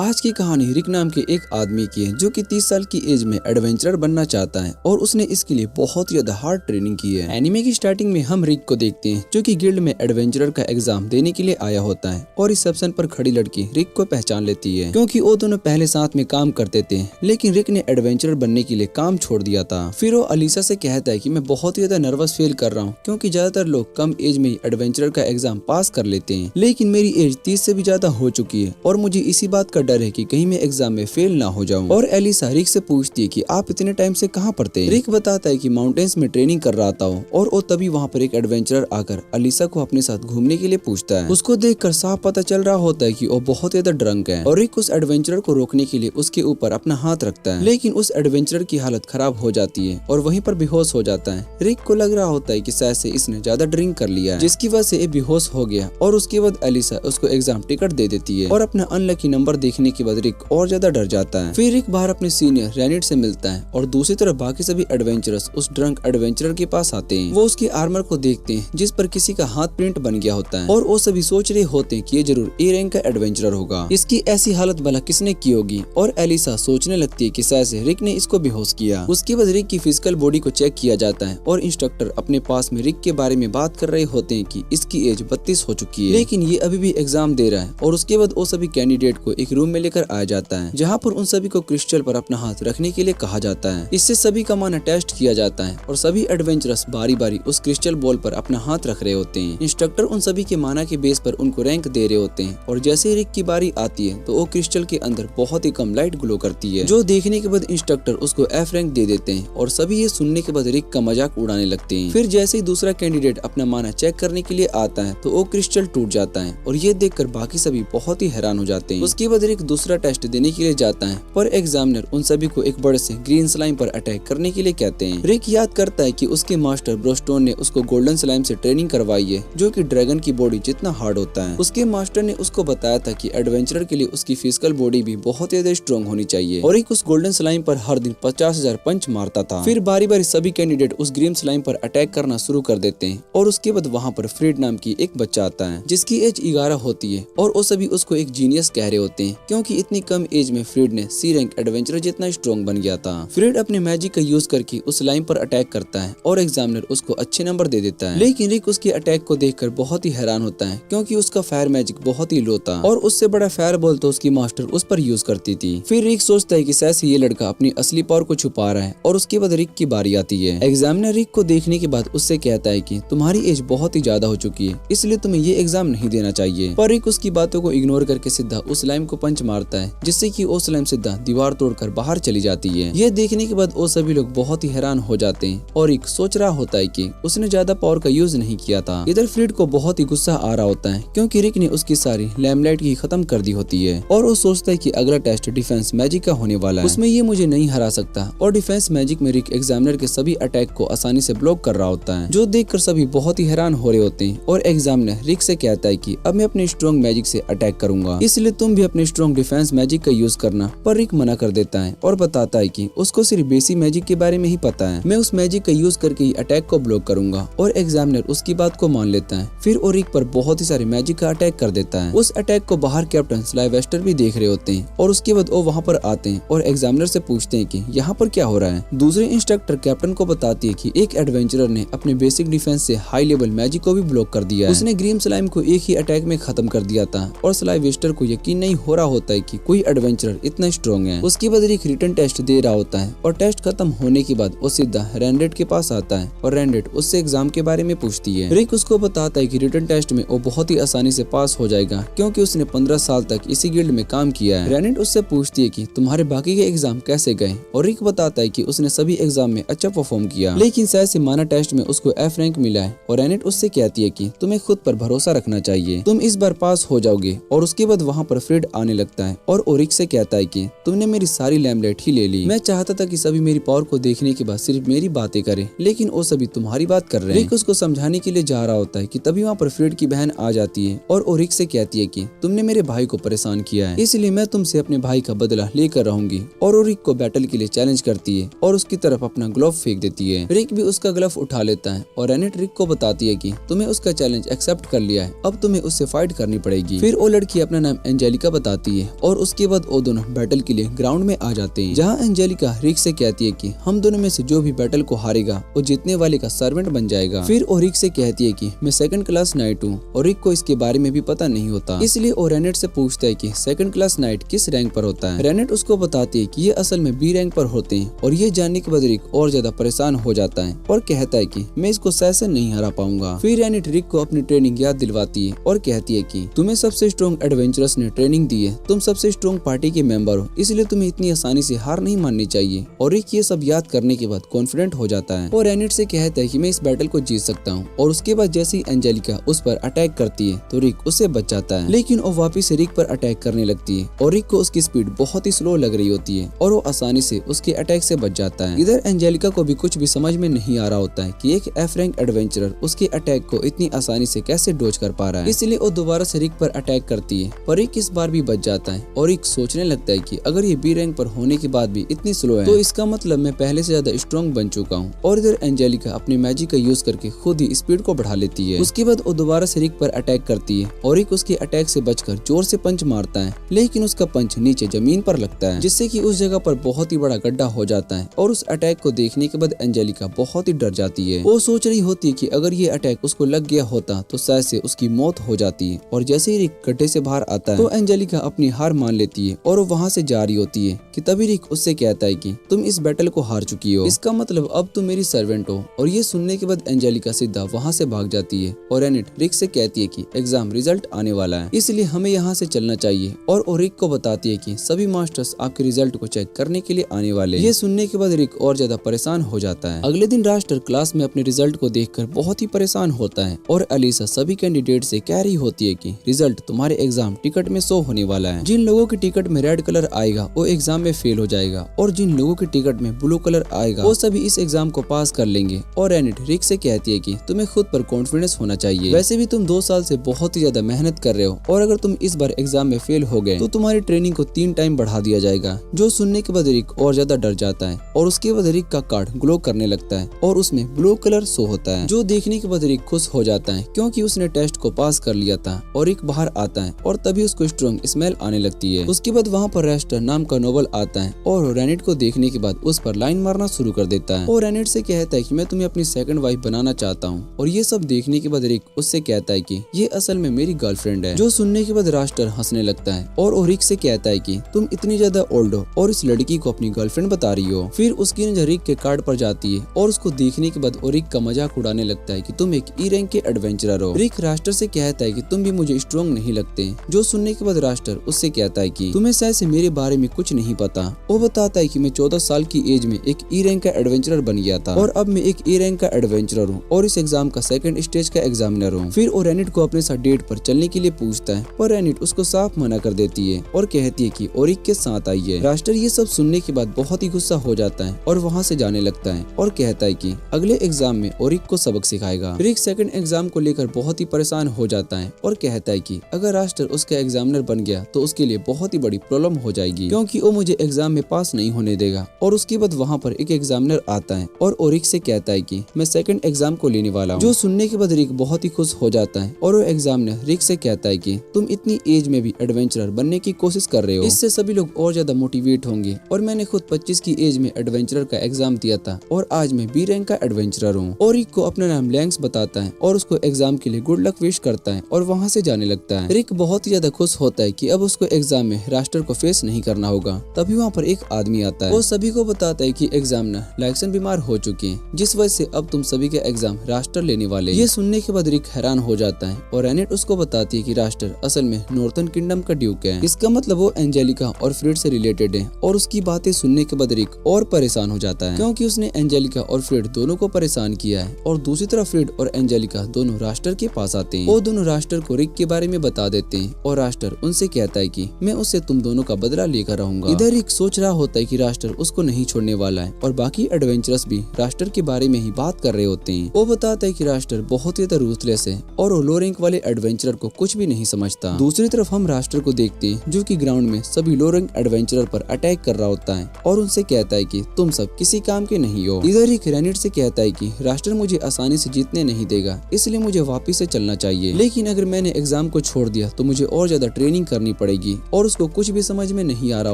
आज की कहानी रिक नाम के एक आदमी की है जो कि 30 साल की एज में एडवेंचरर बनना चाहता है और उसने इसके लिए बहुत ही ज्यादा हार्ड ट्रेनिंग की है। एनिमे की स्टार्टिंग में हम रिक को देखते हैं जो कि गिल्ड में एडवेंचरर का एग्जाम देने के लिए आया होता है और रिसेप्शन पर खड़ी लड़की रिक को पहचान लेती है क्योंकि वो दोनों पहले साथ में काम करते थे, लेकिन रिक ने एडवेंचरर बनने के लिए काम छोड़ दिया था। फिर वो अलीसा से कहता है कि मैं बहुत ही ज्यादा नर्वस फील कर रहा हूँ क्योंकि ज्यादातर लोग कम एज में ही एडवेंचरर का एग्जाम पास कर लेते हैं, लेकिन मेरी एज 30 से भी ज्यादा हो चुकी है और मुझे इसी बात का डर है कि कहीं मैं एग्जाम में फेल ना हो जाऊं। और एलिसा रिक से पूछती है कि आप इतने टाइम से कहाँ पढ़ते हैं। रिक बताता है कि माउंटेन्स में ट्रेनिंग कर रहा था और वो तभी वहाँ पर एक एडवेंचरर आकर अलीसा को अपने साथ घूमने के लिए पूछता है। उसको देखकर साफ पता चल रहा होता है कि वो बहुत ज्यादा ड्रंक है और रिक उस एडवेंचरर को रोकने के लिए उसके ऊपर अपना हाथ रखता है, लेकिन उस एडवेंचरर की हालत खराब हो जाती है और वहीं पर बेहोश हो जाता है। रिक को लग रहा होता है कि शायद से इसने ज्यादा ड्रिंक कर लिया है जिसकी वजह से ये बेहोश हो गया और उसके बाद एलिसा उसको एग्जाम टिकट दे देती है और अपना अनलकी नंबर देखने के बाद रिक और ज्यादा डर जाता है। फिर रिक बाहर अपने सीनियर रेनिट से मिलता है और दूसरी तरफ बाकी सभी एडवेंचरर्स उस ड्रंक एडवेंचरर के पास आते हैं। वो उसकी आर्मर को देखते हैं जिस पर किसी का हाथ प्रिंट बन गया होता है और वो सभी सोच रहे होते हैं कि ये जरूर ए रैंक का एडवेंचरर होगा, इसकी ऐसी हालत भला किसने की होगी। और एलिसा सोचने लगती है कि शायद से रिक ने इसको बेहोश किया। उसके बाद रिक की फिजिकल बॉडी को चेक किया जाता है और इंस्ट्रक्टर अपने पास में रिक के बारे में बात कर रहे होते हैं कि इसकी एज 32 हो चुकी है, लेकिन ये अभी भी एग्जाम दे रहा है। और उसके बाद वो सभी कैंडिडेट को एक रूम में लेकर आया जाता है जहाँ पर उन सभी को क्रिस्टल पर अपना हाथ रखने के लिए कहा जाता है। इससे सभी का माना टेस्ट किया जाता है और सभी एडवेंचरर्स बारी बारी उस क्रिस्टल बॉल पर अपना हाथ रख रहे होते हैं। इंस्ट्रक्टर उन सभी के माना के बेस पर उनको रैंक दे रहे होते हैं और जैसे ही रिक की बारी आती है तो वो क्रिस्टल के अंदर बहुत ही कम लाइट ग्लो करती है, जो देखने के बाद इंस्ट्रक्टर उसको एफ रैंक दे देते हैं और सभी ये सुनने के बाद रिक का मजाक उड़ाने लगते हैं। फिर जैसे ही दूसरा कैंडिडेट अपना माना चेक करने के लिए आता है तो वो क्रिस्टल टूट जाता है और ये देखकर बाकी सभी बहुत ही हैरान हो जाते हैं। उसके बाद रिक दूसरा टेस्ट देने के लिए जाता है पर एग्जामिनर उन सभी को एक बड़े से ग्रीन स्लाइम पर अटैक करने के लिए कहते हैं। रिक याद करता है कि उसके मास्टर ब्रोस्टोन ने उसको गोल्डन स्लाइम से ट्रेनिंग करवाई है जो कि ड्रैगन की बॉडी जितना हार्ड होता है। उसके मास्टर ने उसको बताया था कि एडवेंचरर के लिए उसकी फिजिकल बॉडी भी बहुत ज्यादा स्ट्रॉन्ग होनी चाहिए और रिक उस गोल्डन स्लाइम पर हर दिन 50,000 पंच मारता था। फिर बारी बारी सभी कैंडिडेट उस ग्रीन स्लाइम पर अटैक करना शुरू कर देते हैं और उसके बाद वहाँ पर फ्रीड नाम की एक बच्चा आता है जिसकी एज 11 होती है और वो सभी उसको एक जीनियस कह रहे होते हैं क्योंकि इतनी कम एज में फ्रीड ने सी रैंक एडवेंचरर जितना स्ट्रॉन्ग बन गया था। फ्रीड अपने मैजिक का यूज करके उस लाइन पर अटैक करता है और एग्जामिनर उसको अच्छे नंबर दे देता है, लेकिन रिक उसके अटैक को देखकर बहुत ही हैरान होता है क्योंकि उसका फायर मैजिक बहुत ही लो था और उससे बड़ा फायर बॉल तो उसकी मास्टर उस पर यूज करती थी। फिर रिक सोचता है कि शायद ये लड़का अपनी असली पावर को छुपा रहा है और उसके बाद रिक की बारी आती है। एग्जामिनर रिक को देखने के बाद उससे कहता है कि तुम्हारी एज बहुत ही ज्यादा हो चुकी है इसलिए तुम्हें ये एग्जाम नहीं देना चाहिए, पर रिक उसकी बातों को इग्नोर करके सीधा उस स्लाइम को पंच मारता है जिससे कि वो स्लाइम सीधा दीवार तोड़कर बाहर चली जाती है। ये देखने के बाद वो सभी लोग बहुत ही हैरान हो जाते हैं और रिक सोच रहा होता है कि उसने ज्यादा पावर का यूज नहीं किया था। इधर फ्रीड को बहुत ही गुस्सा आ रहा होता है क्योंकि रिक ने उसकी सारी लैमलाइट की खत्म कर दी होती है और वो सोचता है कि अगला टेस्ट डिफेंस मैजिक का होने वाला है, उसमें ये मुझे नहीं हरा सकता। और डिफेंस मैजिक में रिक एग्जामिनर के सभी अटैक को आसानी से ब्लॉक कर रहा होता है जो देखकर सभी बहुत ही हैरान हो रहे होते हैं और एग्जामिनर रिक से कहता है कि अब मैं अपने स्ट्रॉन्ग मैजिक से अटैक करूंगा इसलिए तुम भी अपने स्ट्रॉन्ग डिफेंस मैजिक का यूज करना। पर रिक मना कर देता है और बताता है कि उसको सिर्फ बेसिक मैजिक के बारे में ही पता है, मैं उस मैजिक का यूज करके ही अटैक को ब्लॉक करूंगा। और एग्जामिनर उसकी बात को मान लेता है। फिर वो रिक पर बहुत ही सारे मैजिक का अटैक कर देता है। उस अटैक को बाहर कैप्टन स्लाइवेस्टर भी देख रहे होते हैं और उसके बाद वो वहाँ पर आते हैं और एग्जामिनर से पूछते हैं कि यहाँ पर क्या हो रहा है। दूसरे इंस्ट्रक्टर कैप्टन को बताती है कि एक एडवेंचरर ने अपने बेसिक डिफेंस से हाई लेवल मैजिक को भी ब्लॉक कर दिया है। उसने ग्रीन स्लाइम को एक ही अटैक में खत्म कर दिया था और स्लाइवेस्टर को यकीन नहीं हो रहा होता है कि कोई एडवेंचरर इतना स्ट्रॉन्ग है। उसके बाद रिक रिटर्न टेस्ट दे रहा होता है और टेस्ट खत्म होने के बाद वो सीधा रैंडेट के पास आता है और रैंडेट उससे एग्जाम के बारे में पूछती है। रिक उसको बताता है कि रिटर्न टेस्ट में वो बहुत ही आसानी से पास हो जाएगा क्योंकि उसने 15 साल तक इसी गिल्ड में काम किया है। रैंडेट उससे पूछती है कि तुम्हारे बाकी के एग्जाम कैसे गए और रिक बताता है कि उसने सभी एग्जाम में अच्छा परफॉर्म किया, लेकिन शायद से माना टेस्ट में उसको एफ रैंक मिला है। और रैंडेट उससे कहती है कि तुम्हें खुद पर भरोसा रखना चाहिए, तुम इस बार पास हो जाओगे। और उसके बाद वहाँ पर फ्रीड आने लगता है और रिक से कहता है कि तुमने मेरी सारी लैमलेट ही ले ली, मैं चाहता था कि सभी मेरी पावर को देखने के बाद सिर्फ मेरी बातें करें, लेकिन वो सभी तुम्हारी बात कर रहे हैं। रिक उसको समझाने के लिए जा रहा होता है कि तभी वहाँ पर फ्रीड की बहन आ जाती है और रिक से कहती है कि तुमने मेरे भाई को परेशान किया है इसलिए मैं तुमसे अपने भाई का बदला लेकर रहूंगी। और रिक को बैटल के लिए चैलेंज करती है और उसकी तरफ अपना ग्लव फेंक देती है। रिक भी उसका ग्लव उठा लेता है और रैनेट रिक को बताती है कि तुम्हें उसका चैलेंज एक्सेप्ट कर लिया है, अब तुम्हें उससे फाइट करनी पड़ेगी। फिर वो लड़की अपना नाम एंजेलिका बताती करती है और उसके बाद वो दोनों बैटल के लिए ग्राउंड में आ जाते हैं, जहाँ एंजेलिका रिक से कहती है कि हम दोनों में से जो भी बैटल को हारेगा वो जीतने वाले का सर्वेंट बन जाएगा। फिर वो रिक से कहती है कि मैं सेकंड क्लास नाइट हूँ और रिक को इसके बारे में भी पता नहीं होता, इसलिए वो रेनेट से पूछता है कि सेकंड क्लास नाइट किस रैंक पर होता है। रेनेट उसको बताती है कि ये असल में बी रैंक पर होते हैं और ये जानने के बाद रिक और ज्यादा परेशान हो जाता है और कहता है कि मैं इसको सह नहीं हरा पाऊंगा। फिर रेनेट रिक को अपनी ट्रेनिंग याद दिलवाती है और कहती है कि तुम्हें सबसे स्ट्रॉन्ग एडवेंचरस ने ट्रेनिंग दी है, तुम सबसे स्ट्रॉन्ग पार्टी के मेंबर हो, इसलिए तुम्हें इतनी आसानी से हार नहीं माननी चाहिए। और रिक ये सब याद करने के बाद कॉन्फिडेंट हो जाता है और रेनेट से कहता है कि मैं इस बैटल को जीत सकता हूँ। और उसके बाद जैसे ही एंजेलिका उस पर अटैक करती है तो रिक उससे बच जाता है, लेकिन वो वापिस से रिक पर अटैक करने लगती है और रिक को उसकी स्पीड बहुत ही स्लो लग रही होती है और वो आसानी से उसके अटैक से बच जाता है। इधर एंजेलिका को भी कुछ भी समझ में नहीं आ रहा होता है कि एक एफ रैंक एडवेंचरर उसके अटैक को इतनी आसानी से कैसे डोज कर पा रहा है, इसलिए वो दोबारा से रिक पर अटैक करती है पर रिक इस बार भी बच जाता है। और रिक सोचने लगता है कि अगर ये बी रैंक पर होने के बाद भी इतनी स्लो है तो इसका मतलब मैं पहले से ज्यादा स्ट्रॉन्ग बन चुका हूँ। और इधर एंजेलिका अपनी मैजिक का यूज करके खुद ही स्पीड को बढ़ा लेती है। उसके बाद वो दोबारा से रिक पर अटैक करती है और रिक उसके अटैक से बचकर जोर से पंच मारता है, लेकिन उसका पंच नीचे जमीन पर लगता है, जिससे कि उस जगह पर बहुत ही बड़ा गड्ढा हो जाता है। और उस अटैक को देखने के बाद एंजेलिका बहुत ही डर जाती है। वो सोच रही होती है कि अगर ये अटैक उसको लग गया होता तो शायद से उसकी मौत हो जाती है। और जैसे ही रिक गड्ढे से बाहर आता है तो एंजेलिका अपनी हार मान लेती है और वो वहाँ से जा रही होती है कि तभी रिक उससे कहता है कि तुम इस बैटल को हार चुकी हो, इसका मतलब अब तुम मेरी सर्वेंट हो। और ये सुनने के बाद एंजेलिका सीधा वहाँ से भाग जाती है और रेनेट रिक से कहती है कि एग्जाम रिजल्ट आने वाला है, इसलिए हमें यहाँ से चलना चाहिए। और वो रिक को बताती है कि सभी मास्टर्स आपके रिजल्ट को चेक करने के लिए आने वाले। ये सुनने के बाद रिक और ज्यादा परेशान हो जाता है। अगले दिन रास्टर क्लास में अपने रिजल्ट को देखकर बहुत ही परेशान होता है और अलीसा सभी कैंडिडेट से कह रही होती है कि रिजल्ट तुम्हारे एग्जाम टिकट में शो होने वाला है। जिन लोगों के टिकट में रेड कलर आएगा वो एग्जाम में फेल हो जाएगा और जिन लोगों के टिकट में ब्लू कलर आएगा वो सभी इस एग्जाम को पास कर लेंगे। और रेनेट रिक से कहती है कि तुम्हें खुद पर कॉन्फिडेंस होना चाहिए, वैसे भी तुम 2 साल से बहुत ही ज्यादा मेहनत कर रहे हो और अगर तुम इस बार एग्जाम में फेल हो गए तो तुम्हारी ट्रेनिंग को 3 टाइम बढ़ा दिया जाएगा। जो सुनने के बाद रिक और ज्यादा डर जाता है और उसके बाद रिक का कार्ड ग्लो करने लगता है और उसमें ब्लू कलर शो होता है, जो देखने के बाद रिक खुश हो जाता है क्योंकि उसने टेस्ट को पास कर लिया था। और रिक बाहर आता है और तभी उसको स्ट्रॉन्ग स्मेल आने लगती है। उसके बाद वहाँ पर रेस्टर नाम का नोबल आता है और रेनेट को देखने के बाद उस पर लाइन मारना शुरू कर देता है और रेनेट से कहता है कि मैं तुम्हें अपनी सेकंड वाइफ बनाना चाहता हूँ। और ये सब देखने के बाद रिक उससे कहता है कि ये असल में मेरी गर्लफ्रेंड है। जो सुनने के बाद रास्टर हंसने लगता है और वो रिक से कहता है कि तुम इतनी ज्यादा ओल्ड हो और इस लड़की को अपनी गर्लफ्रेंड बता रही हो। फिर उसकी नजर रिक के कार्ड पर जाती है और उसको देखने के बाद वो रिक का मजाक उड़ाने लगता है कि तुम एक ई रैंक के एडवेंचरर हो। रिक रास्टर से कहता है कि तुम भी मुझे स्ट्रॉन्ग नहीं लगते। जो सुनने के बाद रास्टर उससे कहता है कि तुम्हें शायद से मेरे बारे में कुछ नहीं पता। वो बताता है कि मैं 14 साल की एज में एक ई रैंक का एडवेंचरर बन गया था और अब मैं एक ई रैंक का एडवेंचरर हूँ और इस एग्जाम का सेकंड स्टेज का एग्जामिनर हूँ। फिर वो रेनेट को अपने साथ डेट पर चलने के लिए पूछता है पर रेनेट उसको साफ मना कर देती है और कहती है कि ओरिक के साथ आई है। रास्टर ये सब सुनने के बाद बहुत ही गुस्सा हो जाता है और वहाँ से जाने लगता है और कहता है कि अगले एग्जाम में ओरिक को सबक सिखाएगा। रिक सेकंड एग्जाम को लेकर बहुत ही परेशान हो जाता है और कहता है कि अगर रास्टर उसका एग्जामिनर बन गया तो उसके लिए बहुत ही बड़ी प्रॉब्लम हो जाएगी क्योंकि वो मुझे एग्जाम में पास नहीं होने देगा। और उसके बाद वहाँ पर एक एग्जामिनर आता है और ओरिक से कहता है कि मैं सेकंड एग्जाम को लेने वाला हूँ। जो सुनने के बाद रिक बहुत ही खुश हो जाता है और वो एग्जामिनर रिक से कहता है कि तुम इतनी एज में भी एडवेंचरर बनने की कोशिश कर रहे हो, इससे सभी लोग और ज्यादा मोटिवेट होंगे। और मैंने खुद 25 की एज में एडवेंचरर का एग्जाम दिया था और आज मैं बी रैंक का एडवेंचरर हूँ। और रिक को अपना नाम लैंक्स बताता है और उसको एग्जाम के लिए गुड लक विश करता है और वहाँ से जाने लगता है। रिक बहुत ही ज्यादा खुश होता है कि अब उसको एग्जाम में रास्टर को फेस नहीं करना होगा। तभी वहाँ पर एक आदमी आता है और सभी को बताता है कि एग्जामिनर लाइक्सन बीमार हो चुके हैं, जिस वजह से अब तुम सभी के एग्जाम रास्टर लेने वाले। ये सुनने के बाद रिक हैरान हो जाता है और रेनेट उसको बताती है कि रास्टर असल में नॉर्थर्न किंगडम का ड्यूक है। इसका मतलब वो एंजेलिका और फ्रेड से रिलेटेड है। और उसकी बातें सुनने के बाद रिक और परेशान हो जाता है क्योंकि उसने एंजेलिका और फ्रेड दोनों को परेशान किया है। और दूसरी तरफ फ्रेड और एंजेलिका दोनों रास्टर के पास आते हैं। वो दोनों रास्टर को रिक के बारे में बता देते हैं और रास्टर उनसे कहता है कि मैं उससे तुम दोनों का बदला लेकर रहूंगा। इधर रिक सोच रहा होता है कि रास्टर उसको नहीं छोड़ने वाला है और बाकी एडवेंचरर्स भी रास्टर के बारे में ही बात कर रहे होते हैं। वो बताता है कि रास्टर बहुत ही रूथलेस है और वो लो रैंक वाले एडवेंचरर को कुछ भी नहीं समझता। दूसरी तरफ हम रास्टर को देखते हैं जो कि ग्राउंड में सभी लो रैंक एडवेंचरर पर अटैक कर रहा होता है और उनसे कहता है कि तुम सब किसी काम के नहीं हो। इधर रिक रेनेट से कहता है कि रास्टर मुझे आसानी से जीतने नहीं देगा, इसलिए मुझे वापिस से चलना चाहिए, लेकिन अगर मैंने एग्जाम को छोड़ दिया तो मुझे और ज्यादा ट्रेनिंग करनी पड़ेगी और उसको कुछ भी समझ में नहीं आ रहा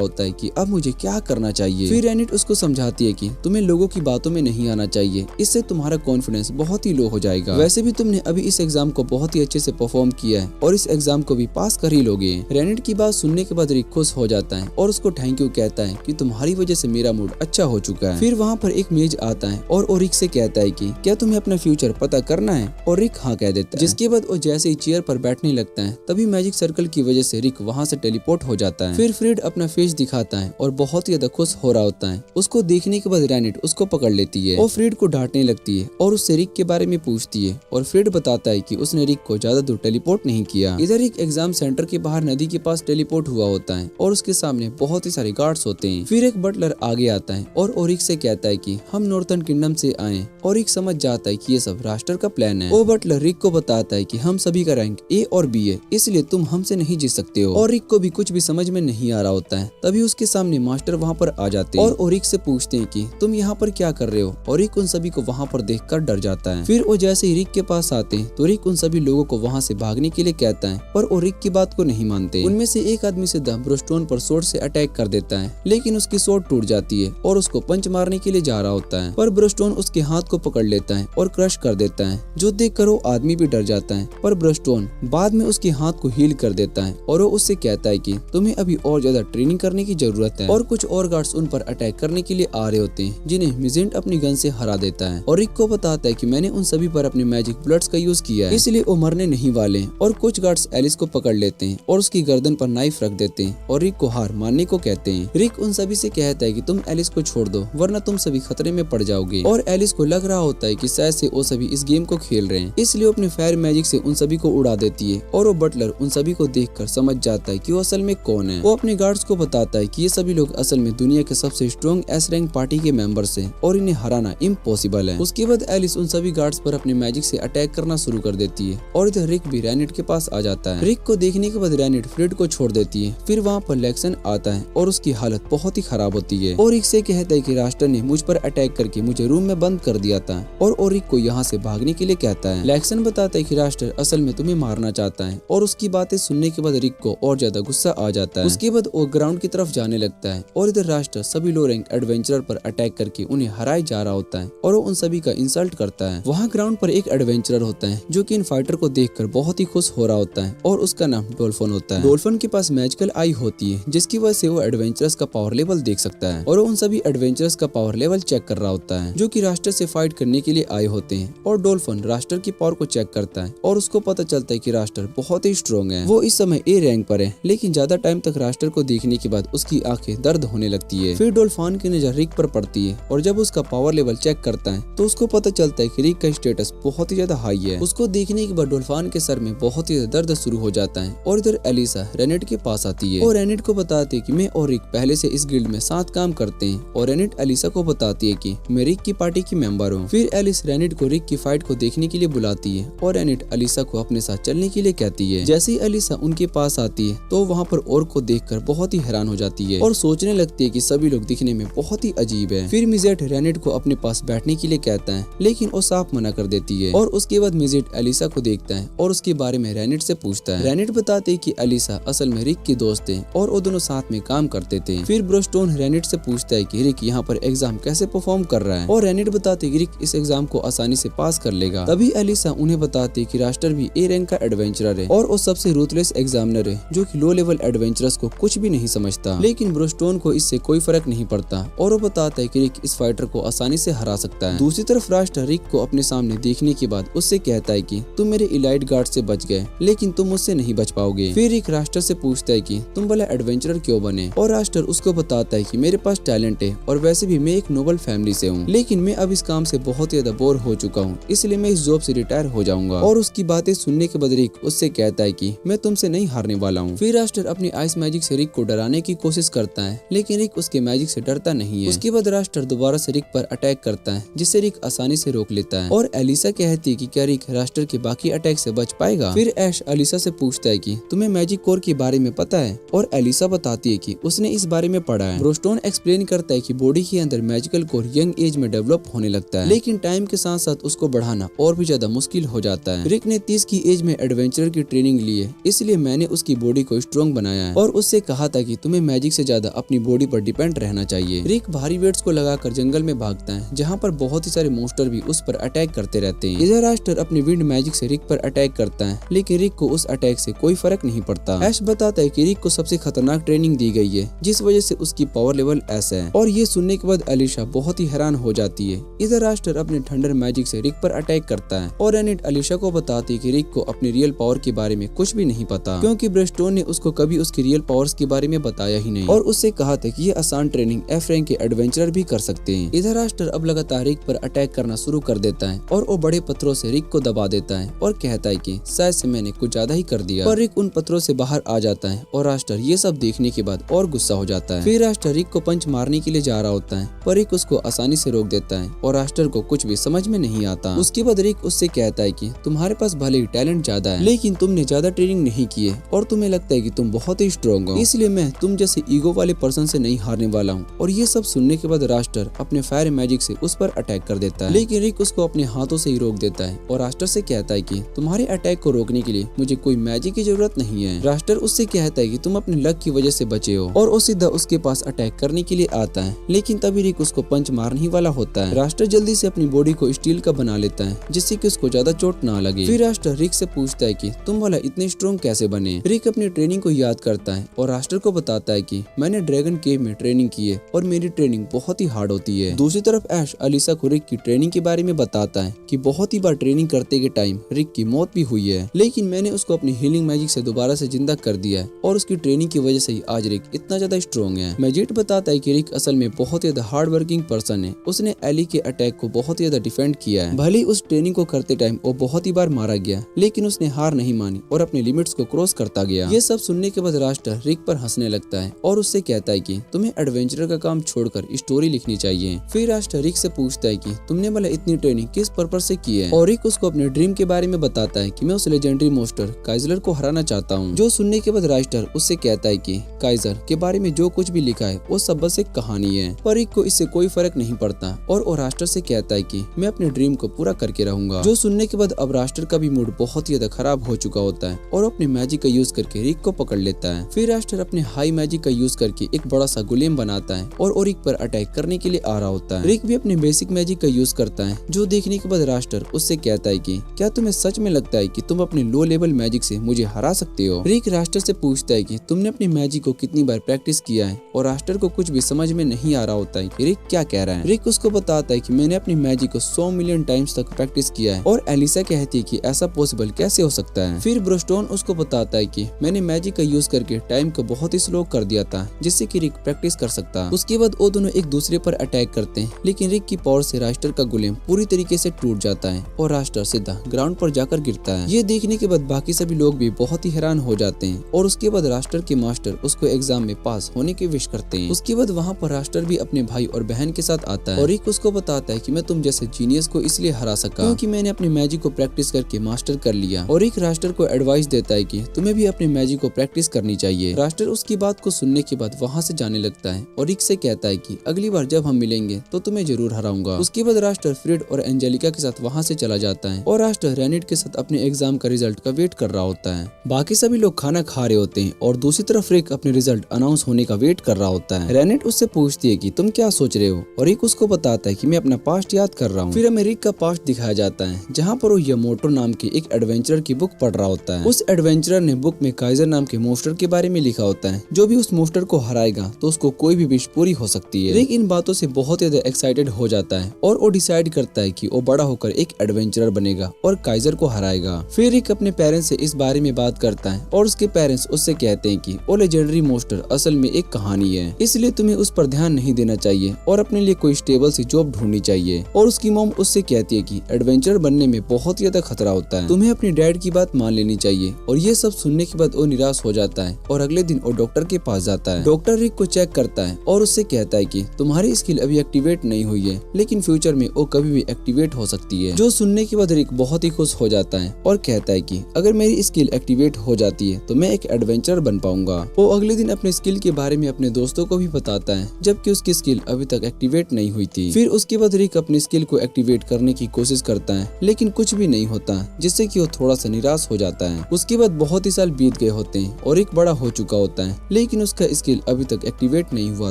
होता है कि अब मुझे क्या करना चाहिए। फिर रेनिट उसको समझाती है कि तुम्हें लोगों की बातों में नहीं आना चाहिए, इससे तुम्हारा कॉन्फिडेंस बहुत ही लो हो जाएगा। वैसे भी तुमने अभी इस एग्जाम को बहुत ही अच्छे से परफॉर्म किया है और इस एग्जाम को भी पास कर ही लोगे। रेनिट की बात सुनने के बाद रिक खुश हो जाता है और उसको थैंक यू कहता है कि तुम्हारी वजह से मेरा मूड अच्छा हो चुका है। फिर वहाँ पर एक मेज आता है और वो रिक से कहता है कि क्या तुम्हें अपना फ्यूचर पता करना है, और रिक हाँ कह देता है। जिसके बाद वो जैसे ही चेयर पर बैठने लगता है तभी मैजिक सर्कल की वजह से रिक वहाँ से टेलीपोर्ट हो जाता है। फिर फ्रेड अपना फेस दिखाता है और बहुत ही ज्यादा खुश हो रहा होता है। उसको देखने के बाद रेनिट उसको पकड़ लेती है और फ्रेड को डांटने लगती है और उससे रिक के बारे में पूछती है और फ्रेड बताता है कि उसने रिक को ज्यादा दूर टेलीपोर्ट नहीं किया। इधर एक एग्जाम सेंटर के बाहर नदी के पास टेलीपोर्ट हुआ होता है और उसके सामने बहुत ही सारे गार्ड्स होते हैं। फिर एक बटलर आगे आता है और रिक से कहता है कि हम नॉर्थर्न किंगडम से आए, और रिक समझ जाता है कि ये सब राष्ट्र का प्लान है। वो बटलर रिक को बताता है कि हम सभी का रैंक ए और बी है, इसलिए तुम हमसे नहीं जीत सकते हो। और रिक को भी कुछ भी समझ में नहीं आ रहा होता है। तभी उसके सामने मास्टर वहाँ पर आ जाते हैं और रिक से पूछते हैं कि तुम यहाँ पर क्या कर रहे हो, और रिक उन सभी को वहाँ पर देखकर डर जाता है। फिर वो जैसे ही रिक के पास आते हैं तो रिक उन सभी लोगों को वहाँ से भागने के लिए कहता है, पर वो रिक की बात को नहीं मानते। उनमें से एक आदमी सीधा ब्रोस्टोन पर स्वॉर्ड से अटैक कर देता है, लेकिन उसकी स्वॉर्ड टूट जाती है और उसको पंच मारने के लिए जा रहा होता है, पर ब्रोस्टोन उसके हाथ को पकड़ लेता है और क्रश कर देता है, जो देखकर वो आदमी भी डर जाता है। पर ब्रोस्टोन बाद में उसके हाथ को हील कर देता है और वो उससे कहता है कि तुम्हें अभी और ज्यादा ट्रेनिंग करने की जरूरत है। और कुछ और गार्ड्स उन पर अटैक करने के लिए आ रहे होते हैं, जिन्हें मिजेंट अपनी गन से हरा देता है। और रिक को बताता है कि मैंने उन सभी पर अपने मैजिक बुलेट्स का यूज किया है, इसलिए वो मरने नहीं वाले। और कुछ गार्ड्स एलिस को पकड़ लेते हैं और उसकी गर्दन पर नाइफ रख देते हैं और रिक को हार मानने को कहते हैं। रिक उन सभी से कहता है कि तुम एलिस को छोड़ दो, वरना तुम सभी खतरे में पड़ जाओगे। और एलिस को लग रहा होता है कि शायद से वो सभी इस गेम को खेल रहे हैं, इसलिए वो अपने फायर मैजिक से उन सभी को उड़ा देती है। और वो बटलर उन सभी को देखकर समझ जाता है कि वो असल में कौन है। वो अपने गार्ड्स को बताता है कि ये सभी लोग असल में दुनिया के सबसे स्ट्रॉन्ग एस रैंक पार्टी के मेंबर्स हैं और इन्हें हराना इम्पॉसिबल है। उसके बाद एलिस उन सभी गार्ड्स पर अपने मैजिक से अटैक करना शुरू कर देती है और इधर रिक भी रेनिट के पास आ जाता है। रिक को देखने के बाद रेनिट फ्रेड को छोड़ देती है। फिर वहाँ पर लेक्सन आता है और उसकी हालत बहुत ही खराब होती है और रिक से कहता है कि राष्ट्र ने मुझ पर अटैक करके मुझे रूम में बंद कर दिया था और रिक को यहाँ से भागने के लिए कहता है। लेक्सन बताता है कि राष्ट्र असल में तुम्हें मारना चाहता है और उसकी बातें सुनने के बाद रिक को और ज्यादा गुस्सा आ जाता है। उसके बाद वो ग्राउंड की तरफ जाने लगता है और इधर राष्ट्र सभी लो रैंक एडवेंचरर पर अटैक करके उन्हें हराए जा रहा होता है और वो उन सभी का इंसल्ट करता है। वहाँ ग्राउंड पर एक एडवेंचरर होता है जो कि इन फाइटर को देखकर बहुत ही खुश हो रहा होता है और उसका नाम डोल्फिन होता है। डोल्फिन के पास मैजिकल आई होती है जिसकी वजह से वो एडवेंचरर्स का पावर लेवल देख सकता है और वो उन सभी एडवेंचरर्स का पावर लेवल चेक कर रहा होता है जो कि राष्ट्र से फाइट करने के लिए आए होते हैं। और डोल्फिन राष्ट्र की पावर को चेक करता है और उसको पता चलता है कि राष्ट्र बहुत ही स्ट्रॉन्ग है। वो इस समय ए रैंक पर है, लेकिन ज्यादा टाइम तक राष्ट्र को देखने के बाद उसकी आंखें दर्द होने लगती है। फिर डोल्फिन की नजर रिक पर पड़ती है और जब उसका पावर लेवल चेक करता है तो उसको पता चलता है कि रिक का स्टेटस बहुत ही ज्यादा हाई है। उसको देखने के बाद डोल्फिन के सर में बहुत ही दर्द शुरू हो जाता है और इधर एलिसा रेनिट के पास आती है और रेनिट को बताती है कि मैं और रिक पहले से इस गिल्ड में साथ काम करते हैं और रेनिट एलिसा को बताती है कि मैं रिक की पार्टी की मेंबर हूँ। फिर एलिस रेनिट को रिक की फाइट को देखने के लिए बुलाती है और रेनिट एलिसा को अपने साथ चलने के लिए कहती है। जैसे ही एलिसा उनके पास आती है तो वहाँ पर और को देखकर बहुत ही हैरान हो जाती है और सोचने लगती है कि सभी लोग दिखने में बहुत ही अजीब है। फिर मिजेट रेनिट को अपने पास बैठने के लिए कहता है, लेकिन वो साफ मना कर देती है। और उसके बाद मिजेट एलिसा को देखता है और उसके बारे में रेनिट से पूछता है। रेनिट बताते है कि एलिसा असल में रिक की दोस्त है और वो दोनों साथ में काम करते थे। फिर ब्रोस्टोन रेनिट से पूछता है कि रिक यहाँ पर एग्जाम कैसे परफॉर्म कर रहा है और रेनिट बताते है कि रिक इस एग्जाम को आसानी से पास कर लेगा। तभी एलिसा उन्हें बताती है कि राष्ट्र भी ए रैंक का एडवेंचरर है और वो सबसे रूथलेस एग्जामिनर है जो कि लो लेवल एडवेंचरर्स को कुछ भी नहीं समझता। लेकिन ब्रोस्टोन को इससे कोई फर्क नहीं पड़ता और वो बताता है कि रिक इस फाइटर को आसानी से हरा सकता है। दूसरी तरफ राष्ट्र रिक को अपने सामने देखने के बाद उससे कहता है कि तुम मेरे इलाइट गार्ड से बच गए, लेकिन तुम मुझसे नहीं बच पाओगे। फिर रिक राष्ट्र से पूछता है कि तुम भला एडवेंचरर क्यों बने और राष्ट्र उसको बताता है कि मेरे पास टैलेंट है और वैसे भी मैं एक नोबल फैमिली से हूँ, लेकिन मैं अब इस काम से बहुत ज्यादा बोर हो चुका हूँ, इसलिए मैं इस जॉब से रिटायर हो जाऊंगा। और उसकी बातें सुनने के बाद रिक उससे कहता है कि मैं तुमसे नहीं हारने वाला हूँ। फिर राष्ट्र अपनी आइस मैजिक से रिक को डराने की कोशिश करता है, लेकिन रिक उसके मैजिक से डरता नहीं है। उसके बाद राष्ट्र दोबारा से रिक पर अटैक करता है, जिससे रिक आसानी से रोक लेता है। और एलिसा कहती है कि क्या रिक राष्ट्र के बाकी अटैक से बच पाएगा। फिर ऐश एलिसा से पूछता है कि तुम्हें मैजिक कोर के बारे में पता है और एलिसा बताती है कि उसने इस बारे में पढ़ा है। ब्रोस्टोन एक्सप्लेन करता है कि बॉडी के अंदर मैजिकल कोर यंग एज में डेवलप होने लगता है, लेकिन टाइम के साथ साथ उसको बढ़ाना और भी ज्यादा मुश्किल हो जाता है। रिक ने 30 की एज में एडवेंचरर की ट्रेनिंग ली है, इसलिए मैंने उसकी बॉडी बॉडी को स्ट्रॉन्ग बनाया है और उससे कहा था कि तुम्हें मैजिक से ज्यादा अपनी बॉडी पर डिपेंड रहना चाहिए। रिक भारी वेट्स को लगाकर जंगल में भागता है जहाँ पर बहुत ही सारे मॉन्स्टर भी उस पर अटैक करते रहते हैं। इधर रास्टर अपनी विंड मैजिक से रिक पर अटैक करता है, लेकिन रिक को उस अटैक से कोई फर्क नहीं पड़ता। ऐश बताता है कि रिक को सबसे खतरनाक ट्रेनिंग दी गई है जिस वजह से उसकी पावर लेवल ऐसा है, और ये सुनने के बाद अलीशा बहुत ही हैरान हो जाती है। इधर रास्टर अपने थंडर मैजिक से रिक पर अटैक करता है और रेनिट अलीशा को बताती है कि रिक को अपनी रियल पावर के बारे में कुछ भी नहीं पता, क्योंकि ब्रेस्टोन ने उसको कभी उसकी रियल पावर्स के बारे में बताया ही नहीं और उससे कहा था कि ये आसान ट्रेनिंग एफ रैंक के एडवेंचरर भी कर सकते हैं। इधर रास्टर अब लगातार रिक पर अटैक करना शुरू कर देता है और वो बड़े पत्थरों से रिक को दबा देता है और कहता है कि शायद से मैंने कुछ ज्यादा ही कर दिया, पर रिक उन पत्थरों से बाहर आ जाता है और रास्टर ये सब देखने के बाद और गुस्सा हो जाता है। फिर रास्टर रिक को पंच मारने के लिए जा रहा होता है, पर रिक उसको आसानी से रोक देता है और रास्टर को कुछ भी समझ में नहीं आता। उसके बाद रिक उससे कहता है कि तुम्हारे पास भले ही टैलेंट ज्यादा है, लेकिन तुमने ज्यादा ट्रेनिंग नहीं की है और तुम्हें लगता है कि तुम बहुत ही स्ट्रॉन्ग हो, इसलिए मैं तुम जैसे ईगो वाले पर्सन से नहीं हारने वाला हूँ। और ये सब सुनने के बाद रास्टर अपने फायर मैजिक से उस पर अटैक कर देता है, लेकिन रिक उसको अपने हाथों से ही रोक देता है और रास्टर से कहता है कि तुम्हारे अटैक को रोकने के लिए मुझे कोई मैजिक की जरूरत नहीं है। रास्टर उससे कहता है कि तुम अपने लक की वजह से बचे हो और वो सीधा उसके पास अटैक करने के लिए आता है, लेकिन तभी रिक उसको पंच मारने ही वाला होता है। रास्टर जल्दी से अपनी बॉडी को स्टील का बना लेता है जिससे कि उसको ज्यादा चोट ना लगे। फिर रास्टर रिक से पूछता है कि तुम वाला इतने स्ट्रॉन्ग कैसे बने। रिक अपनी ट्रेनिंग को याद करता है और रास्टर को बताता है कि मैंने ड्रैगन केव में ट्रेनिंग की है और मेरी ट्रेनिंग बहुत ही हार्ड होती है। दूसरी तरफ ऐश अलीशा को रिक की ट्रेनिंग के बारे में बताता है कि बहुत ही बार ट्रेनिंग करते के टाइम रिक की मौत भी हुई है, लेकिन मैंने उसको अपनी हीलिंग मैजिक से दोबारा से जिंदा कर दिया है और उसकी ट्रेनिंग की वजह से ही आज रिक इतना ज्यादा स्ट्रॉन्ग है। मैजिट बताता है कि रिक असल में बहुत ज्यादा हार्ड वर्किंग पर्सन है। उसने एली के अटैक को बहुत ज्यादा डिफेंड किया है। भले उस ट्रेनिंग को करते टाइम वो बहुत ही बार मारा गया, लेकिन उसने हार नहीं मानी और अपने लिमिट्स को क्रॉस करता गया। ये सब सुनने के बाद रास्टर रिक पर हंसने लगता है और उससे कहता है कि तुम्हें एडवेंचर का काम छोड़कर स्टोरी लिखनी चाहिए। फिर रास्टर रिक से पूछता है कि तुमने भला इतनी ट्रेनिंग किस पर्पस से की है, और रिक उसको अपने ड्रीम के बारे में बताता है कि मैं उस लेजेंडरी मॉन्स्टर काइजर को हराना चाहता हूँ। जो सुनने के बाद रास्टर उससे कहता है कि काइजर के बारे में जो कुछ भी लिखा है वो सब बस एक कहानी है, पर रिक को इससे कोई फर्क नहीं पड़ता और वो रास्टर से कहता है कि मैं अपने ड्रीम को पूरा करके रहूंगा। जो सुनने के बाद अब रास्टर का भी मूड बहुत ही ज्यादा खराब हो चुका होता है और अपने मैजिक का यूज करके रिक को पकड़ लेता है। फिर रास्टर अपने हाई मैजिक का यूज करके एक बड़ा सा गुलेम बनाता है और रिक पर अटैक करने के लिए आ रहा होता है। रिक भी अपने बेसिक मैजिक का यूज करता है, जो देखने के बाद रास्टर उससे कहता है कि क्या तुम्हें सच में लगता है कि तुम अपने लो लेवल मैजिक से मुझे हरा सकते हो। रिक रास्टर से पूछता है कि तुमने अपनी मैजिक को कितनी बार प्रैक्टिस किया है, और रास्टर को कुछ भी समझ में नहीं आ रहा होता है कि रिक क्या कह रहा है। रिक उसको बताता है कि मैंने अपनी मैजिक को 100 मिलियन टाइम्स तक प्रैक्टिस किया है, और एलिसा कहती है कि ऐसा पॉसिबल कैसे हो सकता है। फिर ब्रोस्टोन उसको बताता है कि मैंने मैजिक का यूज करके टाइम को बहुत ही स्लो कर दिया था जिससे कि रिक प्रैक्टिस कर सकता। उसके बाद वो दोनों एक दूसरे पर अटैक करते हैं, लेकिन रिक की पावर से रास्टर का गुलेम पूरी तरीके से टूट जाता है और रास्टर सीधा ग्राउंड पर जाकर गिरता है। ये देखने के बाद बाकी सभी लोग भी बहुत ही हैरान हो जाते हैं और उसके बाद रास्टर के मास्टर उसको एग्जाम में पास होने की विश करते हैं। उसके बाद वहाँ पर रास्टर भी अपने भाई और बहन के साथ आता है और रिक उसको बताता है कि मैं तुम जैसे जीनियस को इसलिए हरा सका क्योंकि मैंने अपने मैजिक को प्रैक्टिस करके मास्टर कर लिया। और रिक रास्टर को एडवाइस देता है कि तुम्हें भी अपने मैजिक को प्रैक्टिस करनी चाहिए। रास्टर उसकी बात को सुनने के बाद वहाँ से जाने लगता है और रिक से कहता है कि अगली बार जब हम मिलेंगे तो तुम्हें जरूर हराऊंगा। उसके बाद रास्टर फ्रेड और एंजेलिका के साथ वहाँ से चला जाता है और रास्टर रेनिट के साथ अपने एग्जाम का रिजल्ट का वेट कर रहा होता है। बाकी सभी लोग खाना खा रहे होते हैं और दूसरी तरफ रिक अपने रिजल्ट अनाउंस होने का वेट कर रहा होता है। रेनिट उससे पूछती है कि तुम क्या सोच रहे हो, और रिक उसको बताता है कि मैं अपना पास्ट याद कर रहा हूँ। फिर हमें रिक का पास्ट दिखाया जाता है जहाँ पर वो यमोटो नाम के एक एडवेंचरर की बुक पढ़ रहा होता है। उस एडवेंचरर ने बुक में काइजर नाम के मॉन्स्टर के बारे में लिखा होता है, जो भी उस मॉन्स्टर को हराएगा तो उसको कोई भी विश पूरी हो सकती है। रिक इन बातों से बहुत ज्यादा एक्साइटेड हो जाता है और वो डिसाइड करता है कि वो बड़ा होकर एक एडवेंचरर बनेगा और काइजर को हराएगा। फिर रिक अपने पेरेंट्स से इस बारे में बात करता है और उसके पेरेंट्स उससे कहते हैं कि वो लेजेंडरी मॉन्स्टर असल में एक कहानी है, इसलिए तुम्हें उस पर ध्यान नहीं देना चाहिए और अपने लिए कोई स्टेबल सी जॉब ढूंढनी चाहिए। और उसकी मॉम उससे कहती है कि एडवेंचर बनने में बहुत ज्यादा खतरा होता है, तुम्हें अपनी डैड की बात मान लेनी चाहिए। और ये सब सुनने के बाद वो निराश हो जाता है और अगले दिन वो डॉक्टर के पास जाता है। डॉक्टर रिक को चेक करता है और उससे कहता है कि तुम्हारी स्किल अभी एक्टिवेट नहीं हुई है, लेकिन फ्यूचर में वो कभी भी एक्टिवेट हो सकती है। जो सुनने के बाद रिक बहुत ही खुश हो जाता है और कहता है कि अगर मेरी स्किल एक्टिवेट हो जाती है तो मैं एक एडवेंचरर बन पाऊंगा। वो अगले दिन अपने स्किल के बारे में अपने दोस्तों को भी बताता है, जबकि उसकी स्किल अभी तक एक्टिवेट नहीं हुई थी। फिर उसके बाद रिक अपनी स्किल को एक्टिवेट करने की कोशिश करता है, लेकिन कुछ भी नहीं होता, जिससे कि वो थोड़ा सा निराश हो जाता है। उसके बाद बहुत ही साल बीत गए गए होते हैं और एक बड़ा हो चुका होता है, लेकिन उसका स्किल अभी तक एक्टिवेट नहीं हुआ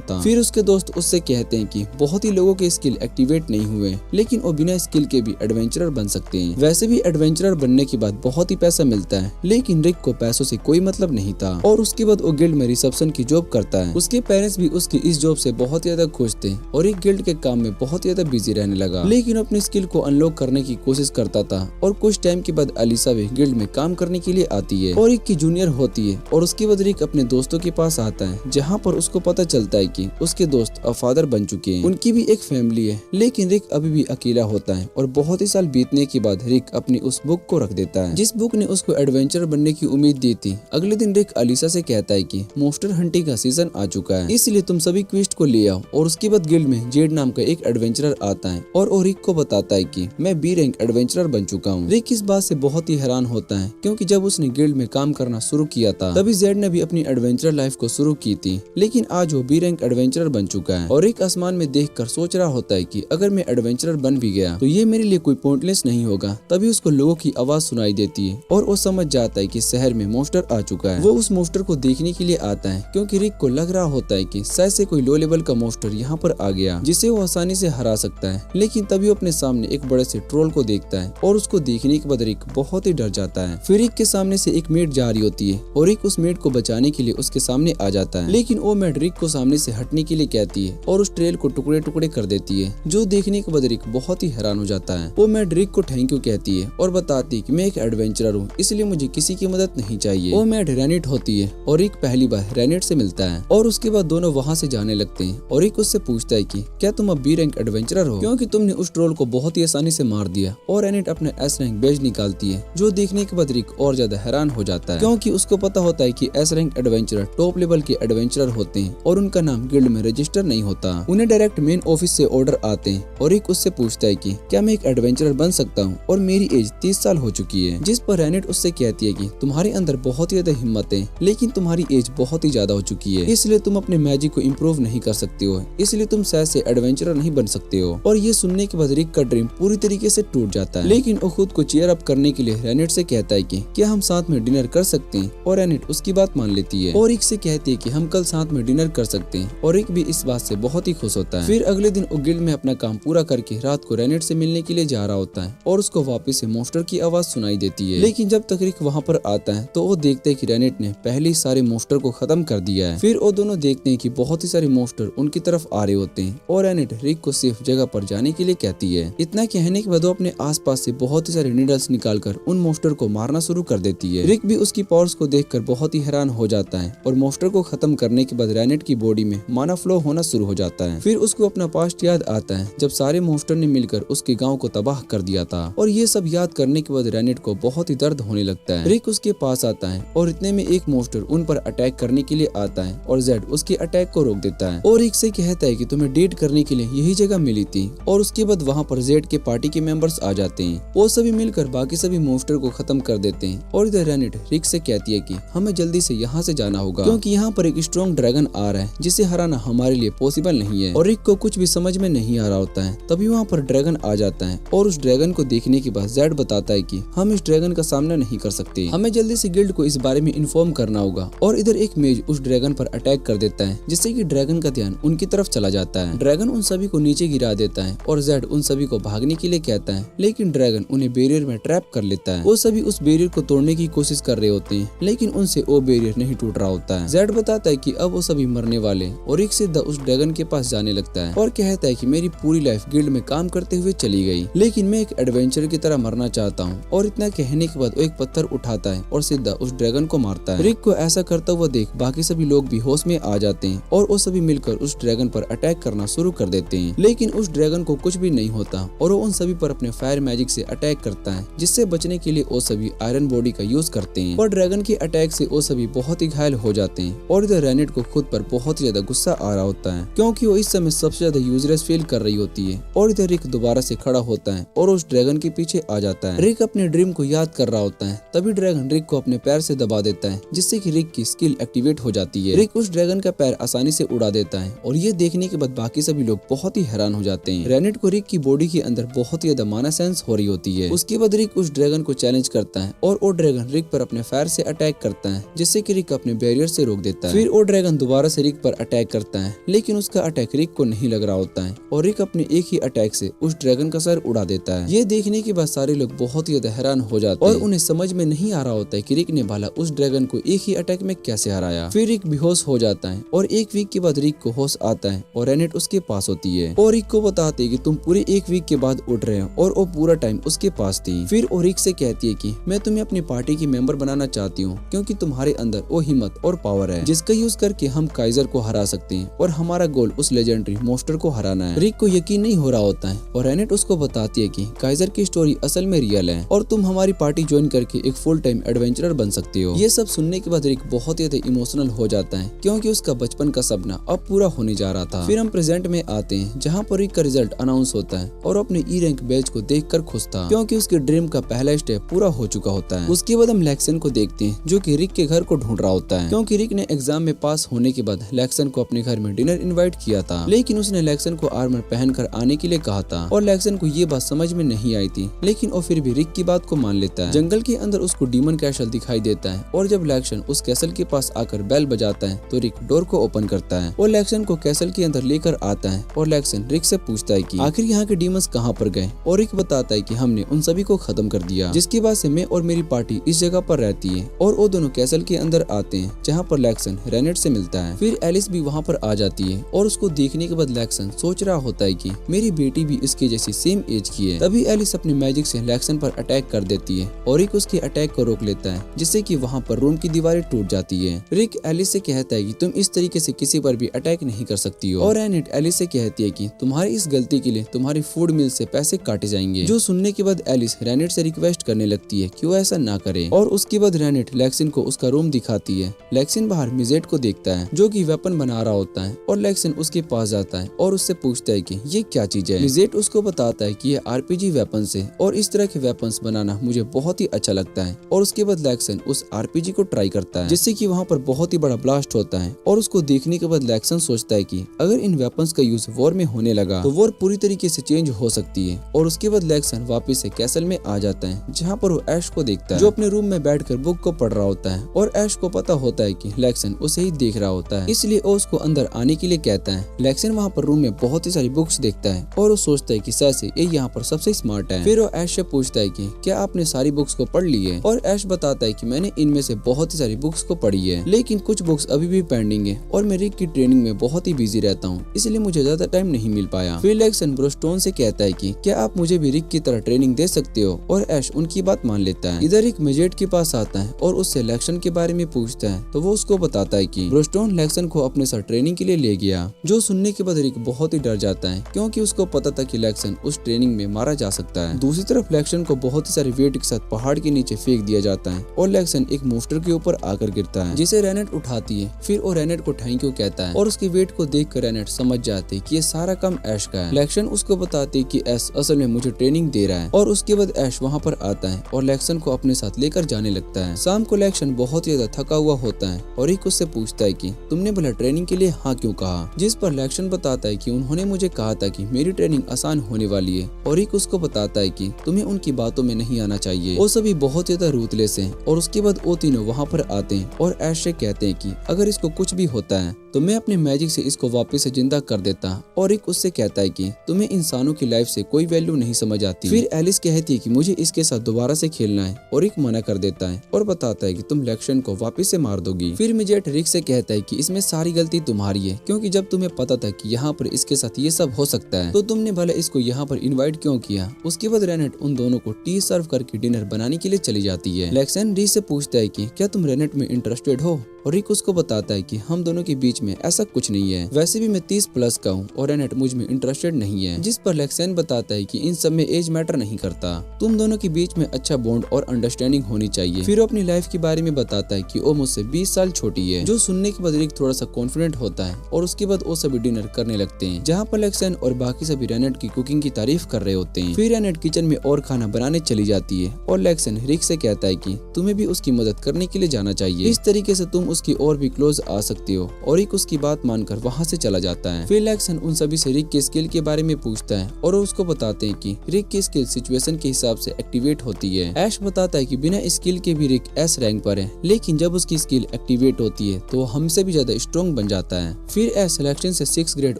था। फिर उसके दोस्त उससे कहते हैं कि बहुत ही लोगों के स्किल एक्टिवेट नहीं हुए, लेकिन वो बिना स्किल के भी एडवेंचरर बन सकते हैं। वैसे भी एडवेंचरर बनने के बाद बहुत ही पैसा मिलता है, लेकिन रिक को पैसों से कोई मतलब नहीं था और उसके बाद वो गिल्ड में रिसेप्शन की जॉब करता है। उसके पेरेंट्स भी उसकी इस जॉब से बहुत ज्यादा खुश थे और एक गिल्ड के काम में बहुत ज्यादा बिजी रहने लगा, लेकिन अपने स्किल को अनलॉक करने की कोशिश करता था। और कुछ टाइम के बाद अलीसा भी गिल्ड में काम करने के लिए आती है और रिक की जूनियर होती है। और उसके बाद रिक अपने दोस्तों के पास आता है, जहाँ पर उसको पता चलता है कि उसके दोस्त अब फादर बन चुके हैं। उनकी भी एक फैमिली है, लेकिन रिक अभी भी अकेला होता है। और बहुत ही साल बीतने के बाद रिक अपनी उस बुक को रख देता है जिस बुक ने उसको एडवेंचर बनने की उम्मीद दी थी। अगले दिन रिक अलीसा से कहता है कि मॉन्स्टर हंटिंग का सीजन आ चुका है, इसलिए तुम सभी क्वेस्ट को ले आओ। और उसके बाद गिल्ड में जेड नाम का एक एडवेंचरर आता है और वो रिक को बताता है कि मैं बी रैंक एडवेंचरर बन चुका हूँ। रिक इस बात से बहुत ही हैरान होता है, क्योंकि जब उसने गिल्ड में काम करना शुरू किया था तभी जेड ने भी अपनी एडवेंचर लाइफ को शुरू की थी, लेकिन आज वो बी रैंक एडवेंचरर बन चुका है। और रिक आसमान में देखकर सोच रहा होता है कि अगर मैं एडवेंचरर बन भी गया तो ये मेरे लिए कोई पॉइंटलेस नहीं होगा। तभी उसको लोगों की आवाज सुनाई देती है और वो समझ जाता है कि शहर में मॉन्स्टर आ चुका है। वो उस मॉन्स्टर को देखने के लिए आता है, क्योंकि रिक को लग रहा होता है कि शायद से कोई लो लेवल का मॉन्स्टर यहाँ पर आ गया जिसे वो आसानी से हरा सकता है। लेकिन तभी वो अपने सामने एक बड़े से ट्रोल को देखता है और उसको देखने के बाद रिक बहुत ही डर जाता है। फिर रिक के सामने से एक मेड जा रही होती है और रिक उस मेड को बचाने के लिए उसके सामने आ जाता है, लेकिन वो मेड रिक को सामने से हटने के लिए कहती है और उस ट्रेल को टुकड़े टुकड़े कर देती है, जो देखने के बाद रिक बहुत ही हैरान हो जाता है। वो मेड रिक को थैंक यू कहती है और बताती है कि मैं एक एडवेंचरर हूँ, इसलिए मुझे किसी की मदद नहीं चाहिए। वो मेड रेनिट होती है और रिक पहली बार रेनिट से मिलता है और उसके बाद दोनों वहाँ से जाने लगते हैं। और रिक उससे पूछता है कि क्या तुम अब बी रैंक एडवेंचरर हो, क्योंकि तुमने उस ट्रोल को बहुत ही आसानी से मार दिया। और रेनिट अपने एस रैंक बैज निकालती है, जो देखने के बाद रिक और ज्यादा हैरान हो जाता है, क्योंकि उसको पता होता है कि S rank adventurer top level के एडवेंचरर होते हैं और उनका नाम गिल्ड में रजिस्टर नहीं होता। उन्हें डायरेक्ट मेन ऑफिस से ऑर्डर आते हैं और रिक उससे पूछता है कि क्या मैं एक एडवेंचरर बन सकता हूँ और मेरी एज 30 साल हो चुकी है। जिस पर रेनिट उससे कहती है कि तुम्हारे अंदर बहुत ही ज्यादा हिम्मत है, लेकिन तुम्हारी एज बहुत ही ज्यादा हो चुकी है, इसलिए तुम अपने मैजिक को इम्प्रूव नहीं कर सकते हो, इसलिए तुम शायद से एडवेंचरर नहीं बन सकते हो। और ये सुनने के बाद रिक का ड्रीम पूरी तरीके से टूट जाता है, लेकिन वो खुद को चीयर अप करने के लिए रेनिट से कहता है कि क्या हम साथ में डिनर कर सकते हैं। और रेनिट उसकी बात मान लेती है और रिक से कहती है कि हम कल साथ में डिनर कर सकते हैं। और रिक भी इस बात से बहुत ही खुश होता है। फिर अगले दिन वो गिल्ड में अपना काम पूरा करके रात को रेनिट से मिलने के लिए जा रहा होता है और उसको वापस से मॉन्स्टर की आवाज सुनाई देती है। लेकिन जब तक रिक वहाँ पर आता है तो वो देखते है कि रेनिट ने पहले ही सारे मॉन्स्टर को खत्म कर दिया है। फिर वो दोनों देखते हैं कि बहुत ही सारे मॉन्स्टर उनकी तरफ आ रहे होते हैं और रेनिट रिक को सेफ जगह पर जाने के लिए कहती है। इतना कहने के बाद वो अपने आसपास से बहुत ही सारे नीडल्स निकालकर उन मॉन्स्टर को मारना शुरू कर देती है। रिक भी उसकी पावर्स को देखकर बहुत ही हैरान हो जाता है और मॉन्स्टर को खत्म करने के बाद रेनिट की बॉडी में माना फ्लो होना शुरू हो जाता है। फिर उसको अपना पास्ट याद आता है, जब सारे मॉन्स्टर ने मिलकर उसके गाँव को तबाह कर दिया था। और ये सब याद करने के बाद रेनिट को बहुत ही दर्द होने लगता है। रिक उसके पास आता है और इतने में एक मॉन्स्टर उन पर अटैक करने के लिए आता है और जेड उसके अटैक को रोक देता है और रिक से कहता है कि तुम्हें डेट करने के लिए यही जगह मिली थी। और उसके बाद वहाँ पर जेड के पार्टी के मेंबर्स आ जाते हैं। वो सभी मिलकर बाकी सभी मॉन्स्टर को खत्म कर देते हैं। और इधर रेनिट रिक से कहती है कि हमें जल्दी से यहाँ से जाना होगा, क्योंकि यहाँ पर एक स्ट्रॉन्ग ड्रैगन आ रहा है जिसे हराना हमारे लिए पॉसिबल नहीं है। और रिक को कुछ भी समझ में नहीं आ रहा होता है। तभी वहाँ पर ड्रैगन आ जाता है और उस ड्रैगन को देखने के बाद जेड बताता है कि हम इस ड्रैगन का सामना नहीं कर सकते, हमें जल्दी से गिल्ड को इस बारे में इन्फॉर्म करना होगा। और इधर एक मेज उस ड्रैगन पर अटैक कर देता है, जिससे कि ड्रैगन का ध्यान उनकी तरफ चला जाता है। ड्रैगन उन सभी को नीचे गिरा देता है और जेड उन सभी को भागने के लिए कहता है, लेकिन ड्रैगन उन्हें बैरियर में ट्रैप कर लेता है। वो सभी उस बैरियर को तोड़ने की कोशिश कर रहे होते हैं, लेकिन उनसे वो बैरियर नहीं टूट रहा होता है। जेड बताता है कि अब वो सभी मरने वाले और रिक सीधा उस ड्रैगन के पास जाने लगता है और कहता है कि मेरी पूरी लाइफ गिल्ड में काम करते हुए चली गई, लेकिन मैं एक एडवेंचर की तरह मरना चाहता हूँ। और इतना कहने के बाद वो एक पत्थर उठाता है और सीधा उस ड्रैगन को मारता है। रिक को ऐसा करता हुआ देख बाकी सभी लोग भी होश में आ जाते हैं और वो सभी मिलकर उस ड्रैगन पर अटैक करना शुरू कर देते हैं, लेकिन उस ड्रैगन को कुछ भी नहीं होता और वो उन सभी पर अपने फायर मैजिक से अटैक करता है, जिससे बचने के लिए वो सभी आयरन बॉडी का यूज करते हैं। और ड्रैगन के अटैक से वो सभी बहुत ही घायल हो जाते हैं। और इधर रेनिट को खुद पर बहुत ही ज्यादा गुस्सा आ रहा होता है, क्योंकि वो इस समय सबसे ज्यादा यूजलेस फील कर रही होती है। और इधर रिक दोबारा से खड़ा होता है और उस ड्रैगन के पीछे आ जाता है। रिक अपने ड्रीम को याद कर रहा होता है, तभी ड्रैगन रिक को अपने पैर से दबा देता है, जिससे कि रिक की स्किल एक्टिवेट हो जाती है। रिक उस ड्रैगन का पैर आसानी से उड़ा देता देता है और ये देखने के बाद बाकी सभी लोग बहुत ही हैरान हो जाते हैं। रेनेट को रिक की बॉडी के अंदर बहुत ही ज्यादा माना सेंस हो रही होती है। उसके बाद रिक उस ड्रैगन को चैलेंज करता है और वो ड्रैगन रिक पर अपने फायर से अटैक करता है, जिससे कि रिक अपने बैरियर से रोक देता है। फिर वो ड्रैगन दोबारा से रिक पर अटैक करता है, लेकिन उसका अटैक रिक को नहीं लग रहा होता है और रिक अपने एक ही अटैक से उस ड्रैगन का सर उड़ा देता है। ये देखने के बाद सारे लोग बहुत ही ज्यादा हैरान हो जाते हैं और उन्हें समझ में नहीं आ रहा होता है कि रिक ने भला उस ड्रैगन को एक ही अटैक में कैसे हराया। फिर रिक बेहोश हो जाता है और एक वीक के बाद रिक को होश आता है और रेनेट उसके पास होती है और रिक को बताते है कि तुम पूरे एक वीक के बाद उठ रहे हो और वो पूरा टाइम उसके पास थी। फिर वो रिक से कहती है कि मैं तुम्हें अपनी पार्टी की मेंबर बनाना चाहती हूँ क्योंकि तुम्हारे अंदर वो हिम्मत और पावर है जिसका यूज करके हम काइजर को हरा सकते हैं और हमारा गोल उस लेजेंडरी मोस्टर को हराना है। रिक को यकीन नहीं हो रहा होता है और रेनेट उसको बताती है कि काइजर की स्टोरी असल में रियल है और तुम हमारी पार्टी ज्वाइन करके एक फुल टाइम एडवेंचरर बन सकते हो। ये सब सुनने के बाद रिक बहुत ही ज्यादा इमोशनल हो जाता है क्योंकि उसका बचपन का सपना अब पूरा होने जा रहा था। फिर हम प्रेजेंट में आते हैं जहाँ पर रिक का रिजल्ट अनाउंस होता है और अपने ई रैंक बैच को देखकर खुश था क्योंकि उसके ड्रीम का पहला स्टेप पूरा हो चुका होता है। उसके बाद हम लेक्सन को देखते हैं जो कि रिक के घर को ढूंढ रहा होता है क्योंकि रिक ने एग्जाम में पास होने के बाद लेक्सन को अपने घर में डिनर इनवाइट किया था, लेकिन उसने लेक्सन को आर्मर पहनकर आने के लिए कहा था और लेक्सन को ये बात समझ में नहीं आई थी, लेकिन वो फिर भी रिक की बात को मान लेता है। जंगल के अंदर उसको डीमन कैसल दिखाई देता है और जब लेक्सन उस कैसल के पास आकर बेल बजाता है तो रिक डोर को ओपन करता है और लेक्सन को कैसल के अंदर लेकर आता है और लेक्सन रिक से पूछता है कि आखिर यहाँ के डीमंस कहाँ पर गए और रिक बताता है कि हमने उन सभी को खत्म कर दिया, जिसके बाद से मैं और मेरी पार्टी इस जगह पर रहती है। और वो दोनों कैसल के अंदर आते हैं जहाँ पर लेक्सन रेनेट से मिलता है। फिर एलिस भी वहाँ पर आ जाती है और उसको देखने के बाद लेक्सन सोच रहा होता है कि मेरी बेटी भी इसके जैसी सेम एज की है। तभी एलिस अपने मैजिक से लेक्सन पर अटैक कर देती है और रिक उसके अटैक को रोक लेता है, जिससे कि वहाँ पर रूम की दीवारें टूट जाती है। रिक एलिस से कहता है कि तुम इस तरीके से किसी पर भी अटैक नहीं कर सकती हो और रेनेट एलिस से कहती है कि तुम्हारी इस गलती के लिए तुम्हारी फूड मिल से पैसे काटे जाएंगे। जो सुनने के बाद एलिस रेनेट से रिक्वेस्ट करने लगती है कि वो ऐसा ना करे और उसके बाद रेनेट लेक्सिन को उसका रूम दिखाती है। लेक्सिन बाहर मिजेट को देखता है जो कि वेपन बना रहा होता है और लेक्सिन उसके पास जाता है और उससे पूछता है कि ये क्या चीज है। मिजेट उसको बताता है कि ये आरपीजी वेपन है और इस तरह के वेपन्स बनाना मुझे बहुत ही अच्छा लगता है और उसके बाद लेक्सिन उस आरपीजी को ट्राई करता है जिससे कि वहाँ पर बहुत ही बड़ा ब्लास्ट होता है और उसको देखने के बाद लेक्सिन सोचता है कि अगर इन वेपन्स का यूज वॉर में होने लगा तो वॉर पूरी तरीके से चेंज हो सकती है। और उसके बाद लेक्सिन वापस से कैसल में आ जाता है जहाँ पर वो ऐश को देखता है जो अपने रूम में बैठकर बुक को पढ़ रहा होता है और ऐश को पता होता है कि लेक्सिन उसे ही देख रहा होता है, इसलिए वो उसको अंदर आने के लिए कहता है। लेक्सिन वहाँ पर रूम में बहुत ही सारी बुक्स देखता है और वो सोचता है कि शायद ये यहाँ पर सबसे स्मार्ट है। फिर वो ऐश से पूछता है कि क्या आपने सारी बुक्स को पढ़ ली है और ऐश बताता है कि मैंने इनमें से बहुत ही सारी बुक्स को पढ़ी है, लेकिन कुछ बुक्स अभी भी पेंडिंग है और मैं रिक की ट्रेनिंग में बहुत ही बिजी रहता हूँ, इसलिए मुझे ज्यादा टाइम नहीं मिल पाया। फिर लेक्सिन ब्रोस्टोन से कहता है कि क्या आप मुझे भी रिक की तरह ट्रेनिंग दे सकते हो और ऐश उनकी बात मान लेता है। इधर रिक मेजेट के पास आता है और उससे लेक्सिन के बारे में पूछता है तो वो उसको बताता है कि ब्रोस्टोन लेक्सिन को अपने साथ ट्रेनिंग के लिए ले गया। जो सुनने के बाद रिक बहुत ही डर जाता है क्योंकि उसको पता था कि लेक्सिन उस ट्रेनिंग में मारा जा सकता है। दूसरी तरफ लेक्सिन को बहुत ही सारे वेट के साथ पहाड़ के नीचे फेंक दिया जाता है और लेक्सिन एक मोस्टर के ऊपर आकर गिरता है जिसे रेनेट उठाती है। फिर वो रेनेट को थैंक यू कहता है और उसके वेट को देख कर रेनेट समझ जाते कि ये सारा काम ऐश का है। लेक्सिन उसको बताती कि ऐश असल में मुझे ट्रेनिंग दे रहा है और उसके बाद ऐश वहाँ पर आता है और लेक्सिन को अपने साथ लेकर जाने लगता है। शाम को लेक्सिन बहुत ही ज्यादा थका हुआ होता है और रिक उससे पूछता है कि तुमने भला ट्रेनिंग के लिए हाँ क्यों कहा, जिस पर लेक्सिन बताता है कि उन्होंने मुझे कहा था कि मेरी ट्रेनिंग आसान होने वाली है और रिक उसको बताता है कि तुम्हें उनकी बातों में नहीं आना चाहिए, वो सभी बहुत ज्यादा रूथलेस हैं। और उसके बाद वो तीनों वहाँ पर आते हैं और ऐश से कहते हैं कि अगर इसको कुछ भी होता है तो मैं अपने मैजिक से इसको वापस से जिंदा कर देता। और रिक उससे कहता है कि तुम्हें इंसानों की लाइफ से कोई वैल्यू नहीं समझ आती। फिर एलिस कहती है कि मुझे इसके साथ दोबारा से खेलना है और रिक मना कर देता है और बताता है कि तुम लेक्सिन को वापस से मार दोगी। फिर मिजेट रिक से कहता है कि इसमें सारी गलती तुम्हारी है क्योंकि जब तुम्हें पता था कि यहाँ पर इसके साथ ये सब हो सकता है तो तुमने भले इसको यहाँ पर इन्वाइट क्यों किया। उसके बाद रेनेट उन दोनों को टी सर्व करके डिनर बनाने के लिए चली जाती है। लेक्सिन रिक से पूछता है कि क्या तुम रेनेट में इंटरेस्टेड हो और रिक उसको बताता है कि हम दोनों के बीच में ऐसा कुछ नहीं है, वैसे भी मैं 30 प्लस का हूँ और रेनेट मुझ में इंटरेस्टेड नहीं है। जिस पर लेक्सिन बताता है कि इन सब में एज मैटर नहीं करता, तुम दोनों के बीच में अच्छा बॉन्ड और अंडरस्टैंडिंग होनी चाहिए। फिर वो अपनी लाइफ के बारे में बताता है कि वो मुझसे 20 साल छोटी है। जो सुनने के बाद रिक थोड़ा सा कॉन्फिडेंट होता है और उसके बाद वो सभी डिनर करने लगते हैं जहाँ पर लेक्सिन और बाकी सभी रेनेट की कुकिंग की तारीफ कर रहे होते हैं। फिर रेनेट किचन में और खाना बनाने चली जाती है और लेक्सिन रिक से कहता है कि तुम्हें भी उसकी मदद करने के लिए जाना चाहिए, इस तरीके से तुम उसकी और भी क्लोज आ सकती हो। और रिक उसकी बात मानकर वहाँ से चला जाता है। फिर लैक्सन उन सभी से रिक के स्किल के बारे में पूछता है और उसको बताते हैं कि रिक की स्किल सिचुएशन के हिसाब से एक्टिवेट होती है। ऐश बताता है कि बिना स्किल के भी रिक एस रैंक पर है, लेकिन जब उसकी स्किल एक्टिवेट होती है तो हमसे भी ज्यादा स्ट्रॉन्ग बन जाता है। फिर ऐश लैक्सन से 6 ग्रेड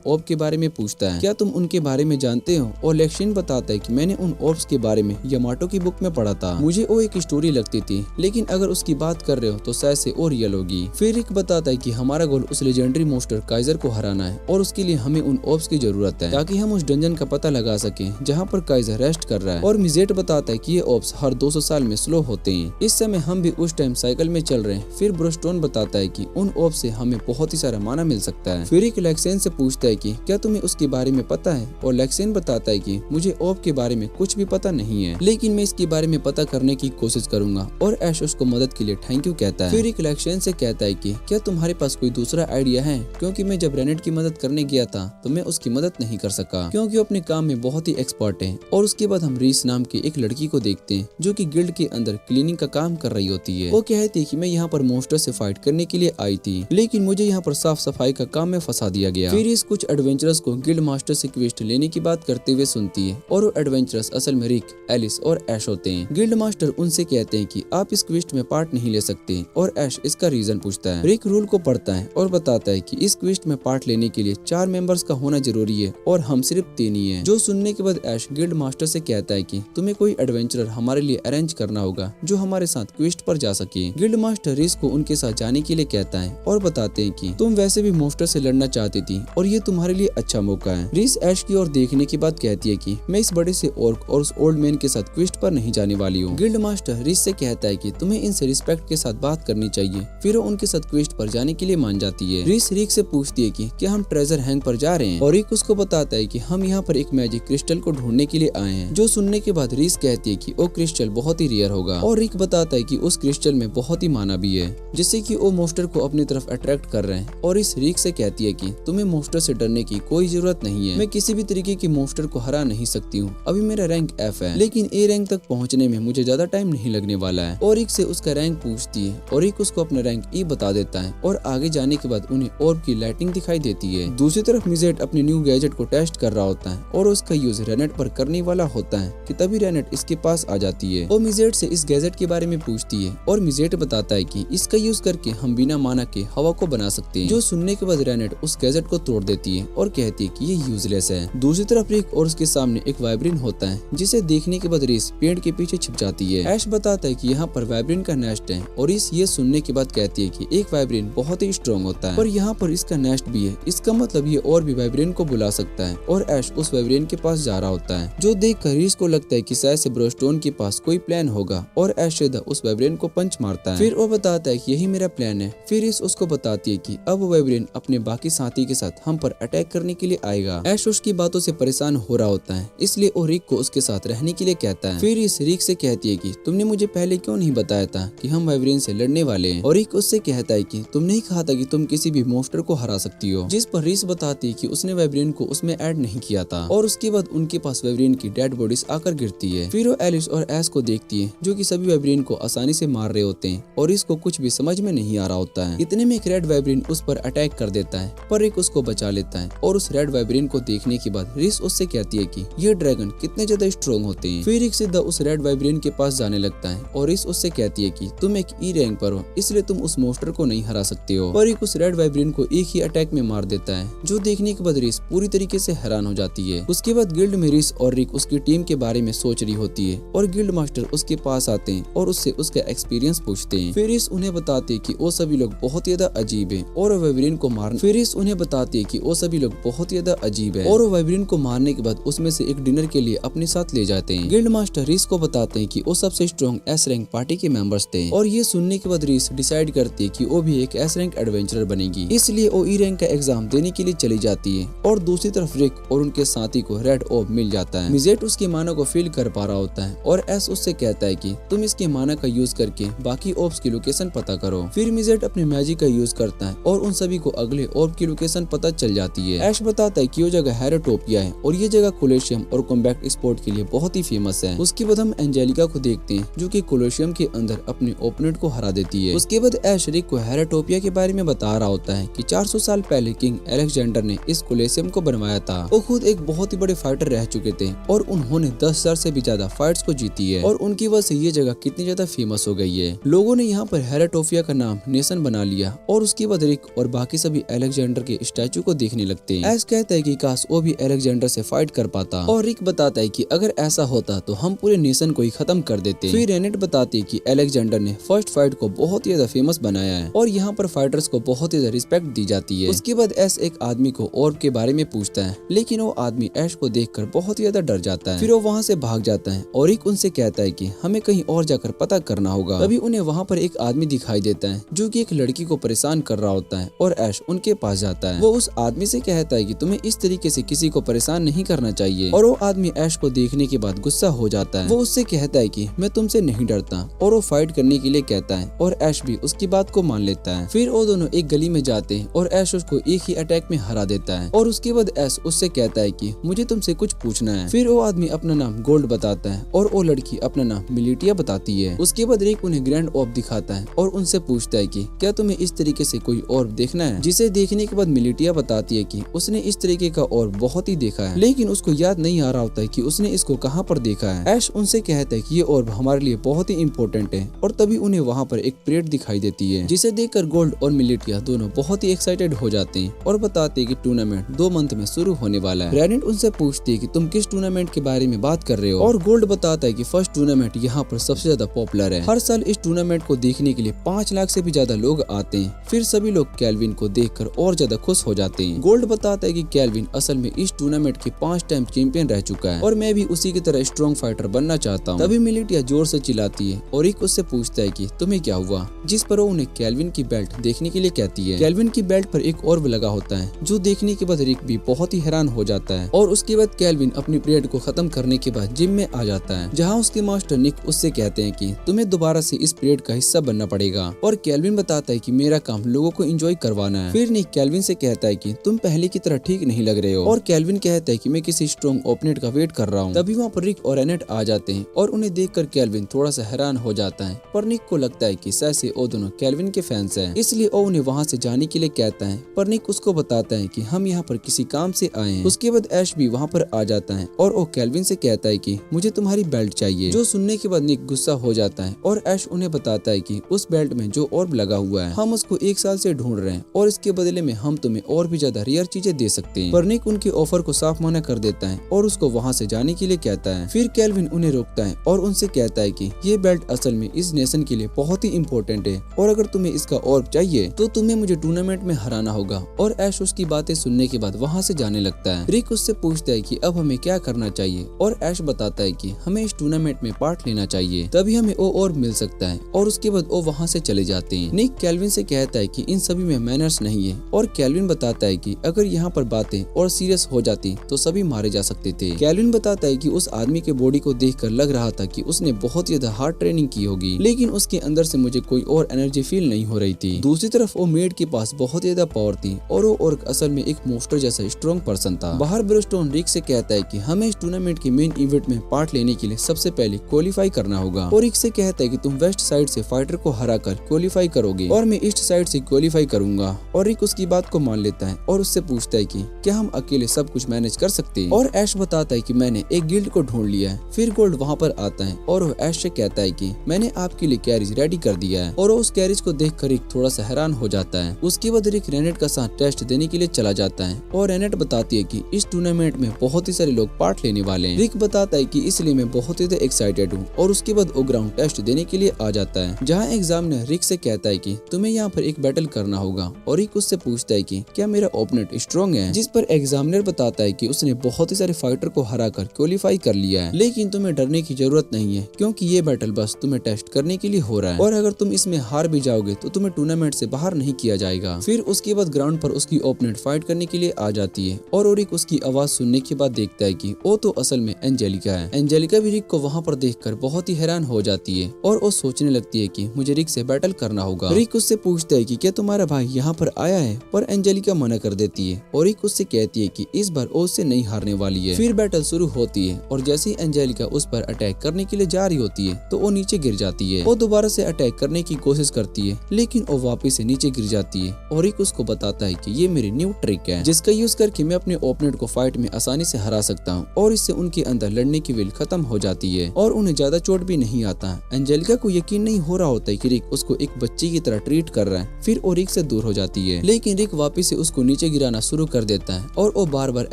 ऑर्ब के बारे में पूछता है, क्या तुम उनके बारे में जानते हो? और लैक्सन बताता है कि मैंने उन ऑर्ब्स के बारे में यामाटो की बुक में पढ़ा था, मुझे वो एक स्टोरी लगती थी, लेकिन अगर उसकी बात कर रहे हो तो शायद से और रियल होगी। फिर रिक बताता है कि हमारा गोल उस लेजेंडरी मोस्टर काइजर को हराना है और उसके लिए हमें उन ऑर्ब्स की जरूरत है ताकि हम उस डंजन का पता लगा सकें जहां पर काइजर रेस्ट कर रहा है। और मिजेट बताता है कि ये ऑर्ब्स हर 200 साल में स्लो होते हैं, इस समय हम भी उस टाइम साइकिल में चल रहे हैं। फिर ब्रोस्टोन बताता है कि उन ऑर्ब्स से हमें बहुत ही सारा माना मिल सकता है। फिर रिक लैक्सन से पूछता है कि क्या तुम्हें उसके बारे में पता है? और लैक्सन बताता है कि मुझे ऑर्ब के बारे में कुछ भी पता नहीं है, लेकिन मैं इसके बारे में पता करने की कोशिश करूंगा। और ऐश उसको मदद के लिए थैंक यू कहता है। फिर रिक लैक्सन से कहता है कि क्या तुम्हारे पास कोई दूसरा आइडिया है, क्योंकि मैं जब रेनेट की मदद करने गया था तो मैं उसकी मदद नहीं कर सका क्योंकि वो अपने काम में बहुत ही एक्सपर्ट है। और उसके बाद हम रीस नाम की एक लड़की को देखते हैं जो कि गिल्ड के अंदर क्लीनिंग का काम कर रही होती है। वो कहती है कि मैं यहाँ पर मोस्टर से फाइट करने के लिए आई थी, लेकिन मुझे यहाँ पर साफ सफाई का काम में फंसा दिया गया। फिर इस कुछ एडवेंचरर्स को गिल्ड मास्टर से क्वेस्ट लेने की बात करते हुए सुनती है और वो एडवेंचरर्स असल में रिक, एलिस और ऐश होते हैं। गिल्ड मास्टर उनसे कहते हैं कि आप इस क्वेस्ट में पार्ट नहीं ले सकते और ऐश इसका रीजन पूछता है। रिक रूल को पढ़ता है और बताता है कि इस क्वेस्ट में पार्ट लेने के लिए 4 मेंबर्स का होना जरूरी है और हम सिर्फ 3 ही हैं। जो सुनने के बाद ऐश गिल्ड मास्टर से कहता है कि तुम्हें कोई एडवेंचरर हमारे लिए अरेंज करना होगा जो हमारे साथ क्वेस्ट पर जा सके। गिल्ड मास्टर रिस को उनके साथ जाने के लिए कहता है और बताते हैं कि तुम वैसे भी मोस्टर से लड़ना चाहती थी और ये तुम्हारे लिए अच्छा मौका है। रिस ऐश की ओर देखने के बाद कहती है कि मैं इस बड़े से ऑर्क और उस ओल्ड मैन के साथ क्वेस्ट पर नहीं जाने वाली हूँ। गिल्ड मास्टर रिस से कहता है कि तुम्हें इनसे रिस्पेक्ट के साथ बात करनी चाहिए। फिर वो उनके साथ क्वेस्ट पर जाने के लिए मान जाती है। रिस रिक से पूछती है कि क्या हम ट्रेजर हैंग पर जा रहे हैं और रिक उसको बताता है कि हम यहाँ पर एक मैजिक क्रिस्टल को ढूंढने के लिए आए हैं। जो सुनने के बाद रिस कहती है कि वो क्रिस्टल बहुत ही रेयर होगा और रिक बताता है कि उस क्रिस्टल में बहुत ही माना भी है, जिससे कि वो मोस्टर को अपनी तरफ अट्रैक्ट कर रहे हैं। और इस रिक से कहती है कि तुम्हें मोस्टर से डरने की कोई जरूरत नहीं है, मैं किसी भी तरीके की मोस्टर को हरा नहीं सकती हूँ। अभी मेरा रैंक F है, लेकिन A रैंक तक पहुँचने में मुझे ज्यादा टाइम नहीं लगने वाला है। और रिक से उसका रैंक पूछती है और रिक उसको अपना रैंक E बता देता है और आगे जाने के बाद उन्हें ऑर्ब की लाइटिंग दिखाई देती है। दूसरी तरफ मिजेट अपने न्यू गैजेट को टेस्ट कर रहा होता है और उसका यूज रेनेट पर करने वाला होता है कि तभी रेनेट इसके पास आ जाती है। वो मिजेट से इस गैजेट के बारे में पूछती है और मिजेट बताता है कि इसका यूज करके हम बिना माना के हवा को बना सकते हैं। जो सुनने के बाद रेनेट उस गैजेट को तोड़ देती है और कहती है कि ये यूजलेस है। दूसरी तरफ रिक और उसके सामने एक वाइब्रिन होता है जिसे देखने के बाद रिस पेड़ के पीछे छिप जाती है। ऐश बताता है कि यहाँ पर वाइब्रिन का नेस्ट है और रिस ये सुनने के बाद कहती है कि एक वाइब्रिन बहुत ही स्ट्रॉन्ग होता है, पर यहाँ पर इसका नेस्ट भी है, इसका मतलब ये और भी वाइब्रिन को बुला सकता है। और ऐश उस वाइब्रिन के पास जा रहा होता है, जो देख कर रिस को लगता है कि शायद से ब्रोस्टोन के पास कोई प्लान होगा और ऐश सीधा उस वाइब्रिन को पंच मारता है। फिर वो बताता है कि यही मेरा प्लान है। फिर रिस उसको बताती है कि अब वाइब्रिन अपने बाकी साथी के साथ हम पर अटैक करने के लिए आएगा। ऐश उसकी बातों से परेशान हो रहा होता है, इसलिए वो रिक को उसके साथ रहने के लिए कहता है। फिर इस रिक से कहती है कि तुमने मुझे पहले क्यों नहीं बताया था कि हम वाइब्रिन से लड़ने वाले हैं। और रिक उससे कहता है कि तुमने ही कहा था कि तुम किसी भी मोस्टर को हरा सकती हो, जिस पर रिस बताती है कि उसने वाइब्रिन को उसमें ऐड नहीं किया था। और उसके बाद उनके पास वाइब्रिन की डेड बॉडीज आकर गिरती है। फिर वो एलिस और ऐश को देखती है जो कि सभी वाइब्रिन को आसानी से मार रहे होते हैं और इसको कुछ भी समझ में नहीं आ रहा होता है। इतने में एक रेड वाइब्रिन उस पर अटैक कर देता है, पर रिक उसको बचा लेता है। और उस रेड वाइब्रिन को देखने के बाद रिस उससे कहती है कि ये ड्रैगन कितने ज्यादा स्ट्रॉन्ग होते हैं। फिर रिक सीधा उस रेड वाइब्रिन के पास जाने लगता है और रिस उससे कहती है कि तुम एक E रैंक पर हो, इसलिए तुम उस मोस्टर को नहीं हरा सकते हो। पर रिक उस रेड वाइब्रिन को एक ही अटैक में मार देता है, जो देखने के बाद रिस पूरी तरीके से हैरान हो जाती है। उसके बाद गिल्ड में रिस और रिक उसकी टीम के बारे में सोच रही होती है और गिल्ड मास्टर उसके पास आते हैं और उससे उसका एक्सपीरियंस पूछते हैं। फिर रिस उन्हें बताते हैं कि वो सभी लोग बहुत ज्यादा अजीब है और वाइब्रिन को मारने फिर रिस उन्हें बताती है कि वो सभी लोग बहुत ज्यादा अजीब है और वाइब्रिन को मारने के बाद उसमें से एक डिनर के लिए अपने साथ ले जाते हैं। गिल्ड मास्टर रिस को बताते हैं कि वो सबसे स्ट्रॉन्ग S रैंक पार्टी के मेंबर्स थे और ये सुनने के बाद रिस डिसाइड करती है कि वो भी एक S रैंक एडवेंचरर बनेगी, इसलिए वो E रैंक का एग्जाम देने के लिए चली जाती है। और दूसरी तरफ रिक और उनके साथी को रेड ऑर्ब मिल जाता है। मिजेट उसके माना को फील कर पा रहा होता है और एस उससे कहता है कि तुम इसके माना का यूज करके बाकी ऑर्ब्स की लोकेशन पता करो। फिर मिजेट अपने मैजिक का यूज करता है और उन सभी को अगले ऑर्ब की लोकेशन पता चल जाती है। ऐश बताता है कि वो जगह हेरोटोपिया है और ये जगह कोलोसियम और कॉम्बैट स्पोर्ट के लिए बहुत ही फेमस है। उसके बाद हम एंजेलिका को देखते हैं जो कि कोलोसियम के अंदर अपने ओपोनेंट को हरा देती है। उसके बाद ऐश रिक को हेरोटोपिया के बारे में बता रहा होता है कि 400 साल पहले किंग अलेक्जेंडर ने इस कोलिसियम को बनवाया था। वो खुद एक बहुत ही बड़े फाइटर रह चुके थे और उन्होंने 10,000 से भी ज्यादा फाइट्स को जीती है और उनकी वजह से ये जगह कितनी ज्यादा फेमस हो गई है। लोगों ने यहाँ पर हेराटोफिया का नाम नेशन बना लिया और उसके बाद रिक और बाकी सभी अलेक्जेंडर के स्टैचू को देखने लगते हैं। ऐश कहता है कि काश वो भी अलेक्जेंडर से फाइट कर पाता और रिक बताता है कि अगर ऐसा होता तो हम पूरे नेशन को ही खत्म कर देते। फिर रेनेट बताती है कि अलेक्जेंडर ने फर्स्ट फाइट को बहुत ही ज्यादा फेमस बनाया है और यहाँ पर फाइटर्स को बहुत ही ज्यादा रिस्पेक्ट दी जाती है। उसके बाद ऐश एक आदमी को ऑर्ब के बारे में पूछता है, लेकिन वो आदमी ऐश को देखकर बहुत ही ज्यादा डर जाता है। फिर वो वहाँ से भाग जाता है और रिक उनसे कहता है कि हमें कहीं और जाकर पता करना होगा। तभी उन्हें वहाँ पर एक आदमी दिखाई देता है जो कि एक लड़की को परेशान कर रहा होता है और ऐश उनके पास जाता है। वो उस आदमी से कहता है कि तुम्हें इस तरीके से किसी को परेशान नहीं करना चाहिए और वो आदमी ऐश को देखने के बाद गुस्सा हो जाता है। वो उससे कहता है कि मैं तुमसे नहीं डरता और वो फाइट करने के लिए कहता है और ऐश भी उसकी बात को मान लेता है। फिर वो दोनों एक गली में जाते हैं और ऐश उसको एक ही अटैक में हरा देता है और उसके बाद ऐश उससे कहता है कि मुझे तुमसे कुछ पूछना है। फिर वो आदमी अपना नाम गोल्ड बताता है और वो लड़की अपना नाम मिलिटिया बताती है। उसके बाद रिक उन्हें ग्रैंड ऑर्ब दिखाता है और उनसे पूछता है कि क्या तुम्हें इस तरीके से कोई ऑर्ब देखना है, जिसे देखने के बाद मिलिटिया बताती है कि उसने इस तरीके का ऑर्ब बहुत ही देखा है, लेकिन उसको याद नहीं आ रहा होता है कि उसने इसको कहाँ पर देखा है। ऐश उनसे कहता है कि ये ऑर्ब हमारे लिए बहुत ही इम्पोर्टेंट है और तभी उन्हें वहाँ पर एक परेड दिखाई देती है, जिसे देखकर गोल्ड और मिलिटिया दोनों बहुत ही एक्साइटेड हो जाते हैं और बताते हैं कि टूर्नामेंट 2 मंथ में शुरू होने वाला है। रेनेट उनसे पूछती है कि तुम किस टूर्नामेंट के बारे में बात कर रहे हो और गोल्ड बताता है कि फर्स्ट टूर्नामेंट यहाँ पर सबसे ज्यादा पॉपुलर है। हर साल इस टूर्नामेंट को देखने के लिए 5 लाख से भी ज्यादा लोग आते हैं। फिर सभी लोग केल्विन को देखकर और ज्यादा खुश हो जाते हैं। गोल्ड बताता है कि केल्विन असल में इस टूर्नामेंट के 5 टाइम चैंपियन रह चुका है और मैं भी उसी की तरह स्ट्रॉन्ग फाइटर बनना चाहता हूँ। तभी मिलिटिया जोर से चिल्लाती है और रिक उससे पूछता है कि तुम्हें क्या हुआ, जिस पर वो उन्हें केल्विन की बेल्ट देखने के लिए कहती है। केल्विन की बेल्ट पर एक ऑर्ब लगा होता है जो देखने के बाद रिक भी बहुत ही हैरान हो जाता है और उसके बाद केल्विन अपनी परेड को खत्म करने के बाद जिम में आ जाता है, जहाँ उसके मास्टर निक उससे कहते हैं कि तुम्हें दोबारा से इस परेड का हिस्सा बनना पड़ेगा और केल्विन बताता है कि मेरा काम लोगों को एंजॉय करवाना है। फिर निक केल्विन से कहता है कि तुम पहले की तरह ठीक नहीं लग रहे हो और केल्विन कहता है कि मैं किसी स्ट्रॉन्ग ओपोनेंट का वेट कर रहा हूँ। तभी वहाँ पर रिक और रेनेट आ जाते हैं और उन्हें देखकर केल्विन थोड़ा सा हैरान हो जाता है, पर निक को लगता है कि शायद से वो दोनों केल्विन के फैंस हैं, इसलिए वो उन्हें वहाँ से जाने के लिए कहता है। पर निक उसको बताता है कि हम यहाँ पर किसी काम से आए हैं। उसके बाद ऐश भी वहाँ पर आ जाता है और वो केल्विन से कहता है कि मुझे तुम्हारी बेल्ट चाहिए, जो सुनने के बाद निक गुस्सा हो जाता है और ऐश उन्हें बताता है कि उस बेल्ट में जो ऑर्ब लगा हुआ है हम उसको 1 साल से ढूंढ रहे हैं और इसके बदले में हम तुम्हें और भी ज्यादा रेयर चीजें दे सकते हैं। पर निक उनके ऑफर को साफ मना कर देता है और उसको वहाँ से जाने के लिए कहता है। फिर केल्विन उन्हें रोकता है और उनसे कहता है कि ये बेल्ट असल में इस नेशन के लिए बहुत ही इम्पोर्टेंट है और अगर तुम्हें इसका ऑर्ब चाहिए तो तुम्हें मुझे टूर्नामेंट में हराना होगा। और ऐश उसकी बातें सुनने के बाद वहाँ से जाने लगता है। रिक उससे पूछता है कि अब हमें क्या करना चाहिए और ऐश बताता है कि हमें इस टूर्नामेंट में पार्ट लेना चाहिए, तभी हमें वो ऑर्ब मिल सकता है और उसके बाद वो वहाँ से चले जाते हैं। निक केल्विन से कहता है कि इन सभी में मैनर्स नहीं है और केल्विन बताता है कि अगर यहाँ पर बातें और सीरियस हो जाती तो सभी मारे जा सकते थे। केल्विन बताता है कि उस आदमी के बॉडी को देखकर लग रहा था कि उसने बहुत ज्यादा हार्ड ट्रेनिंग की होगी, लेकिन उसके अंदर से मुझे कोई और एनर्जी फील नहीं हो रही थी। दूसरी तरफ वो मेड के पास बहुत ज्यादा पावर थी और वो ऑर्क असल में एक मोस्टर जैसा स्ट्रॉन्ग पर्सन था। बाहर ब्रिस्टोन रिक से कहता है कि हमें इस टूर्नामेंट के मेन इवेंट में पार्ट लेने के लिए सबसे पहले क्वालिफाई करना होगा और रिक से कहता है कि तुम वेस्ट साइड से फाइटर को हरा कर क्वालिफाई करोगे और मैं ईस्ट साइड से क्वालिफाई करूंगा। और रिक उसकी बात को मान लेता है और उससे पूछता है कि क्या हम अकेले सब कुछ मैनेज कर सकते हैं। और ऐश बताता है कि मैंने एक गिल्ड को ढूंढ लिया है। फिर गोल्ड वहाँ पर आता है और वो ऐश से कहता है कि मैंने आपके लिए कैरेज रेडी कर दिया है और वो उस कैरेज को देखकर रिक थोड़ा सा हैरान हो जाता है। उसके बाद रिक रेनेट का साथ टेस्ट देने के लिए चला जाता है और रेनेट बताती है कि इस टूर्नामेंट में बहुत ही सारे लोग पार्ट लेने वाले हैं। रिक बताता है कि इसलिए मैं बहुत ही एक्साइटेड हूँ और उसके बाद वो ग्राउंड टेस्ट देने के लिए आ जाता है, जहाँ एग्जामिनर रिक से कहता है कि तुम्हें यहाँ पर एक बैटल करना होगा और रिक उससे पूछता है कि क्या मेरा ओपोनेंट स्ट्रॉन्ग है, जिस पर एग्जामिनर बताता है कि उसने बहुत ही सारे फाइटर को हरा कर क्वालिफाई कर लिया है, लेकिन तुम्हें डरने की जरूरत नहीं है क्योंकि ये बैटल बस तुम्हें टेस्ट करने के लिए हो रहा है और अगर तुम इसमें हार भी जाओगे तो तुम्हें टूर्नामेंट से बाहर नहीं किया जाएगा। फिर उसके बाद ग्राउंड पर उसकी ओपोनेंट फाइट करने के लिए आ जाती है और रिक उसकी आवाज सुनने के बाद देखता है कि वो तो असल में एंजेलिका है। एंजेलिका भी रिक को वहाँ पर देखकर बहुत ही हैरान हो जाती है और वो सोचने लगती है कि मुझे रिक से बैटल करना होगा। रिक उससे पूछता है कि क्या तुम्हारा भाई यहाँ पर आया है, पर एंजेलिका मना कर देती है और रिक उससे कहती है कि इस बार वो उससे नहीं हारने वाली है। फिर बैटल शुरू होती है और जैसे ही एंजेलिका उस पर अटैक करने के लिए जा रही होती है तो वो नीचे गिर जाती है। वो दोबारा से अटैक करने की कोशिश करती है लेकिन वो वापस से नीचे गिर जाती जाती है और रिक उसको बताता है कि ये मेरी न्यू ट्रिक है जिसका यूज करके मैं अपने ओपोनेंट को फाइट में आसानी से हरा सकता हूँ और इससे उनके अंदर लड़ने की विल खत्म हो जाती है और उन्हें ज्यादा चोट भी नहीं आता। एंजेलिका को यकीन नहीं हो रहा होता है कि रिक उसको एक बच्ची की तरह ट्रीट कर रहा है। फिर वो रिक से दूर हो जाती है, लेकिन रिक वापस से उसको नीचे गिराना शुरू कर देता है और वो बार बार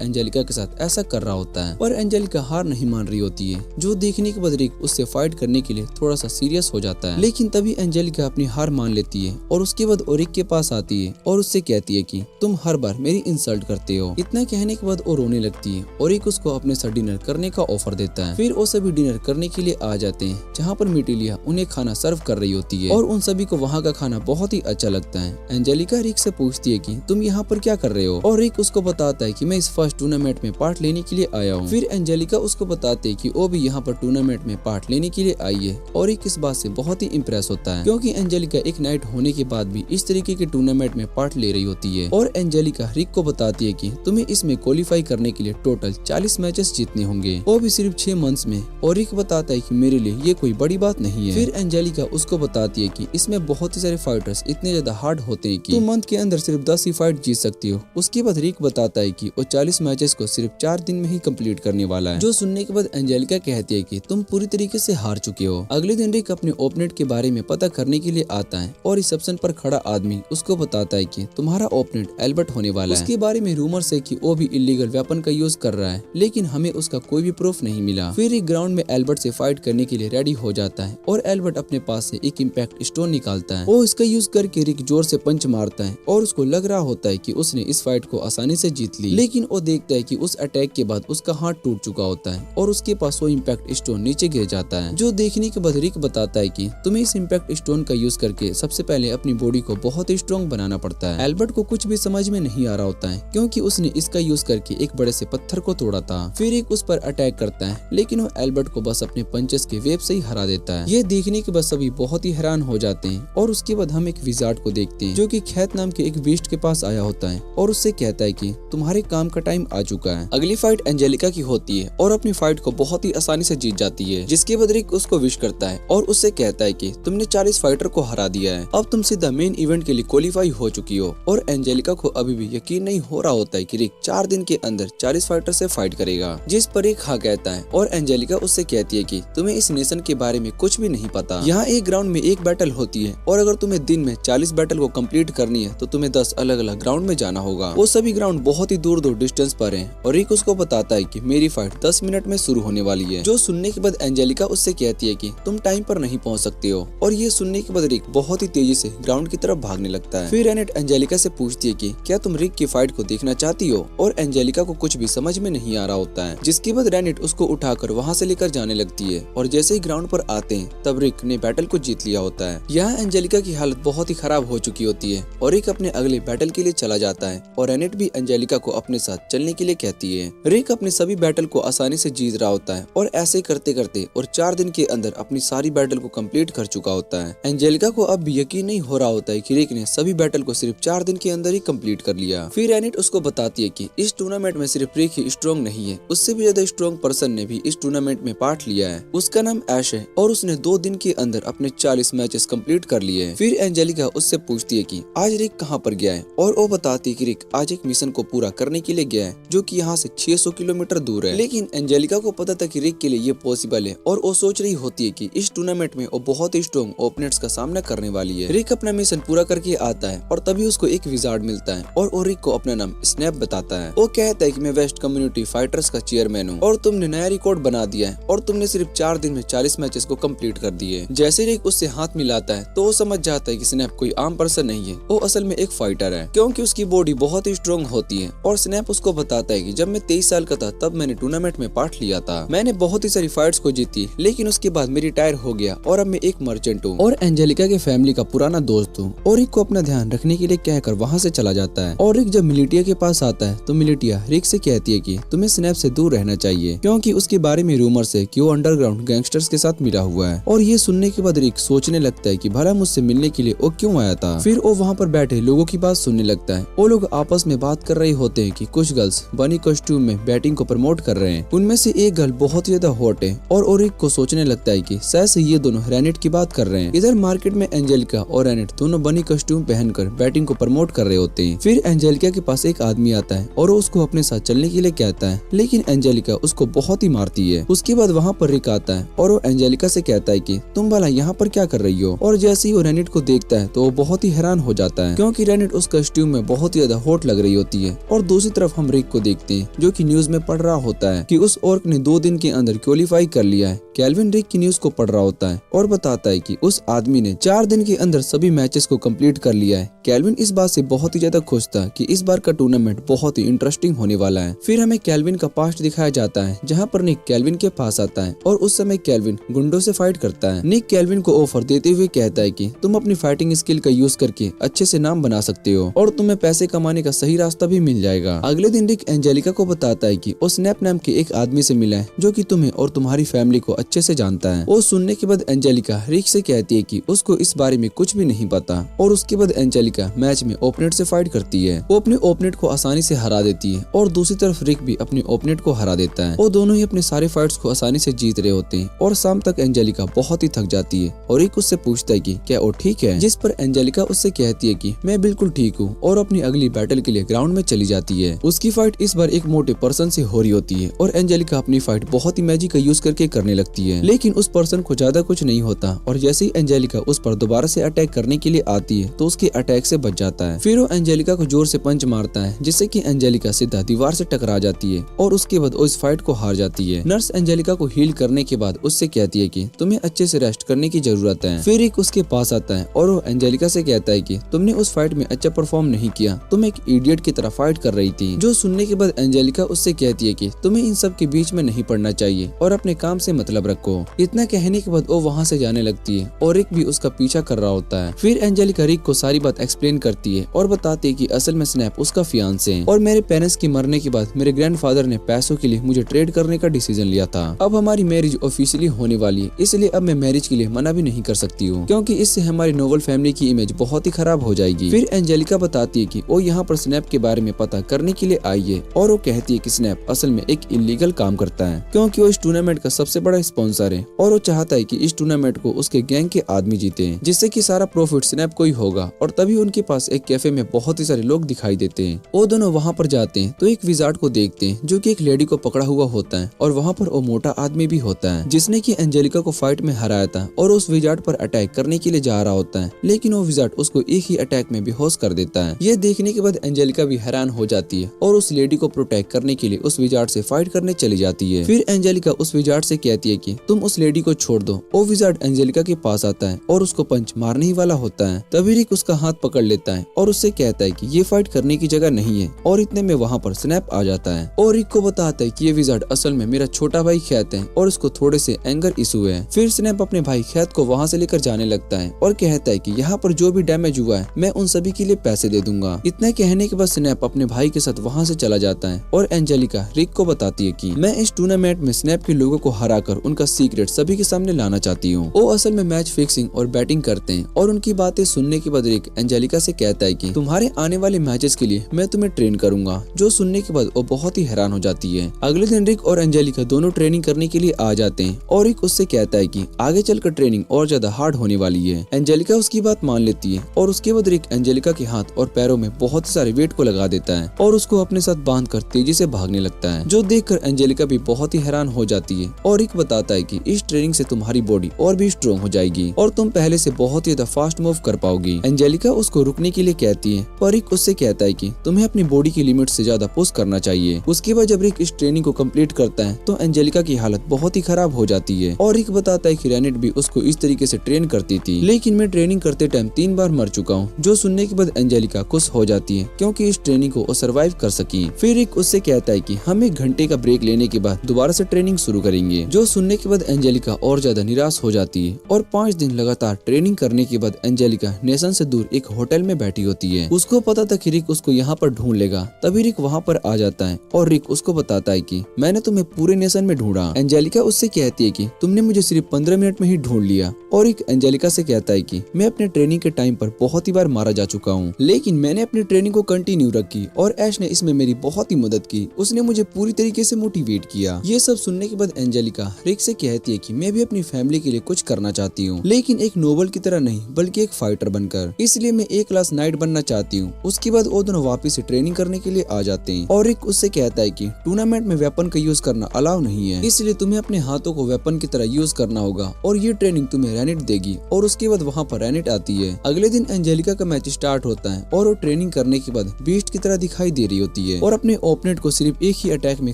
एंजेलिका के साथ ऐसा कर रहा होता है, पर एंजेलिका हार नहीं मान रही होती है, जो देखने के बाद रिक उससे फाइट करने के लिए थोड़ा सा सीरियस हो जाता है। लेकिन तभी एंजेलिका अपनी हार मान लेती है और उसके बाद वो रिक के पास आती है और उससे कहती है कि तुम हर बार मेरी इंसल्ट करते हो। इतना कहने के बाद वो रोने लगती है और रिक उसको अपने साथ डिनर करने का ऑफर देता है। फिर वो सभी डिनर करने के लिए आ जाते हैं, जहाँ पर मिटिलिया उन्हें खाना सर्व कर रही होती है और उन सभी को वहाँ का खाना बहुत ही अच्छा लगता है। एंजेलिका रिक से पूछती है कि तुम यहाँ पर क्या कर रहे हो, और रिक उसको बताता है कि मैं इस फर्स्ट टूर्नामेंट में पार्ट लेने के लिए आया हूँ। फिर एंजेलिका उसको बताते है कि वो भी यहाँ पर टूर्नामेंट में पार्ट लेने के लिए आई है और रिक इस बात से बहुत ही इम्प्रेस होता है, क्योंकि एंजेलिका एक नाइट होने के बाद भी इस तरीके के टूर्नामेंट में पार्ट ले रही होती है। और एंजेलिका रिक को बताती है कि तुम्हें इसमें क्वालिफाई करने के लिए टोटल 40 मैचेस जीतने होंगे, वो भी सिर्फ 6 मंथ्स में। और रिक बताता है कि मेरे लिए ये कोई बड़ी बात नहीं है। फिर एंजेलिका उसको बताती है कि इसमें बहुत ही सारे फाइटर्स इतने ज्यादा हार्ड होते हैं कि तुम मंथ के अंदर सिर्फ 10 ही फाइट जीत सकती हो। उसके बाद रिक बताता है कि वो 40 मैचेस को सिर्फ 4 दिन में ही कंप्लीट करने वाला है, जो सुनने के बाद एंजेलिका कहती है कि तुम पूरी तरीके से हार चुके हो। अगले दिन रिक अपने ओपोनेंट के बारे में पता करने के लिए आता है और रिसेप्शन पर खड़ा आदमी उसको बताता है कि तुम्हारा ओपोनेंट एल्बर्ट होने वाला है। उसके बारे में रूमर्स है कि वो भी इलीगल वेपन का यूज कर रहा है, लेकिन हमें उसका कोई भी प्रूफ नहीं मिला। फिर एक ग्राउंड में एल्बर्ट से फाइट करने के लिए रेडी हो जाता है और एल्बर्ट अपने पास से एक इम्पैक्ट स्टोन निकालता है। वो इसका यूज करके रिक जोर से पंच मारता है और उसको लग रहा होता है कि उसने इस फाइट को आसानी से जीत ली, लेकिन वो देखता है कि उस अटैक के बाद उसका हाथ टूट चुका होता है और उसके पास वो इम्पैक्ट स्टोन नीचे गिर जाता है, जो देखने के बाद रिक बताता है कि तुम्हें इस इम्पैक्ट स्टोन का यूज करके सबसे पहले अपनी बॉडी को बहुत ही स्ट्रॉन्ग बनाना पड़ता है। एल्बर्ट को कुछ भी समझ में नहीं आ रहा होता है, क्योंकि उसने इसका यूज करके एक बड़े से पत्थर को तोड़ा था। फिर एक उस पर अटैक करता है, लेकिन वो एल्बर्ट को बस अपने पंचेस के वेब से ही हरा देता है। ये देखने के बाद सभी बहुत ही हैरान हो जाते हैं और उसके बाद हम एक विजार्ड को देखते हैं, जो कि खैत नाम के एक बीस्ट के पास आया होता है और उससे कहता है कि तुम्हारे काम का टाइम आ चुका है। अगली फाइट एंजेलिका की होती है और अपनी फाइट को बहुत ही आसानी से जीत जाती है, जिसके बाद रिक उसको विश करता है और उससे कहता है कि तुमने 40 फाइटर को हरा दिया है, अब तुम सीधा मेन इवेंट के लिए क्वालिफाई हो चुकी हो। और एंजेलिका को अभी भी यकीन नहीं हो रहा होता है कि रिक 4 दिन के अंदर 40 फाइटर से फाइट करेगा, जिस पर रिक हाँ कहता है और एंजेलिका उससे कहती है कि तुम्हें इस नेशन के बारे में कुछ भी नहीं पता। यहाँ एक ग्राउंड में एक बैटल होती है और अगर तुम्हें दिन में 40 बैटल को कंप्लीट करनी है तो तुम्हें 10 अलग अलग ग्राउंड में जाना होगा। वो सभी ग्राउंड बहुत ही दूर दूर डिस्टेंस पर हैं और रिक उसको बताता है कि मेरी फाइट 10 मिनट में शुरू होने वाली है, जो सुनने के बाद एंजेलिका उससे कहती है कि तुम टाइम पर नहीं पहुंच सकते हो। और ये सुनने के बाद रिक बहुत ही तेजी से ग्राउंड की तरफ भागने लगता है। फिर एनेट एंजेलिका से पूछती है कि क्या तुम रिक की फाइट को देखना चाहती हो, और एंजेलिका को कुछ भी समझ में नहीं आ रहा होता है, जिसके बाद रेनेट उसको उठाकर वहाँ से लेकर जाने लगती है और जैसे ही ग्राउंड पर आते हैं तब रिक ने बैटल को जीत लिया होता है। यहाँ एंजेलिका की हालत बहुत ही खराब हो चुकी होती है और रिक अपने अगले बैटल के लिए चला जाता है और रेनेट भी एंजेलिका को अपने साथ चलने के लिए कहती है। रिक अपने सभी बैटल को आसानी से जीत रहा होता है और ऐसे करते करते और 4 दिन के अंदर अपनी सारी बैटल को कंप्लीट कर चुका होता है। एंजेलिका को अब भी यकीन नहीं हो रहा होता है कि रिक ने सभी बैटल को सिर्फ 4 दिन के अंदर ही कंप्लीट कर लिया। फिर रेनेट उसको बताती है कि इस टूर्नामेंट में सिर्फ रिक ही स्ट्रॉन्ग नहीं है, उससे भी ज्यादा स्ट्रॉन्ग पर्सन ने भी इस टूर्नामेंट में पार्ट लिया है। उसका नाम ऐश है और उसने 2 दिन के अंदर अपने 40 मैचेस कंप्लीट कर लिए हैं। फिर एंजेलिका उससे पूछती है कि आज रिक कहाँ पर गया है, और वो बताती है कि रिक आज एक मिशन को पूरा करने के लिए गया है, जो कि यहाँ से 600 किलोमीटर दूर है। लेकिन एंजेलिका को पता था कि रिक के लिए ये पॉसिबल है और वो सोच रही होती है कि इस टूर्नामेंट में वो बहुत ही स्ट्रॉन्ग ओपोनेंट्स का सामना करने वाली है। रिक अपना मिशन पूरा करके आता है और तभी उसको एक विजार्ड मिलता है और वो रिक को अपना नाम स्नैप बताता है। वो कहता है कि मैं वेस्ट कम्युनिटी फाइटर्स का चेयरमैन हूँ और तुमने नया रिकॉर्ड बना दिया है और तुमने सिर्फ 4 दिन में 40 मैचेस को कंप्लीट कर दिए। जैसे रिक उससे हाथ मिलाता है तो वो समझ जाता है कि स्नैप कोई आम पर्सन नहीं है, वो असल में एक फाइटर है, क्योंकि उसकी बॉडी बहुत ही स्ट्रॉन्ग होती है। और स्नैप उसको बताता है कि जब मैं 23 साल का था तब मैंने टूर्नामेंट में पार्ट लिया था, मैंने बहुत ही सारी फाइट्स को जीती, लेकिन उसके बाद मैं रिटायर हो गया और अब मैं एक मर्चेंट हूँ और एंजेलिका के फैमिली का पुराना दोस्त हूँ। और रिक को अपना ध्यान रखने के लिए कहकर वहाँ से चला जाता है। और रिक जब मिलिटिया के पास आता है तो मिलिटिया रिक से कहती है कि तुम्हें स्नैप से दूर रहना चाहिए, क्योंकि उसके बारे में रूमर्स है कि वो अंडरग्राउंड गैंगस्टर्स के साथ मिला हुआ है। और ये सुनने के बाद रिक सोचने लगता है कि भला मुझसे मिलने के लिए वो क्यों आया था। फिर वो वहाँ पर बैठे लोगों की बात सुनने लगता है। वो लोग आपस में बात कर रहे होते हैं कि कुछ गर्ल्स बनी कॉस्ट्यूम में बैटिंग को प्रमोट कर रहे हैं, उनमें से एक गर्ल बहुत ज्यादा हॉट है और रिक को सोचने लगता है कि शायद से ये दोनों रेनेट की बात कर रहे हैं। इधर मार्केट में एंजेलिका और रेनेट दोनों बनी कॉस्ट्यूम यूनिफॉर्म पहनकर बैटिंग को प्रमोट कर रहे होते हैं। फिर एंजेलिका के पास एक आदमी आता है और वो उसको अपने साथ चलने के लिए कहता है, लेकिन एंजेलिका उसको बहुत ही मारती है। उसके बाद वहाँ पर रिक आता है और वो एंजेलिका से कहता है कि तुम भला यहाँ पर क्या कर रही हो। और जैसे ही वो रेनिट को देखता है तो वो बहुत ही हैरान हो जाता है, क्योंकि रेनिट उस कॉस्ट्यूम में बहुत ही ज्यादा हॉट लग रही होती है। और दूसरी तरफ हम रिक को देखते हैं जो कि न्यूज में पढ़ रहा होता है कि उस ऑर्क ने 2 दिन के अंदर क्वालिफाई कर लिया है। कैल्विन रिक की न्यूज को पढ़ रहा होता है और बताता है कि उस आदमी ने 4 दिन के अंदर सभी मैचेस को कंप्लीट कर लिया है। कैल्विन इस बात से बहुत ही ज्यादा खुश था कि इस बार का टूर्नामेंट बहुत ही इंटरेस्टिंग होने वाला है। फिर हमें कैल्विन का पास्ट दिखाया जाता है, जहाँ पर निक कैल्विन के पास आता है और उस समय कैल्विन गुंडों से फाइट करता है। निक कैल्विन को ऑफर देते हुए कहता है कि तुम अपनी फाइटिंग स्किल का यूज करके अच्छे से नाम बना सकते हो और तुम्हें पैसे कमाने का सही रास्ता भी मिल जाएगा। अगले दिन रिक एंजेलिका को बताता है कि वो स्नैप नाम के एक आदमी से मिला है जो कि तुम्हें और तुम्हारी फैमिली को अच्छे से जानता है। वो सुनने के बाद एंजेलिका रिक से कहती है कि उसको इस बारे में कुछ भी नहीं पता। और उसके बाद एंजेलिका मैच में ओपोनेंट से फाइट करती है। वो अपने ओपोनेंट को आसानी से हरा देती है और दूसरी तरफ रिक भी अपने ओपोनेंट को हरा देता है। वो दोनों ही अपने सारे फाइट्स को आसानी से जीत रहे होते हैं और शाम तक एंजेलिका बहुत ही थक जाती है और रिक उससे पूछता है कि क्या वो ठीक है, जिस पर एंजेलिका उससे कहती है कि मैं बिल्कुल ठीक हूँ और अपनी अगली बैटल के लिए ग्राउंड में चली जाती है। उसकी फाइट इस बार एक मोटे पर्सन से हो रही होती है और एंजेलिका अपनी फाइट बहुत ही मैजिक का यूज करके करने लगती है, लेकिन उस पर्सन को ज्यादा कुछ नहीं होता। और जैसे ही एंजेलिका उस पर दोबारा से अटैक करने के लिए आती है तो उसके अटैक से बच जाता है। फिर वो एंजेलिका को जोर से पंच मारता है जिससे कि एंजेलिका सीधा दीवार से टकरा जाती है और उसके बाद वो इस फाइट को हार जाती है। नर्स एंजेलिका को हील करने के बाद उससे कहती है कि तुम्हें अच्छे से रेस्ट करने की जरूरत है। फिर एक उसके पास आता है और वो एंजेलिका से कहता है कि तुमने उस फाइट में अच्छा परफॉर्म नहीं किया, तुम एक इडियट की तरह फाइट कर रही थी। जो सुनने के बाद एंजेलिका उससे कहती है कि तुम्हें इन सब के बीच में नहीं पड़ना चाहिए और अपने काम से मतलब रखो। इतना कहने के बाद वो वहाँ से जाने लगती है और रिक भी उसका पीछा कर रहा होता है। फिर एंजेलिका रिक को सारी बात एक्सप्लेन करती है और बताती है कि असल में स्नैप उसका फियांसे है और मेरे पेरेंट्स के मरने के बाद मेरे ग्रैंडफादर ने पैसों के लिए मुझे ट्रेड करने का डिसीजन लिया था। अब हमारी मैरिज ऑफिशियली होने वाली है, इसलिए अब मैं मैरिज के लिए मना भी नहीं कर सकती हूँ, क्योंकि इससे हमारी नोबल फैमिली की इमेज बहुत ही खराब हो जाएगी। फिर एंजेलिका बताती है कि वो यहाँ पर स्नैप के बारे में पता करने के लिए आई है और वो कहती है कि स्नैप असल में एक इलीगल काम करता है, क्योंकि वो इस टूर्नामेंट का सबसे बड़ा स्पॉन्सर है और वो चाहता है कि इस टूर्नामेंट को उसके गैंग के आदमी जीते, जिससे कि सारा प्रॉफिट स्नैप को ही होगा। और तभी उनके पास एक कैफे में बहुत ही सारे लोग दिखाई देते हैं। वो दोनों वहाँ पर जाते हैं तो एक विजार्ड को देखते हैं जो कि एक लेडी को पकड़ा हुआ होता है और वहाँ पर वो मोटा आदमी भी होता है जिसने कि एंजेलिका को फाइट में हराया था और उस विजार्ड पर अटैक करने के लिए जा रहा होता है, लेकिन वो विजार्ड उसको एक ही अटैक में बेहोश कर देता है। ये देखने के बाद एंजेलिका भी हैरान हो जाती है और उस लेडी को प्रोटेक्ट करने के लिए उस विजार्ड से फाइट करने चली जाती है। फिर एंजेलिका उस विजार्ड से कहती है कि तुम उस लेडी को छोड़ दो। वो विजार्ड एंजेलिका के पास आता है और उसको पंच मारने ही वाला होता है। तभी रिक उसका हाथ पकड़ लेता है और उससे कहता है कि ये फाइट करने की जगह नहीं है और इतने में वहाँ पर स्नैप आ जाता है और रिक को बताता है कि ये विजार्ड असल में मेरा छोटा भाई खैत है और उसको थोड़े से एंगर इशू है। फिर स्नैप अपने भाई खैत को वहाँ से लेकर जाने लगता है और कहता है कि यहाँ पर जो भी डैमेज हुआ है मैं उन सभी के लिए पैसे दे दूंगा। इतना कहने के बाद स्नैप अपने भाई के साथ वहाँ से चला जाता है और एंजेलिका रिक को बताती है कि मैं इस टूर्नामेंट में स्नैप के लोगों को हराकर उनका सीक्रेट सभी के सामने लाना चाहती हूँ। वो असल में मैच फिक्सिंग और बैटिंग करते हैं और उनकी बातें सुनने के बाद रिक एंजेलिका से कहता है कि तुम्हारे आने वाले मैचेस के लिए मैं तुम्हें ट्रेन करूंगा। जो सुनने के बाद वो बहुत ही हैरान हो जाती है। अगले दिन रिक और एंजेलिका दोनों ट्रेनिंग करने के लिए आ जाते हैं और रिक उससे कहता है कि आगे चलकर ट्रेनिंग और ज्यादा हार्ड होने वाली है। एंजेलिका उसकी बात मान लेती है और उसके बाद रिक एंजेलिका के हाथ और पैरों में बहुत सारे वेट को लगा देता है और उसको अपने साथ बांधकर तेजी से भागने लगता है, जो देखकर एंजेलिका भी बहुत ही हैरान हो जाती है। और रिक बताता है कि इस ट्रेनिंग से तुम्हारी बॉडी और भी स्ट्रॉन्ग हो जाएगी और तुम पहले से बहुत ही ज्यादा फास्ट मूव कर पाओगी। एंजेलिका उसको रुकने के लिए कहती है पर रिक उससे कहता है कि तुम्हें अपनी बॉडी की लिमिट से ज्यादा पुश करना चाहिए। उसके बाद जब रिक इस ट्रेनिंग को कंप्लीट करता है तो एंजेलिका की हालत बहुत ही खराब हो जाती है और रिक बताता है कि रेनिट भी उसको इस तरीके से ट्रेन करती थी, लेकिन मैं ट्रेनिंग करते टाइम 3 बार मर चुका हूँ। जो सुनने के बाद एंजेलिका खुश हो जाती है क्योंकि इस ट्रेनिंग को वो सर्वाइव कर सकी। फिर रिक उससे कहता है कि हम 1 घंटे का ब्रेक लेने के बाद दोबारा से ट्रेनिंग शुरू करेंगे। जो सुनने के बाद एंजेलिका और ज्यादा निराश हो जाती है और 5 दिन लगातार ट्रेनिंग करने के बाद एंजेलिका नेशन से दूर एक होटल में बैठी होती है। उसको पता था कि रिक उसको यहाँ पर ढूंढ लेगा। तभी रिक वहाँ पर आ जाता है और रिक उसको बताता है कि मैंने तुम्हें पूरे नेशन में ढूंढा। एंजेलिका उससे कहती है कि तुमने मुझे सिर्फ 15 मिनट में ही ढूंढ लिया। और रिक एंजेलिका से कहता है कि मैं अपने ट्रेनिंग के टाइम पर बहुत ही बार मारा जा चुका हूँ, लेकिन मैंने अपनी ट्रेनिंग को कंटिन्यू रखी और ऐश ने इसमें मेरी बहुत ही मदद की। उसने मुझे पूरी तरीके से मोटिवेट किया। ये सब सुनने के बाद एंजेलिका रिक से कहती है कि मैं भी अपनी फैमिली के लिए कुछ करना चाहती हूँ, लेकिन एक नोबल की तरह नहीं बल्कि एक फाइटर बनकर। इसलिए मैं एक क्लास नाइट बनना चाहती हूँ। उसके बाद वो दोनों वापस से ट्रेनिंग करने के लिए आ जाते हैं और रिक उससे कहता है कि टूर्नामेंट में वेपन का यूज करना अलाउ नहीं है, इसलिए तुम्हें अपने हाथों को वेपन की तरह यूज करना होगा और ये ट्रेनिंग तुम्हें रेनिट देगी। और उसके बाद वहाँ पर रेनिट आती है। अगले दिन एंजेलिका का मैच स्टार्ट होता है और वो ट्रेनिंग करने के बाद बीस्ट की तरह दिखाई दे रही होती है और अपने ओपोनेंट को सिर्फ एक ही अटैक में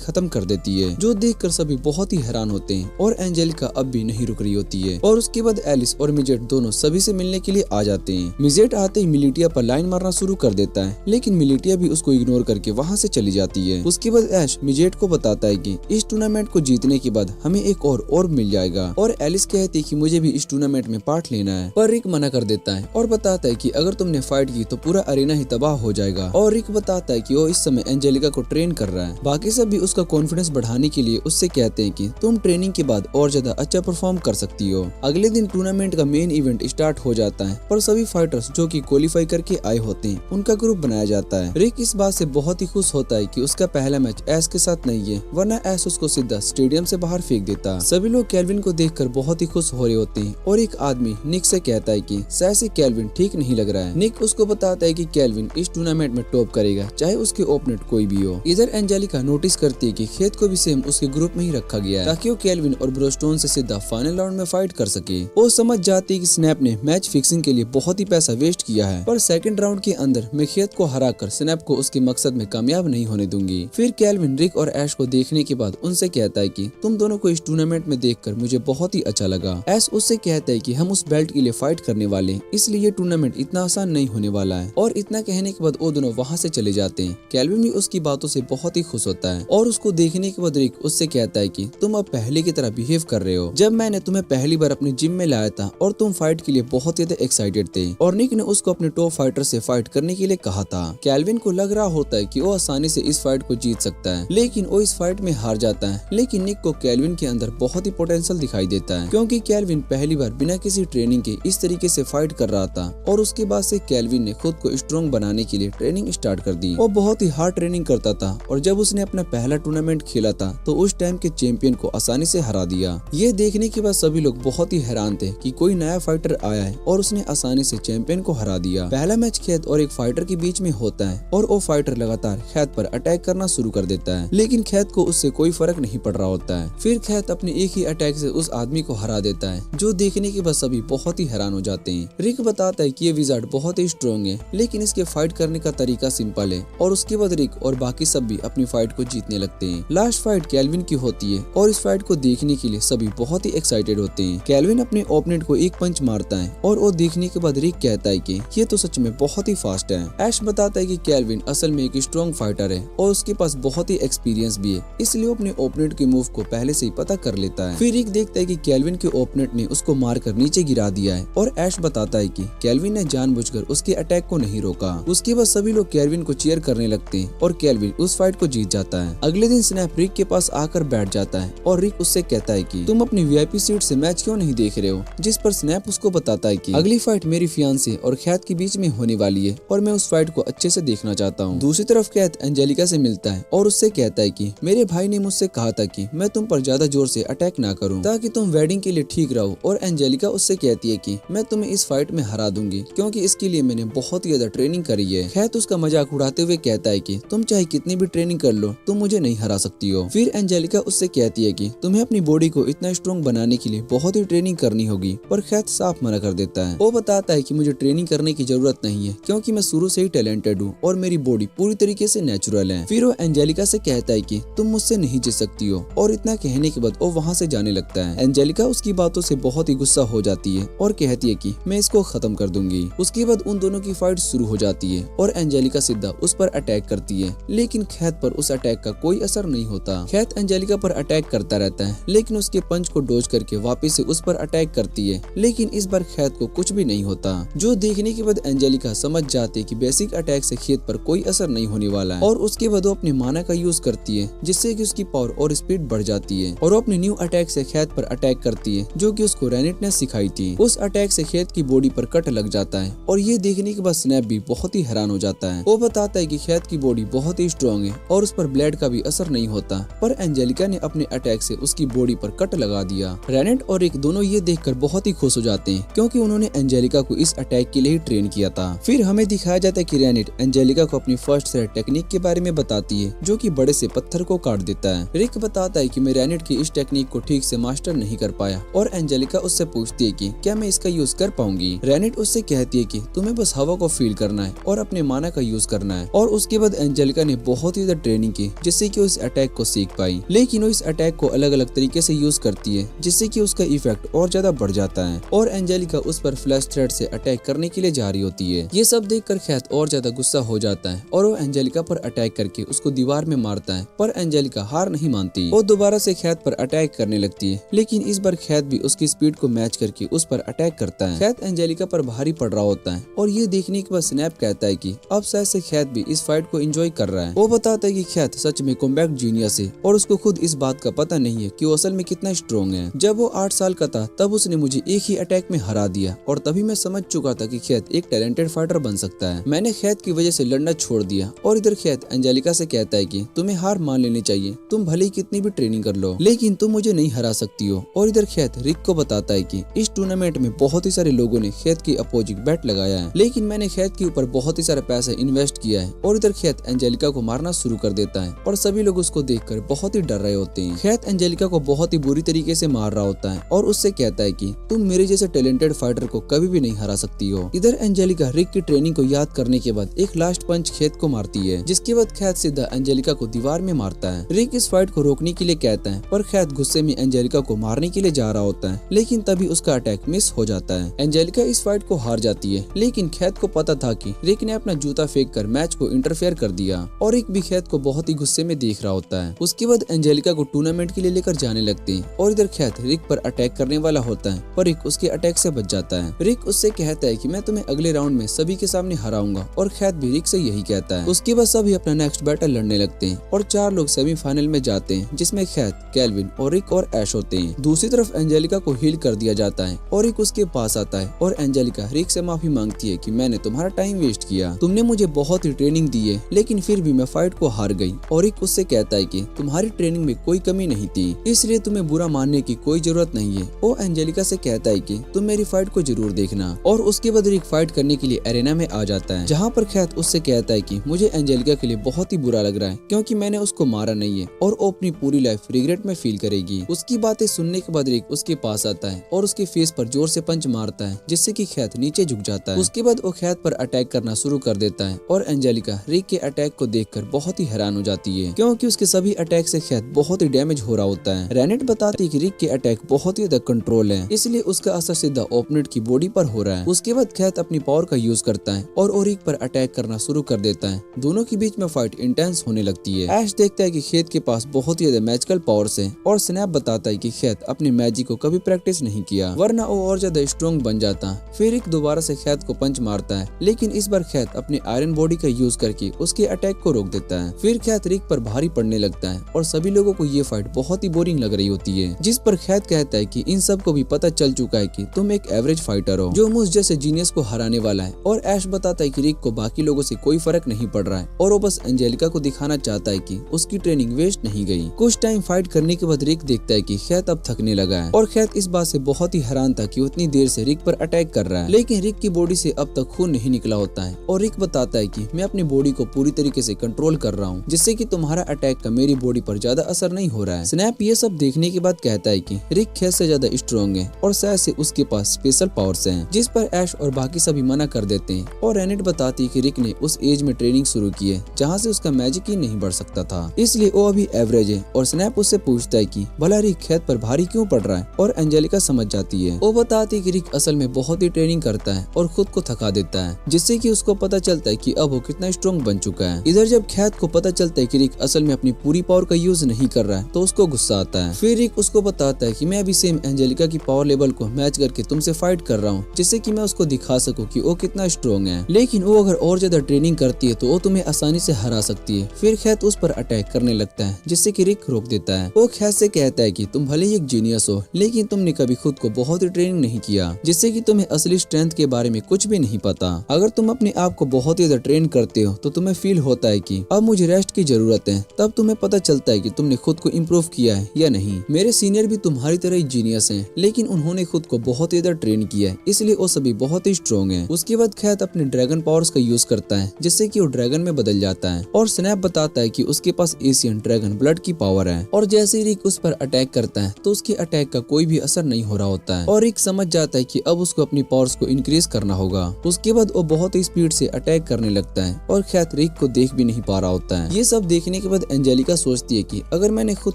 खत्म कर देती है, जो देखकर सभी बहुत ही हैरान होते हैं। और एंजेलिका अब भी नहीं रुक रही होती है और उसके बाद एलिस और मिजेट दोनों सभी से मिलने के लिए आ जाते हैं। मिजेट आते ही मिलिटिया पर लाइन मारना शुरू कर देता है, लेकिन मिलिटिया भी उसको इग्नोर करके वहाँ से चली जाती है। उसके बाद ऐश मिजेट को बताता है कि इस टूर्नामेंट को जीतने के बाद हमें एक और मिल जाएगा और एलिस कहती है कि मुझे भी इस टूर्नामेंट में पार्ट लेना है, पर रिक मना कर देता है और बताता है कि अगर तुमने फाइट की तो पूरा अरेना ही तबाह हो जाएगा। और रिक बताता है कि वो इस समय एंजेलिका को ट्रेन कर रहा है। बाकी सब भी उसका कॉन्फिडेंस बढ़ाने के लिए उससे कहते हैं कि तुम ट्रेनिंग के बाद और ज्यादा अच्छा परफॉर्म कर सकती हो। अगले दिन टूर्नामेंट का मेन इवेंट स्टार्ट हो जाता है, पर सभी फाइटर्स जो कि क्वालिफाई करके आए होते हैं उनका ग्रुप बनाया जाता है। रिक इस बात से बहुत ही खुश होता है कि उसका पहला मैच ऐश के साथ नहीं है, वरना ऐश उसको सीधा स्टेडियम से बाहर फेंक देता। सभी लोग केल्विन को देखकर बहुत ही खुश हो रहे होते हैं और एक आदमी निक से कहता है कि शायद से केल्विन ठीक नहीं लग रहा है। निक उसको बताता है कि केल्विन इस टूर्नामेंट में टॉप करेगा, चाहे उसके ओपोनेंट कोई भी हो। इधर एंजेलिका नोटिस करती है कि खेत को भी सेम उसके ग्रुप में ही रखा गया है ताकि वो केल्विन और ब्रोस्टोन से सीधा फाइनल राउंड में फाइट कर सके। वो समझ जाती है कि स्नैप ने मैच फिक्सिंग के लिए बहुत ही पैसा वेस्ट किया है, पर सेकंड राउंड के अंदर मैं खेत को हराकर स्नैप को उसके मकसद में कामयाब नहीं होने दूंगी। फिर केल्विन रिक और ऐश को देखने के बाद उनसे कहता है कि तुम दोनों को इस टूर्नामेंट में देखकर मुझे बहुत ही अच्छा लगा। ऐश उससे कहता है कि हम उस बेल्ट के लिए फाइट करने वाले हैं, इसलिए ये टूर्नामेंट इतना आसान नहीं होने वाला है। और इतना कहने के बाद वो दोनों वहाँ से चले जाते हैं। केल्विन भी उसकी बातों से बहुत ही खुश होता है और उसको देखने के बाद रिक उससे कहता है कि तुम अब पहले की तरह बिहेव कर रहे हो। जब मैंने तुम्हें पहली बार अपने जिम में लाया था और तुम फाइट के लिए बहुत ज्यादा एक्साइटेड थे और निक ने उसको अपने टॉप फाइटर से फाइट करने के लिए कहा था। केल्विन को लग रहा होता है कि वो आसानी से इस फाइट को जीत सकता है, लेकिन वो इस फाइट में हार जाता है। लेकिन निक को केल्विन के अंदर बहुत ही पोटेंशियल दिखाई देता है, क्योंकि केल्विन पहली बार बिना किसी ट्रेनिंग के इस तरीके से फाइट कर रहा था और उसके बाद से केल्विन ने खुद को स्ट्रॉन्ग बनाने के लिए ट्रेनिंग स्टार्ट कर दी। वो बहुत ही हार्ड ट्रेनिंग करता था और जब उसने अपना पहला टूर्नामेंट खेला था तो उस टाइम के चैंपियन को आसानी से हरा दिया। ये देखने के बाद सभी लोग बहुत ही हैरान थे कि कोई नया फाइटर आया है और उसने आसानी से चैंपियन को हरा दिया। पहला मैच खेत और एक फाइटर के बीच में होता है और वो फाइटर लगातार खेत पर अटैक करना शुरू कर देता है, लेकिन खेत को उससे कोई फर्क नहीं पड़ रहा होता है। फिर खेत अपने एक ही अटैक से उस आदमी को हरा देता है, जो देखने के बाद सभी बहुत ही हैरान हो जाते हैं। रिक बताता है कि ये विजार्ड बहुत ही स्ट्रॉन्ग है, लेकिन इसके फाइट करने का तरीका सिंपल है। और उसके बाद रिक और बाकी सब भी अपनी फाइट को जीतने लगते हैं। लास्ट फाइट केल्विन की होती है और इस फाइट को देखने के लिए सभी बहुत ही एक्साइटेड होते हैं। केल्विन अपने ओपोनेंट को एक पंच मारता है और वो देखने के बाद रिक कहता है कि ये तो सच में बहुत ही फास्ट है। ऐश बताता है कि केल्विन असल में एक स्ट्रॉन्ग फाइटर है और उसके पास बहुत ही एक्सपीरियंस भी है, इसलिए वो अपने ओपोनेंट के मूव को पहले से ही पता कर लेता है। फिर रिक देखता है कि केल्विन के ओपोनेंट ने उसको मारकर नीचे गिरा दिया है और ऐश बताता है कि केल्विन ने जानबूझकर उसके अटैक को नहीं रोका। उसके बाद सभी लोग केल्विन को चीयर करने लगते हैं और केल्विन उस फाइट को जीत जाता है। अगले दिन स्नैप रिक के पास आकर बैठ जाता है और रिक उससे कहता है कि तुम अपनी वीआईपी सीट से मैच क्यों नहीं देख रहे हो, जिस पर स्नैप उसको बताता है कि अगली फाइट मेरी फियांसे और खैत के बीच में होने वाली है और मैं उस फाइट को अच्छे से देखना चाहता हूँ। दूसरी तरफ खैत एंजेलिका से मिलता है और उससे कहता है कि मेरे भाई ने मुझसे कहा था कि मैं तुम पर ज्यादा जोर से अटैक ना करूँ ताकि तुम वेडिंग के लिए ठीक रहो। और एंजेलिका उससे कहती है कि मैं तुम्हें इस फाइट में हरा दूंगी, क्योंकि इसके लिए मैंने बहुत ही ज्यादा ट्रेनिंग करी है। खैत उसका मजाक उड़ाते हुए कहता है कि तुम चाहे कितनी भी ट्रेनिंग कर लो, तुम मुझे नहीं हरा सकती हो। फिर एंजेलिका उससे कहती है कि तुम्हें अपनी बॉडी को इतना स्ट्रॉन्ग बनाने के लिए बहुत ही ट्रेनिंग करनी होगी, पर खैत साफ मना कर देता है। वो बताता है कि मुझे ट्रेनिंग करने की जरूरत नहीं है, क्योंकि मैं शुरू से ही टैलेंटेड हूँ और मेरी बॉडी पूरी तरीके से नेचुरल है। फिर वो एंजेलिका से कहता है कि तुम मुझसे नहीं जीत सकती हो, और इतना कहने के बाद वो वहाँ से जाने लगता है। एंजेलिका उसकी बातों से बहुत ही गुस्सा हो जाती है और कहती है कि मैं इसको खत्म कर दूंगी। उसके बाद उन दोनों की फाइट शुरू हो जाती है और एंजेलिका सीधा उस पर अटैक करती है, लेकिन खैत पर उस अटैक का कोई असर नहीं होता। खैत एंजेलिका पर अटैक करता रहता है, लेकिन उसके पंच को डॉज करके वापस से उस पर अटैक करती है, लेकिन इस बार खैत को कुछ भी नहीं होता। जो देखने के बाद एंजेलिका समझ जाती है कि बेसिक अटैक से खेत पर कोई असर नहीं होने वाला है, और उसके बाद वो अपनी माना का यूज करती है, जिससे कि उसकी पावर और स्पीड बढ़ जाती है, और वो अपने न्यू अटैक से खेत पर अटैक करती है, जो कि उसको रेनिट ने सिखाई थी। उस अटैक से खेत की बॉडी पर कट लग जाता है, और ये देखने के बाद स्नैप भी बहुत ही हैरान हो जाता है। वो बताता है कि खेत की बॉडी बहुत ही स्ट्रॉन्ग है और उस पर ब्लेड का भी असर नहीं होता, पर एंजेलिका ने अपने अटैक से उसकी बॉडी पर कट लगा दिया। रेनिट और रिक दोनों ये देखकर बहुत ही खुश हो जाते हैं, क्योंकि उन्होंने एंजेलिका को इस अटैक के लिए ही ट्रेन किया था। फिर हमें दिखाया जाता है कि रैनिट एंजेलिका को अपनी फर्स्ट थ्रेड टेक्निक के बारे में बताती है, जो कि बड़े से पत्थर को काट देता है। रिक बताता है कि मैं रैनिट की इस टेक्निक को ठीक से मास्टर नहीं कर पाया, और एंजेलिका उससे पूछती है कि क्या मैं इसका यूज कर पाऊंगी। रैनिट उससे कहती है कि तुम्हें बस हवा को फील करना है और अपने माना का यूज करना है। और उसके बाद एंजेलिका ने बहुत ही ज्यादा ट्रेनिंग की, जिससे कि उस अटैक को सीख पाई। लेकिन वो इस अटैक को अलग अलग तरीके से यूज करती है, जिससे कि उसका इफेक्ट और ज्यादा बढ़ जाता है, और एंजेलिका उस पर फ्लैश थ्रेड से अटैक करने के लिए जा रही होती है। ये सब देखकर खैत और ज्यादा गुस्सा हो जाता है और वो एंजेलिका पर अटैक करके उसको दीवार में मारता है, पर एंजेलिका हार नहीं मानती। वो दोबारा से खैत पर अटैक करने लगती है, लेकिन इस बार खैत भी उसकी स्पीड को मैच करके उस पर अटैक करता है। खैत एंजेलिका पर भारी पड़ रहा होता है, और ये देखने के बाद स्नैप कहता है कि अब शायद से खैत भी इस फाइट को एंजॉय कर रहा है। वो बताता है कि खैत सच में कॉम्बैट जीनियस है, और उसको खुद इस बात का पता नहीं है कि वो असल में कितना स्ट्रॉन्ग है। जब वो 8 साल का था तब उसने मुझे एक ही अटैक में हरा दिया, और तभी मैं समझ चुका था कि खैत एक टैलेंटेड फाइटर बन सकता है। मैंने खैत की वजह से लड़ना छोड़ दिया। और इधर खैत एंजेलिका से कहता है कि तुम्हें हार मान लेनी चाहिए, तुम भले ही कितनी भी ट्रेनिंग कर लो, लेकिन तुम मुझे नहीं हरा सकती हो। और इधर खैत रिक को बताता है कि इस टूर्नामेंट में बहुत ही सारे लोगों ने खैत की अपोजिट बैट लगाया है, लेकिन मैंने खैत के ऊपर बहुत ही सारा पैसा इन्वेस्ट किया है। और इधर खैत एंजेलिका को मारना शुरू कर देता है, और सभी लोग उसको देखकर बहुत ही डर रहे होते हैं। खैत एंजेलिका को बहुत ही बुरी तरीके से मार रहा होता है, और उससे कहता है कि तुम मेरे जैसे टैलेंटेड फाइटर को कभी भी नहीं हरा सकती हो। इधर एंजेलिका रिक की ट्रेनिंग को याद करने के बाद एक लास्ट पंच खैत को मारती है, जिसके बाद खैत सीधा एंजेलिका को दीवार में मारता है। रिक इस फाइट को रोकने के लिए कहता है, पर खैत गुस्से में एंजेलिका को मारने के लिए जा रहा होता है, लेकिन तभी उसका अटैक मिस हो जाता है। एंजेलिका इस फाइट को हार जाती है, लेकिन खैत को पता था कि रिक ने अपना जूता फेंक कर मैच को इंटरफेयर कर दिया, और रिक भी खैत को बहुत ही गुस्से में देख रहा होता है। उसके बाद एंजेलिका को टूर्नामेंट के लिए लेकर जाने लगते हैं, और इधर खैत रिक पर अटैक करने वाला होता है, पर रिक उसके अटैक से बच जाता है। रिक उससे कहता है कि मैं तुम्हें अगले राउंड में सभी के सामने हराऊंगा, और खैत भी रिक से यही कहता है। उसके बाद सभी अपना नेक्स्ट बैटल लड़ने लगते हैं, और 4 लोग सेमीफाइनल में जाते हैं, जिसमें खैत, केल्विन और रिक और ऐश होते हैं। दूसरी तरफ एंजेलिका को हील कर दिया जाता है, और रिक उसके पास आता है, और एंजेलिका रिक से माफी मांगती है कि मैंने तुम्हारा टाइम वेस्ट किया, तुमने मुझे बहुत ही ट्रेनिंग दी है, लेकिन फिर भी मैं फाइट को हार गई। और रिक उससे कहता है कि तुम्हारी ट्रेनिंग में कोई कमी नहीं थी, इसलिए तुम्हें बुरा मानने की कोई जरूरत नहीं है। वो एंजेलिका से कहता है कि तुम मेरी फाइट को जरूर देखना, और उसके बाद रिक फाइट करने के लिए एरेना में आ जाता है, जहाँ पर खैत उससे कहता है कि मुझे एंजेलिका के लिए बहुत ही बुरा लग रहा है, क्योंकि मैंने उसको मारा नहीं है, और वो अपनी पूरी लाइफ रिग्रेट में फील करेगी। उसकी बातें सुनने के बाद रिक उसके पास आता है, और उसके फेस पर जोर से पंच मारता है, जिससे कि खैत नीचे झुक जाता है। उसके बाद वो खैत पर अटैक करना शुरू कर देता है, और एंजेलिका रिक के अटैक को देखकर बहुत ही हैरान हो जाती है, क्योंकि उसके सभी अटैक से खैत बहुत ही डैमेज हो रहा होता है। रैनेट बताती है कि रिक के अटैक बहुत ही ज्यादा कंट्रोल है, इसलिए उसका असर सीधा ओपोनेंट की बॉडी पर हो रहा है। उसके बाद खैत अपनी पावर का यूज करता है, और रिक पर अटैक करना शुरू कर देता है। दोनों के बीच में फाइट इंटेंस होने लगती है। ऐश देखता है कि खैत के पास बहुत ही ज्यादा मैजिकल पावर्स है, और स्नैप बताता है कि खैत अपनी मैजिक को कभी प्रैक्टिस नहीं किया, वरना वो और ज्यादा स्ट्रॉन्ग बन जाता। फिर रिक दोबारा से खैत को पंच मारता है, लेकिन इस बार खैत अपनी आयरन बॉडी का यूज करके उसके अटैक को रोक देता है। फिर खैत रिक पर भारी पड़ने लगता है, और सभी लोगों को ये फाइट बहुत ही बोरिंग लग रही होती है, जिस पर खैत कहता है कि इन सब को भी पता चल चुका है कि तुम एक एवरेज फाइटर हो, जो मुझ जैसे जीनियस को हराने वाला है। और ऐश बताता है कि रिक को बाकी लोगों से कोई फर्क नहीं पड़ रहा है, और वो बस एंजेलिका को दिखाना चाहता है कि उसकी ट्रेनिंग वेस्ट नहीं गई। कुछ टाइम फाइट करने के बाद रिक देखता है कि खैत अब थकने लगा है, और खैत इस बात से बहुत ही हैरान था कि उतनी देर से रिक पर अटैक कर रहा है, लेकिन रिक की बॉडी से अब तक खून नहीं निकला होता है। और रिक बताता है कि मैं अपनी बॉडी को पूरी तरीके से कंट्रोल कर रहा हूँ, जिससे कि तुम्हारा अटैक का मेरी बॉडी पर ज्यादा असर नहीं हो रहा है। स्नैप ये सब देखने के बाद कहता है कि रिक खैत से ज्यादा स्ट्रॉन्ग है, और शायद से उसके पास स्पेशल पावर्स हैं, जिस पर ऐश और बाकी सभी मना कर देते हैं। और रैनेट बताती है कि रिक ने उस एज में ट्रेनिंग शुरू की है जहाँ से उसका मैजिक ही नहीं बढ़ सकता था, इसलिए वो अभी एवरेज है। और स्नैप उससे पूछता है कि भला रिक खैत पर भारी क्यों पड़ रहा है, और एंजेलिका समझ जाती है। वो बताती है कि रिक असल में बहुत ही ट्रेनिंग करता है और खुद को थका देता है, जिससे कि उसको पता चलता है कि अब वो कितना स्ट्रॉन्ग बन चुका है। इधर जब खैत को पता चलता है कि रिक असल में अपनी पूरी पावर का यूज नहीं कर रहा है, तो उसको गुस्सा आता है। फिर रिक उसको बताता है कि मैं अभी सेम एंजेलिका की पावर लेवल को मैच करके तुमसे फाइट कर रहा हूँ, जिससे कि मैं उसको दिखा सकूं कि वो कितना स्ट्रॉन्ग है, लेकिन वो अगर और ज्यादा ट्रेनिंग करती है तो वो तुम्हें आसानी से हरा सकती है। फिर खैत उस पर अटैक करने लगता है, जिससे कि रिक रोक देता है। वो खैत से कहता है कि तुम भले ही एक जीनियस हो, लेकिन तुमने कभी खुद को बहुत ही ट्रेनिंग नहीं किया, जिससे कि तुम्हें असली स्ट्रेंथ के बारे में कुछ भी नहीं पता। अगर तुम अपने आप को बहुत ही ज्यादा ट्रेन करते हो तो तुम्हें फील होता है कि अब मुझे रेस्ट की जरूरत है, तब तुम्हें पता चलता है कि तुमने खुद को इम्प्रूव किया है या नहीं। मेरे सीनियर भी तुम्हारी तरह ही जीनियस हैं, लेकिन उन्होंने खुद को बहुत ही ज्यादा ट्रेन किया है, इसलिए वो सभी भी बहुत ही स्ट्रॉन्ग है। उसके बाद खैत अपने ड्रैगन पावर्स का यूज करता है जिससे कि वो ड्रैगन में बदल जाता है और स्नैप बताता है कि उसके पास एशियन ड्रैगन ब्लड की पावर है और जैसे ही रिक उस पर अटैक करता है तो उसके अटैक का कोई भी असर नहीं हो रहा होता है और रिक समझ जाता है कि अब उसको अपनी पावर्स को इंक्रीज करना होगा। उसके बाद वो बहुत ही स्पीड से अटैक करने लगता है और खैत रिक को देख भी नहीं पा रहा होता है। ये सब देखने के बाद एंजेलिका सोचती है कि अगर मैंने खुद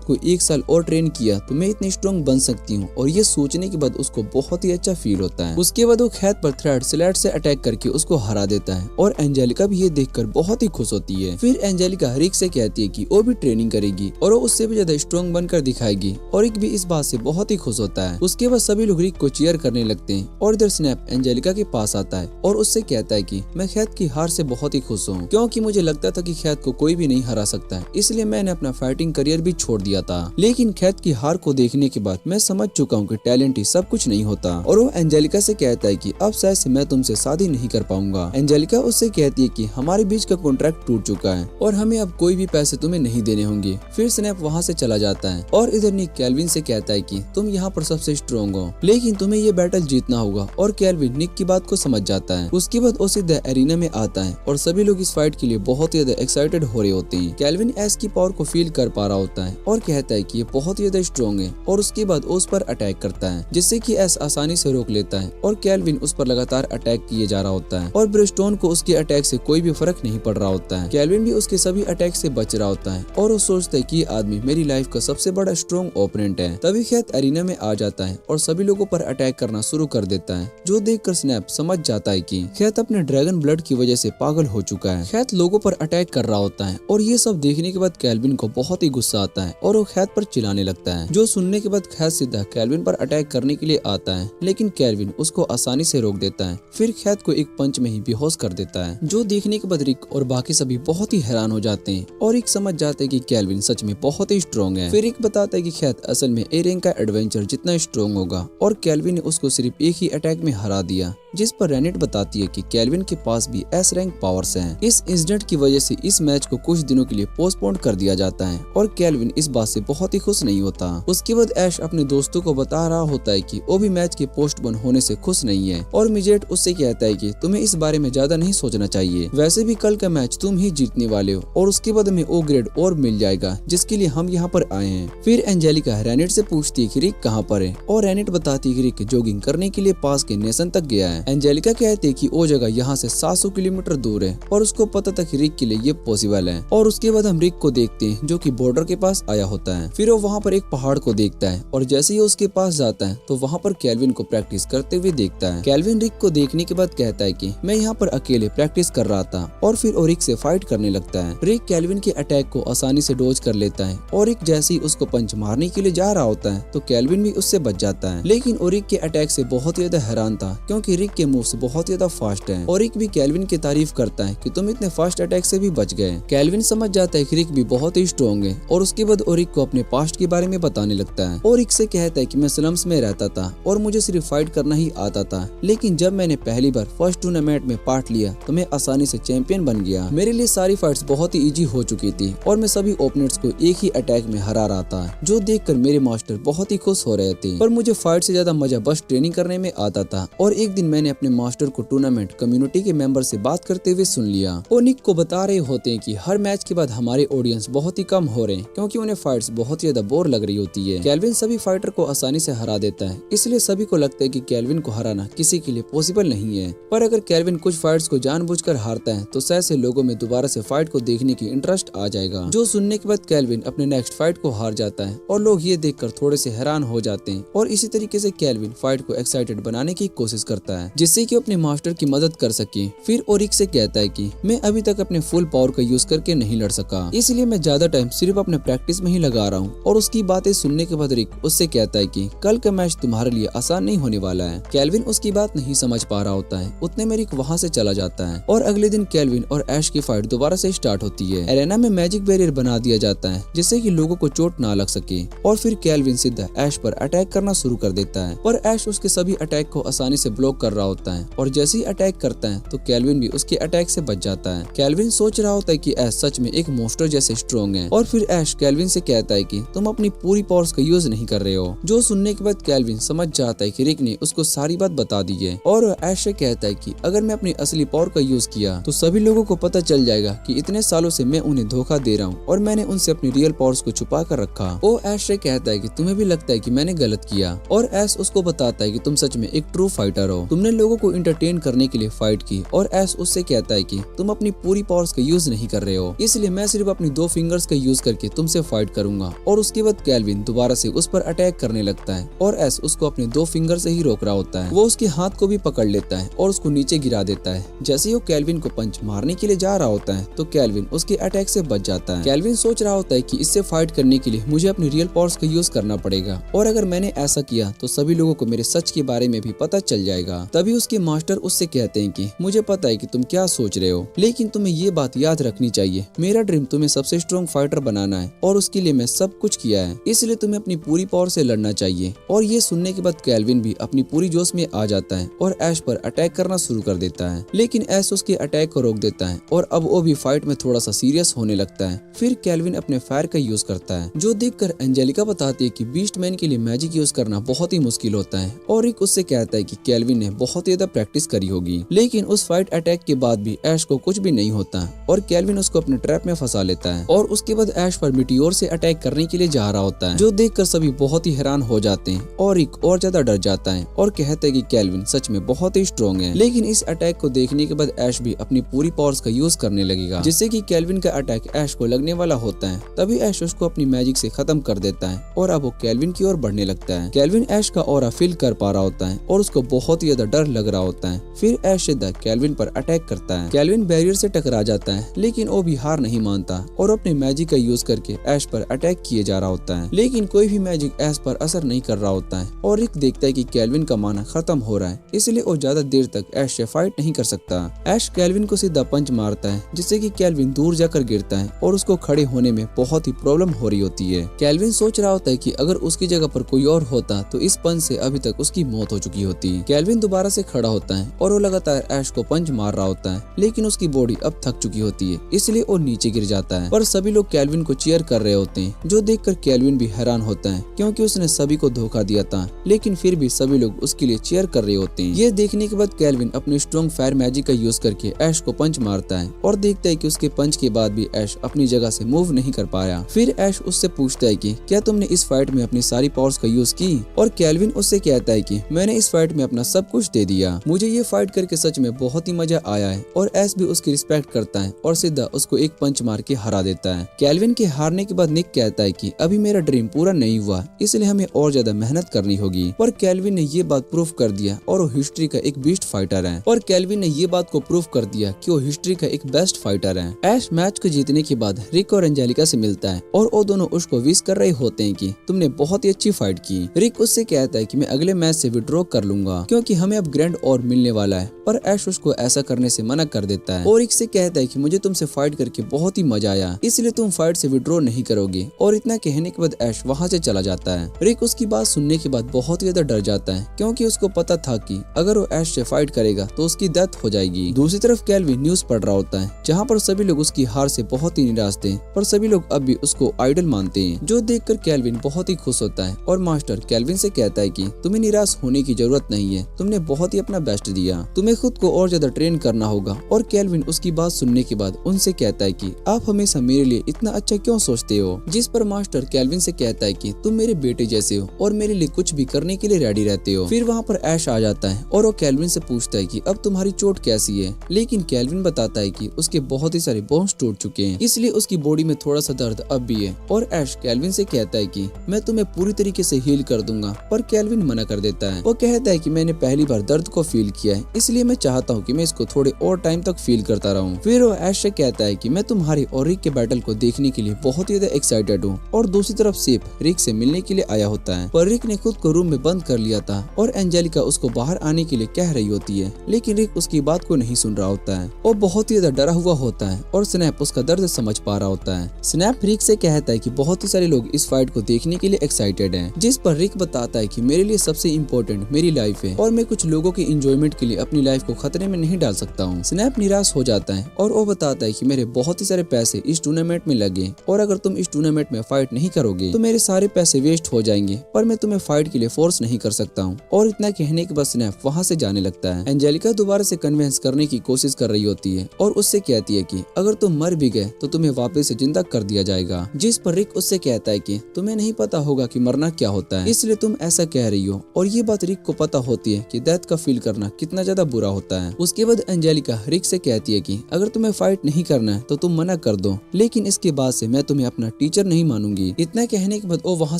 को 1 साल और ट्रेन किया तो मैं इतनी स्ट्रॉन्ग बन सकती हूँ और ये सोचने के बाद उसको बहुत ही अच्छा फील होता है। उसके बाद वो खैत पर थ्रेड स्लेट से अटैक करके उसको हरा देता है और एंजेलिका भी ये देखकर बहुत ही खुश होती है। फिर एंजेलिका रिक से कहती है कि वो भी ट्रेनिंग करेगी और वो उससे भी ज्यादा स्ट्रॉन्ग बनकर दिखाएगी और रिक भी इस बात से बहुत ही खुश होता है। उसके बाद सभी लोग रिक को चीयर करने लगते हैं और इधर स्नैप एंजेलिका के पास आता है और उससे कहता है कि मैं खैत की हार से बहुत ही खुश हूँ क्योंकि मुझे लगता था कि खैत को कोई भी नहीं हरा सकता है, इसलिए मैंने अपना फाइटिंग करियर भी छोड़ दिया था। लेकिन खैत की हार को देखने के बाद मैं समझ चुका हूँ कि टैलेंट ही सब कुछ नहीं होता और वो एंजेलिका से कहता है कि अब शायद से मैं तुमसे शादी नहीं कर पाऊंगा। एंजेलिका उससे कहती है कि हमारे बीच का कॉन्ट्रैक्ट टूट चुका है और हमें अब कोई भी पैसे तुम्हें नहीं देने होंगे। फिर स्नैप वहाँ से चला जाता है और इधर निक कैल्विन से कहता है कि तुम यहाँ पर सबसे स्ट्रॉन्ग हो लेकिन तुम्हें ये बैटल जीतना होगा और कैल्विन निक की बात को समझ जाता है। उसके बाद वो सीधा एरिना में आता है और सभी लोग इस फाइट के लिए बहुत ही ज्यादा एक्साइटेड हो रहे होते हैं। कैल्विन ऐश की पावर को फील कर पा रहा होता है और कहता है कि ये बहुत ही ज्यादा स्ट्रॉन्ग है और उसके बाद उस पर अटैक करता है जिससे कि ऐश आसानी से रोक लेता है और कैल्विन उस पर लगातार अटैक किए जा रहा होता है और ब्रिस्टोन को उसके अटैक से कोई भी फर्क नहीं पड़ रहा होता है। कैल्विन भी उसके सभी अटैक से बच रहा होता है और वो सोचता है कि ये आदमी मेरी लाइफ का सबसे बड़ा स्ट्रॉन्ग ओपोनेंट है। तभी खैत एरिना में आ जाता है और सभी लोगों पर अटैक करना शुरू कर देता है जो देखकर स्नैप समझ जाता है कि खैत अपने ड्रैगन ब्लड की वजह से पागल हो चुका है। खैत लोगों पर अटैक कर रहा होता है और ये सब देखने के बाद कैल्विन को बहुत ही गुस्सा आता है और वो खैत पर चिल्लाने लगता है जो सुनने के बाद खैत सीधा कैल्विन पर अटैक करने के लिए आता है लेकिन कैल्विन उसको आसानी से रोक देता है। फिर खैत को एक पंच में ही बेहोश कर देता है जो देखने के बाद रिक और बाकी सभी बहुत ही हैरान हो जाते हैं और रिक समझ जाते हैं कि कैल्विन सच में बहुत ही स्ट्रॉन्ग है। फिर रिक बताता है कि खैत असल में ए रैंक का एडवेंचर जितना स्ट्रॉन्ग होगा और कैल्विन ने उसको सिर्फ एक ही अटैक में हरा दिया, जिस पर रेनेट बताती है कि कैल्विन के पास भी एस रैंक पावर्स हैं। इस इंसिडेंट की वजह से इस मैच को कुछ दिनों के लिए पोस्टपोन कर दिया जाता है और कैल्विन इस बात से बहुत ही खुश नहीं होता। उसके बाद ऐश अपने दोस्तों को बता रहा होता है कि वो भी मैच के पोस्टपोन होने से खुश नहीं है और मिजेट उससे कहता है कि तुम्हें इस बारे में ज्यादा नहीं सोचना चाहिए, वैसे भी कल का मैच तुम ही जीतने वाले हो और उसके बाद हमें ओ ग्रेड और मिल जाएगा जिसके लिए हम यहाँ पर आए हैं। फिर एंजेलिका रेनेट से पूछती है कि रिक कहाँ पर है और रेनेट बताती है कि रिक जॉगिंग करने के लिए पास के नेशन तक गया है। एंजेलिका कहती है कि वो जगह यहाँ से 700 किलोमीटर दूर है और उसको पता था कि रिक के लिए ये पॉसिबल है। और उसके बाद हम रिक को देखते हैं जो कि बॉर्डर के पास आया होता है। फिर वो वहाँ पर एक पहाड़ को देखता है और जैसे ही उसके पास जाता है तो वहाँ पर कैल्विन को प्रैक्टिस करते हुए देखता है। कैल्विन रिक को देखने के बाद कहता है कि मैं यहाँ पर अकेले प्रैक्टिस कर रहा था और फिर वो रिक से फाइट करने लगता है। रिक कैल्विन के अटैक को आसानी से डॉज कर लेता है और रिक जैसे ही उसको पंच मारने के लिए जा रहा होता है तो कैल्विन भी उससे बच जाता है। लेकिन वो रिक के अटैक से बहुत ज्यादा हैरान था क्योंकि रिक के मूव्स बहुत ज्यादा फास्ट हैं और रिक भी कैल्विन की तारीफ करता है कि तुम इतने फास्ट अटैक से भी बच गए। कैल्विन समझ जाता है कि रिक भी बहुत ही स्ट्रॉन्ग है और उसके बाद रिक को अपने पास्ट के बारे में बताने लगता है और रिक से कहता है कि मैं स्लम्स में रहता था और मुझे सिर्फ फाइट करना ही आता था, लेकिन जब मैंने पहली बार फर्स्ट टूर्नामेंट में पार्ट लिया तो मैं आसानी से चैंपियन बन गया। मेरे लिए सारी फाइट्स बहुत ही इजी हो चुकी थी और मैं सभी ओपोनेंट्स को एक ही अटैक में हरा रहा था, जो देखकर मेरे मास्टर बहुत ही खुश हो रहे थे। पर मुझे फाइट से ज्यादा मजा बस ट्रेनिंग करने में आता था। और एक दिन मैंने अपने मास्टर को टूर्नामेंट कम्युनिटी के मेंबर से बात करते हुए सुन लिया। वो निक को बता रहे होते हैं कि हर मैच के बाद हमारे ऑडियंस बहुत ही कम हो रहे हैं क्योंकि उन्हें फाइट्स बहुत ही ज्यादा बोर लग रही होती है। कैल्विन सभी फाइटर को आसानी से हरा देता है, इसलिए सभी को लगता है कि कैल्विन को हराना किसी के लिए पॉसिबल नहीं है। पर अगर कैल्विन कुछ फाइट्स को जानबूझकर हारता है तो शायद से लोगों में दोबारा से फाइट को देखने की इंटरेस्ट आ जाएगा, जो सुनने के बाद कैल्विन अपने नेक्स्ट फाइट को हार जाता है और लोग ये देखकर थोड़े से हैरान हो जाते हैं। और इसी तरीके से कैल्विन फाइट को एक्साइटेड बनाने की कोशिश करता है जिससे कि अपने मास्टर की मदद कर सके। फिर ओरिक से कहता है कि मैं अभी तक अपने फुल पावर का यूज करके नहीं लड़ सका, इसलिए मैं ज्यादा टाइम सिर्फ अपने प्रैक्टिस में ही लगा रहा हूँ। और उसकी बातें सुनने के बाद रिक उससे कहता है कि कल का मैच तुम्हारे लिए आसान नहीं होने वाला है। कैल्विन उसकी बात नहीं समझ पा रहा होता है, उतने में रिक वहाँ से चला जाता है और अगले दिन कैल्विन और ऐश की फाइट दोबारा से स्टार्ट होती है। एरेना में मैजिक बैरियर बना दिया जाता है जिससे कि लोगों को चोट ना लग सके और फिर कैल्विन सीधा ऐश पर अटैक करना शुरू कर देता है, पर ऐश उसके सभी अटैक को आसानी से ब्लॉक कर कर रहा होता है और जैसे ही अटैक करता है तो कैल्विन भी उसके अटैक से बच जाता है। कैल्विन सोच रहा होता है कि ऐश सच में एक मॉन्स्टर जैसे स्ट्रॉन्ग है और फिर ऐश कैल्विन से कहता है कि तुम अपनी पूरी पावर्स का यूज नहीं कर रहे हो। जो सुनने के बाद कैल्विन समझ जाता है कि रिक ने उसको सारी बात बता दी है और ऐश से कहता है कि अगर मैं अपनी असली पावर का यूज किया तो सभी लोगों को पता चल जाएगा कि इतने सालों से मैं उन्हें धोखा दे रहा हूँ और मैंने उनसे अपनी रियल पावर्स को छुपा कर रखा। वो ऐश से कहता है कि तुम्हें भी लगता है कि मैंने गलत किया और ऐश उसको बताता है कि तुम सच में एक ट्रू फाइटर हो, तुमने लोगों को इंटरटेन करने के लिए फाइट की। और ऐश उससे कहता है कि तुम अपनी पूरी पावर्स का यूज नहीं कर रहे हो, इसलिए मैं सिर्फ अपनी 2 फिंगर्स का यूज करके तुमसे फाइट करूंगा। और उसके बाद कैल्विन दोबारा से उस पर अटैक करने लगता है और ऐश उसको अपने 2 फिंगर से ही रोक रहा होता है। वो उसके हाथ को भी पकड़ लेता है और उसको नीचे गिरा देता है। जैसे ही वो कैल्विन को पंच मारने के लिए जा रहा होता है तो कैल्विन उसके अटैक से बच जाता है। कैल्विन सोच रहा होता है कि इससे फाइट करने के लिए मुझे अपनी रियल पावर्स का यूज करना पड़ेगा और अगर मैंने ऐसा किया तो सभी लोगों को मेरे सच के बारे में भी पता चल जाएगा। तभी उसके मास्टर उससे कहते हैं कि मुझे पता है कि तुम क्या सोच रहे हो, लेकिन तुम्हें ये बात याद रखनी चाहिए, मेरा ड्रीम तुम्हें सबसे स्ट्रॉन्ग फाइटर बनाना है और उसके लिए मैं सब कुछ किया है, इसलिए तुम्हें अपनी पूरी पावर से लड़ना चाहिए। और ये सुनने के बाद कैल्विन भी अपनी पूरी जोश में आ जाता है और ऐश पर अटैक करना शुरू कर देता है, लेकिन ऐश उसके अटैक को रोक देता है और अब वो भी फाइट में थोड़ा सा सीरियस होने लगता है। फिर कैल्विन अपने फायर का यूज करता है, जो देखकर एंजेलिका बताती है कि बीस्ट मैन के लिए मैजिक यूज करना बहुत ही मुश्किल होता है और रिक उससे कहता है कि कैल्विन ने बहुत ज्यादा प्रैक्टिस करी होगी। लेकिन उस फाइट अटैक के बाद भी ऐश को कुछ भी नहीं होता और कैल्विन उसको अपने ट्रैप में फंसा लेता है और उसके बाद ऐश पर मिटियोर से अटैक करने के लिए जा रहा होता है, जो देखकर सभी बहुत ही हैरान हो जाते हैं और रिक और ज्यादा डर जाता है और कहता है कि कैल्विन सच में बहुत ही स्ट्रॉन्ग है। लेकिन इस अटैक को देखने के बाद ऐश भी अपनी पूरी पावर्स का यूज करने लगेगा, जिससे कि कैल्विन का अटैक ऐश को लगने वाला होता है। तभी ऐश उसको अपनी मैजिक से खत्म कर देता है और अब वो कैल्विन की ओर बढ़ने लगता है। कैल्विन ऐश का ऑरा फील कर पा रहा होता है और उसको बहुत ही ज्यादा डर लग रहा होता है। फिर ऐश सीधा कैल्विन पर अटैक करता है। कैल्विन बैरियर से टकरा जाता है, लेकिन वो भी हार नहीं मानता और अपने मैजिक का यूज करके ऐश पर अटैक किए जा रहा होता है, लेकिन कोई भी मैजिक ऐश पर असर नहीं कर रहा होता है और रिक देखता है कि कैल्विन का माना खत्म हो रहा है, इसलिए वो ज्यादा देर तक ऐश से फाइट नहीं कर सकता। ऐश कैल्विन को सीधा पंच मारता है, जिससे कि कैल्विन दूर जाकर गिरता है और उसको खड़े होने में बहुत ही प्रॉब्लम हो रही होती है। कैल्विन सोच रहा होता है कि अगर उसकी जगह पर कोई और होता तो इस पंच से अभी तक उसकी मौत हो चुकी होती। कैल्विन दोबारा से खड़ा होता है और वो लगातार ऐश को पंच मार रहा होता है, लेकिन उसकी बॉडी अब थक चुकी होती है, इसलिए वो नीचे गिर जाता है। पर सभी लोग कैल्विन को चीयर कर रहे होते हैं, जो देखकर कैल्विन भी हैरान होता है क्योंकि उसने सभी को धोखा दिया था, लेकिन फिर भी सभी लोग उसके लिए चीयर कर रहे होते हैं। ये देखने के बाद कैल्विन अपने स्ट्रॉन्ग फायर मैजिक का यूज करके ऐश को पंच मारता है और देखता है कि उसके पंच के बाद भी ऐश अपनी जगह से मूव नहीं कर पाया। फिर ऐश उससे पूछता है कि क्या तुमने इस फाइट में अपनी सारी पावर्स का यूज की? और कैल्विन उससे कहता है कि मैंने इस फाइट में अपना सब कुछ दे दिया, मुझे ये फाइट करके सच में बहुत ही मजा आया है। और ऐश भी उसकी रिस्पेक्ट करता है और सीधा उसको एक पंच मार के हरा देता है। कैल्विन के हारने के बाद निक कहता है कि अभी मेरा ड्रीम पूरा नहीं हुआ, इसलिए हमें और ज्यादा मेहनत करनी होगी। पर कैल्विन ने ये बात प्रूफ कर दिया और वो हिस्ट्री का एक बीस्ट फाइटर है। और कैल्विन ने ये बात को प्रूफ कर दिया कि वो हिस्ट्री का एक बेस्ट फाइटर है। ऐश मैच को जीतने के बाद रिक और एंजेलिका से मिलता है और वो दोनों उसको विश कर रहे होते हैं कि तुमने बहुत ही अच्छी फाइट की। रिक उससे कहता है कि मैं अगले मैच से विड्रॉ कर लूंगा क्योंकि हमें अब ग्रैंड और मिलने वाला है, पर ऐश उसको ऐसा करने से मना कर देता है और रिक से कहता है कि मुझे तुमसे फाइट करके बहुत ही मजा आया, इसलिए तुम फाइट से विड्रॉ नहीं करोगे। और इतना कहने के बाद ऐश वहाँ से चला जाता है। रिक उसकी बात सुनने के बाद बहुत ही ज्यादा डर जाता है क्योंकि उसको पता था कि अगर वो ऐश से फाइट करेगा तो उसकी डेथ हो जाएगी। दूसरी तरफ कैल्विन न्यूज पढ़ रहा होता है, जहाँ पर सभी लोग उसकी हार से बहुत ही निराश थे, पर सभी लोग अब भी उसको आइडल मानते हैं, जो देखकर कैल्विन बहुत ही खुश होता है। और मास्टर कैल्विन से कहता है कि तुम्हें निराश होने की जरूरत नहीं है, तुमने बहुत ही अपना बेस्ट दिया, तुम्हें खुद को और ज्यादा ट्रेन करना होगा। और कैल्विन उसकी बात सुनने के बाद उनसे कहता है कि आप हमेशा मेरे लिए इतना अच्छा क्यों सोचते हो? जिस पर मास्टर कैल्विन से कहता है कि तुम मेरे बेटे जैसे हो और मेरे लिए कुछ भी करने के लिए रेडी रहते हो। फिर वहाँ पर ऐश आ जाता है और वो कैल्विन से पूछता है कि अब तुम्हारी चोट कैसी है, लेकिन कैल्विन बताता है कि उसके बहुत ही सारे बोन्स टूट चुके हैं, इसलिए उसकी बॉडी में थोड़ा सा दर्द अब भी है। और ऐश कैल्विन से कहता है कि मैं तुम्हें पूरी तरीके से हील कर दूंगा, पर कैल्विन मना कर देता है। वो कहता है कि मैंने पहली बार दर्द को फील किया है, इसलिए मैं चाहता हूँ कि मैं इसको थोड़े और टाइम तक फील करता रहूं। फिर वो ऐश से कहता है कि मैं तुम्हारे और रिक के बैटल को देखने के लिए बहुत ही ज्यादा एक्साइटेड हूँ। और दूसरी तरफ सिप रिक से मिलने के लिए आया होता है, पर रिक ने खुद को रूम में बंद कर लिया था और एंजेलिका उसको बाहर आने के लिए कह रही होती है, लेकिन रिक उसकी बात को नहीं सुन रहा होता है। वो बहुत ही ज्यादा डरा हुआ होता है और स्नैप उसका दर्द समझ पा रहा होता है। स्नैप रिक से कहता है कि बहुत ही सारे लोग इस फाइट को देखने के लिए एक्साइटेड हैं, जिस पर रिक बताता है कि मेरे लिए सबसे इम्पोर्टेंट मेरी लाइफ है और मैं कुछ कुछ लोगों के एंजॉयमेंट के लिए अपनी लाइफ को खतरे में नहीं डाल सकता हूँ। स्नैप निराश हो जाता है और वो बताता है कि मेरे बहुत ही सारे पैसे इस टूर्नामेंट में लगे और अगर तुम इस टूर्नामेंट में फाइट नहीं करोगे तो मेरे सारे पैसे वेस्ट हो जाएंगे, पर मैं तुम्हें फाइट के लिए फोर्स नहीं कर सकता हूँ। और इतना कहने के बाद स्नैप वहाँ से जाने लगता है। एंजेलिका दोबारा से कन्विंस करने की कोशिश कर रही होती है और उससे कहती है कि अगर तुम मर भी गए तो तुम्हें वापस से जिंदा कर दिया जाएगा, जिस पर रिक उससे कहता है कि तुम्हें नहीं पता होगा कि मरना क्या होता है, इसलिए तुम ऐसा कह रही हो। और ये बात रिक को पता होती है कि डेथ का फील करना कितना ज्यादा बुरा होता है। उसके बाद एंजेलिका रिक से कहती है कि अगर तुम्हें फाइट नहीं करना है तो तुम मना कर दो, लेकिन इसके बाद से मैं तुम्हें अपना टीचर नहीं मानूंगी। इतना कहने के बाद वो वहाँ